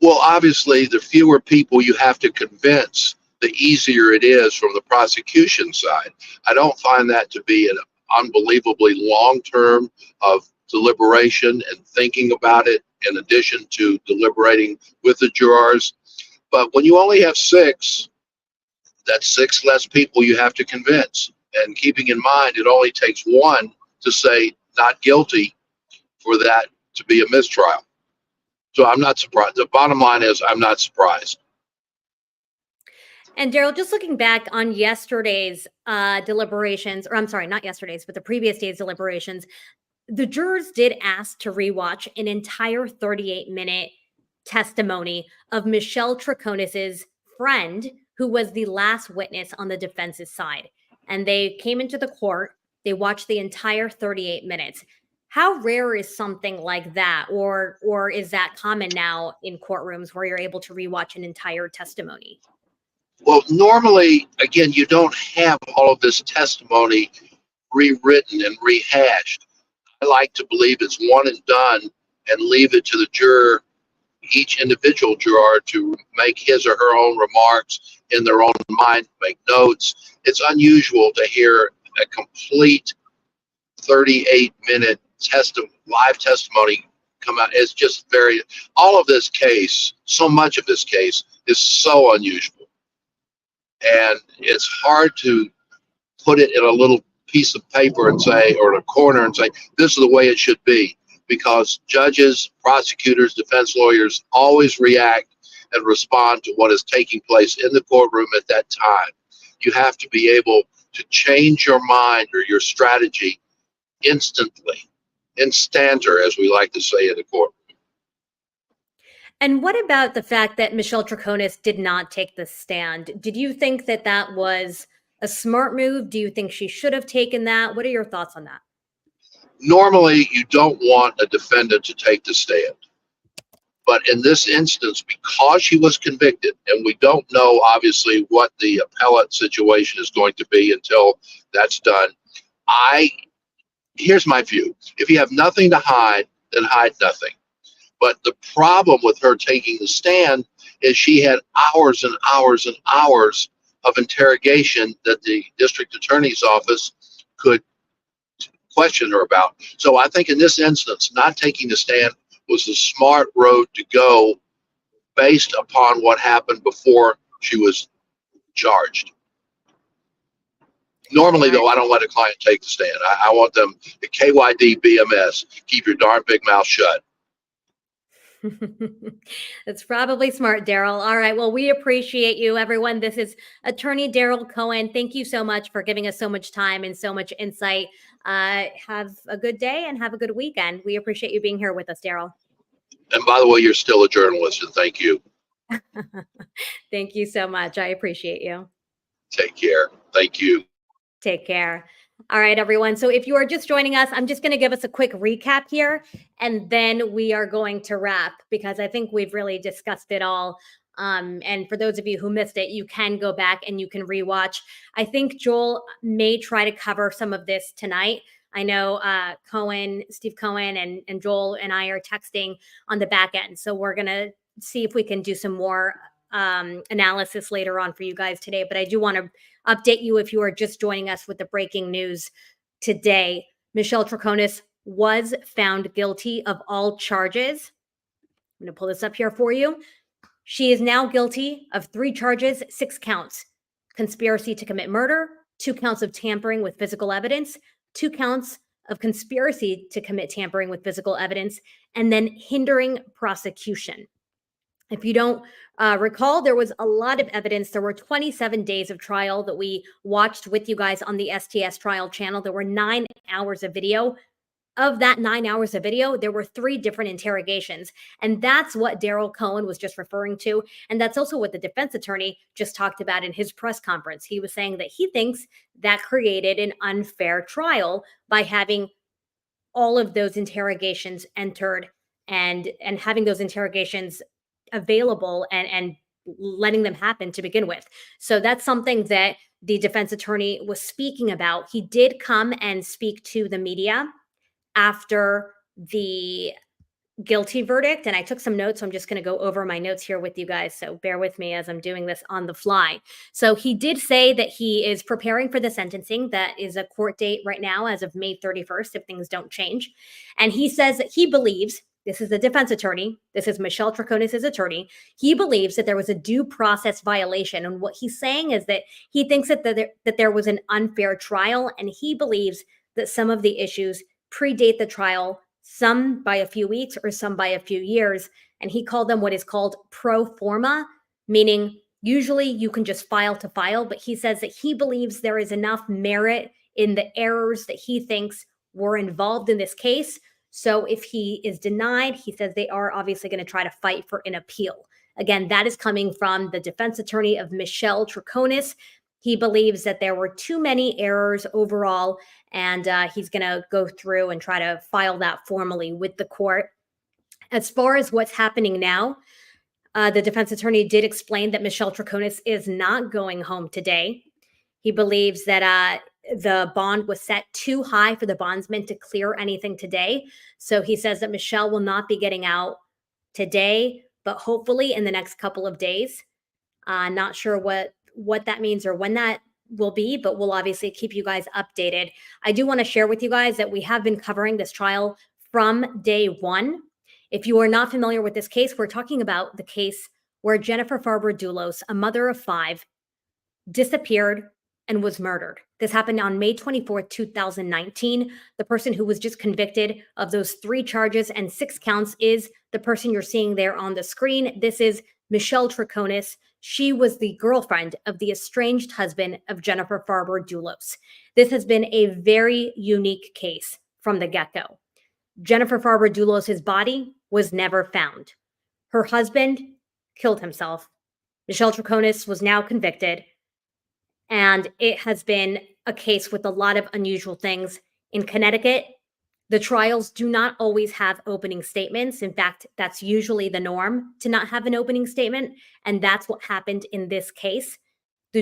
S10: Well, obviously, the fewer people you have to convince, the easier it is from the prosecution side. I don't find that to be an unbelievably long term of deliberation and thinking about it, in addition to deliberating with the jurors. But when you only have 6, that's 6 less people you have to convince. And keeping in mind, it only takes 1 to say not guilty for that to be a mistrial. So I'm not surprised. The bottom line is I'm not surprised.
S9: And Daryl, just looking back on yesterday's deliberations, or I'm sorry, not yesterday's, but the previous day's deliberations, the jurors did ask to rewatch an entire 38-minute testimony of Michelle Troconis' friend, who was the last witness on the defense's side. And they came into the court, they watched the entire 38 minutes. How rare is something like that? Or is that common now in courtrooms where you're able to rewatch an entire testimony?
S10: Well, normally, again, you don't have all of this testimony rewritten and rehashed. I like to believe it's one and done and leave it to the juror, each individual juror, to make his or her own remarks in their own mind, make notes. It's unusual to hear a complete 38-minute live testimony come out. It's just all of this case, so much of this case is so unusual. And it's hard to put it in a little piece of paper and say, or in a corner and say, this is the way it should be, because judges, prosecutors, defense lawyers always react and respond to what is taking place in the courtroom at that time. You have to be able to change your mind or your strategy instantly, instanter, as we like to say in the courtroom.
S9: And what about the fact that Michelle Troconis did not take the stand? Did you think that was a smart move? Do you think she should have taken that? What are your thoughts on that?
S10: Normally, you don't want a defendant to take the stand. But in this instance, because she was convicted, and we don't know, obviously, what the appellate situation is going to be until that's done, here's my view. If you have nothing to hide, then hide nothing. But the problem with her taking the stand is she had hours and hours and hours of interrogation that the district attorney's office could question her about. So I think in this instance, not taking the stand was the smart road to go based upon what happened before she was charged. Normally, though, I don't let a client take the stand. I want them to KYD BMS, keep your darn big mouth shut.
S9: That's probably smart, Daryl. All right. Well, we appreciate you, everyone. This is Attorney Daryl Cohen. Thank you so much for giving us so much time and so much insight. Have a good day and have a good weekend. We appreciate you being here with us, Daryl.
S10: And by the way, you're still a journalist, and thank you.
S9: Thank you so much. I appreciate you.
S10: Take care. Thank you.
S9: Take care. All right, everyone. So if you are just joining us, I'm just going to give us a quick recap here, and then we are going to wrap because I think we've really discussed it all. And for those of you who missed it, you can go back and you can rewatch. I think Joel may try to cover some of this tonight. I know Steve Cohen and Joel and I are texting on the back end. So we're going to see if we can do some more analysis later on for you guys today. But I do want to update you if you are just joining us with the breaking news today. Michelle Troconis was found guilty of all charges. I'm going to pull this up here for you. She is now guilty of 3 charges, 6 counts: conspiracy to commit murder, 2 counts of tampering with physical evidence, 2 counts of conspiracy to commit tampering with physical evidence, and then hindering prosecution. If you don't recall, there was a lot of evidence. There were 27 days of trial that we watched with you guys on the STS trial channel. There were 9 hours of video. Of that 9 hours of video, there were 3 different interrogations. And that's what Daryl Cohen was just referring to. And that's also what the defense attorney just talked about in his press conference. He was saying that he thinks that created an unfair trial by having all of those interrogations entered and having those interrogations available and letting them happen to begin with. So that's something that the defense attorney was speaking about. He did come and speak to the media after the guilty verdict, and I took some notes, so I'm just going to go over my notes here with you guys, so bear with me as I'm doing this on the fly. So he did say that he is preparing for the sentencing. That is a court date right now as of May 31st if things don't change. And he says that he believes, this is the defense attorney, this is Michelle Troconis' attorney, he believes that there was a due process violation. And what he's saying is that he thinks that there was an unfair trial, and he believes that some of the issues predate the trial, some by a few weeks or some by a few years. And he called them what is called pro forma, meaning usually you can just file to file, but he says that he believes there is enough merit in the errors that he thinks were involved in this case. So if he is denied, he says they are obviously going to try to fight for an appeal. Again, that is coming from the defense attorney of Michelle Troconis. He believes that there were too many errors overall, and he's going to go through and try to file that formally with the court. As far as what's happening now, the defense attorney did explain that Michelle Troconis is not going home today. He believes that the bond was set too high for the bondsman to clear anything today. So he says that Michelle will not be getting out today, but hopefully in the next couple of days. Not sure what that means or when that will be, but we'll obviously keep you guys updated. I do want to share with you guys that we have been covering this trial from day one. If you are not familiar with this case, we're talking about the case where Jennifer Farber-Dulos, a mother of 5, disappeared and was murdered. This happened on May 24th, 2019. The person who was just convicted of those 3 charges and 6 counts is the person you're seeing there on the screen. This is Michelle Troconis. She was the girlfriend of the estranged husband of Jennifer Farber-Dulos. This has been a very unique case from the get-go. Jennifer Farber-Dulos' body was never found. Her husband killed himself. Michelle Troconis was now convicted. And it has been a case with a lot of unusual things. In Connecticut, the trials do not always have opening statements. In fact, that's usually the norm to not have an opening statement. And that's what happened in this case. The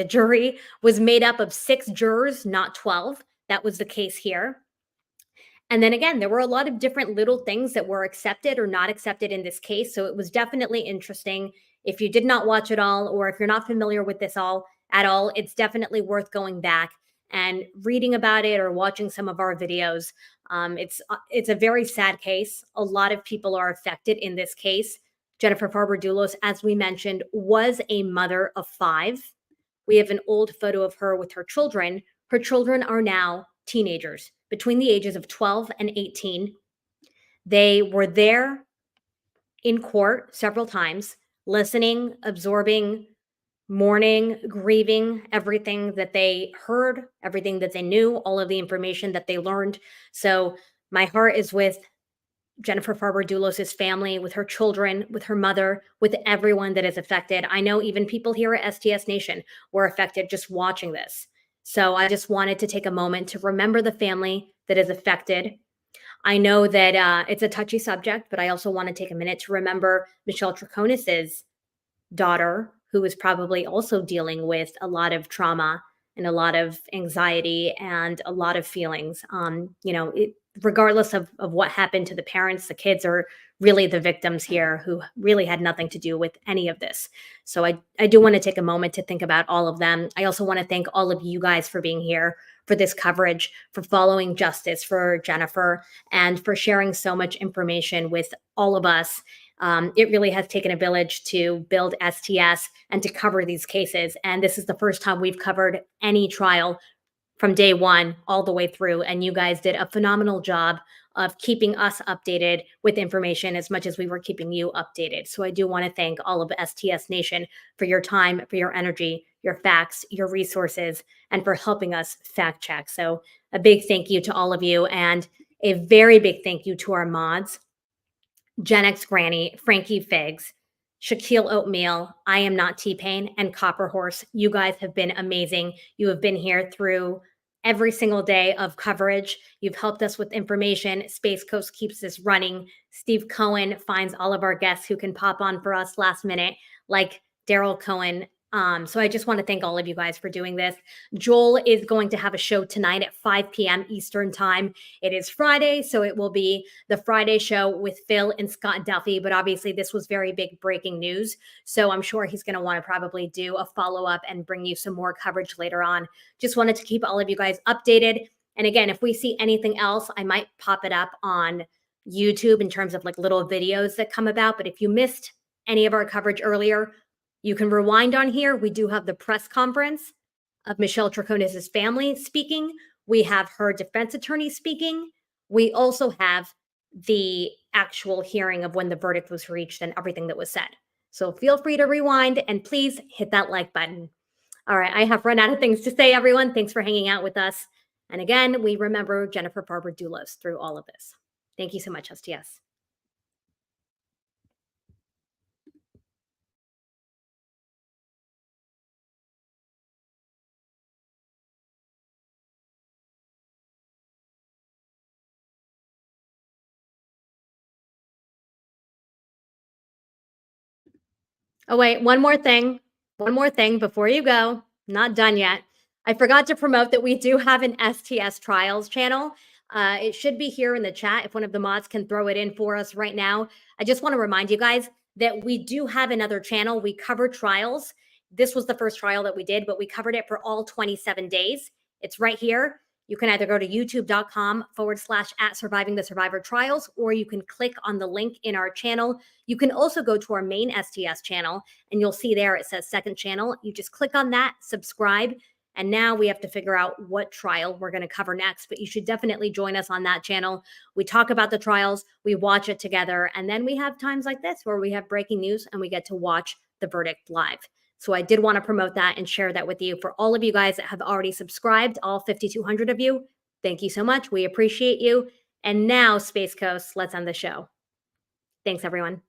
S9: jury was made up of 6 jurors, not 12. That was the case here. And then again, there were a lot of different little things that were accepted or not accepted in this case. So it was definitely interesting. If you did not watch it all, or if you're not familiar with this at all, it's definitely worth going back and reading about it or watching some of our videos. It's a very sad case. A lot of people are affected in this case. Jennifer Farber-Dulos, as we mentioned, was a mother of 5. We have an old photo of her with her children. Her children are now teenagers between the ages of 12 and 18. They were there in court several times, listening, absorbing, mourning, grieving everything that they heard, everything that they knew, all of the information that they learned. So my heart is with Jennifer Farber-Dulos' family, with her children, with her mother, with everyone that is affected. I know even people here at STS Nation were affected just watching this. So I just wanted to take a moment to remember the family that is affected. I know that it's a touchy subject, but I also want to take a minute to remember Michelle Troconis' daughter, who is probably also dealing with a lot of trauma and a lot of anxiety and a lot of feelings. Regardless of what happened to the parents, the kids are really the victims here who really had nothing to do with any of this. So I do want to take a moment to think about all of them. I also want to thank all of you guys for being here, for this coverage, for following justice for Jennifer, and for sharing so much information with all of us. It really has taken a village to build STS and to cover these cases. And this is the first time we've covered any trial from day one all the way through. And you guys did a phenomenal job of keeping us updated with information as much as we were keeping you updated. So I do want to thank all of STS Nation for your time, for your energy, your facts, your resources, and for helping us fact check. So a big thank you to all of you, and a very big thank you to our mods, Gen X Granny, Frankie Figs, Shaquille Oatmeal, I Am Not T-Pain, and Copper Horse. You guys have been amazing. You have been here through every single day of coverage. You've helped us with information. Space Coast keeps this running. Steve Cohen finds all of our guests who can pop on for us last minute, like Daryl Cohen. So I just want to thank all of you guys for doing this. Joel is going to have a show tonight at 5 p.m. Eastern time. It is Friday, so it will be the Friday show with Phil and Scott Duffy. But obviously, this was very big breaking news. So I'm sure he's going to want to probably do a follow-up and bring you some more coverage later on. Just wanted to keep all of you guys updated. And again, if we see anything else, I might pop it up on YouTube in terms of like little videos that come about. But if you missed any of our coverage earlier, you can rewind on here. We do have the press conference of Michelle Troconis' family speaking. We have her defense attorney speaking. We also have the actual hearing of when the verdict was reached and everything that was said. So feel free to rewind and please hit that like button. All right, I have run out of things to say, everyone. Thanks for hanging out with us. And again, we remember Jennifer Farber-Dulos through all of this. Thank you so much, STS. Oh, wait, one more thing. One more thing before you go. Not done yet. I forgot to promote that we do have an STS Trials channel. It should be here in the chat if one of the mods can throw it in for us right now. I just want to remind you guys that we do have another channel. We cover trials. This was the first trial that we did, but we covered it for all 27 days. It's right here. You can either go to youtube.com/@surviving-the-survivor trials, or you can click on the link in our channel. You can also go to our main STS channel, and you'll see there it says second channel. You just click on that, subscribe, and now we have to figure out what trial we're going to cover next. But you should definitely join us on that channel. We talk about the trials, we watch it together, and then we have times like this where we have breaking news and we get to watch the verdict live. So I did want to promote that and share that with you. For all of you guys that have already subscribed, all 5,200 of you, thank you so much. We appreciate you. And now, Space Coast, let's end the show. Thanks, everyone.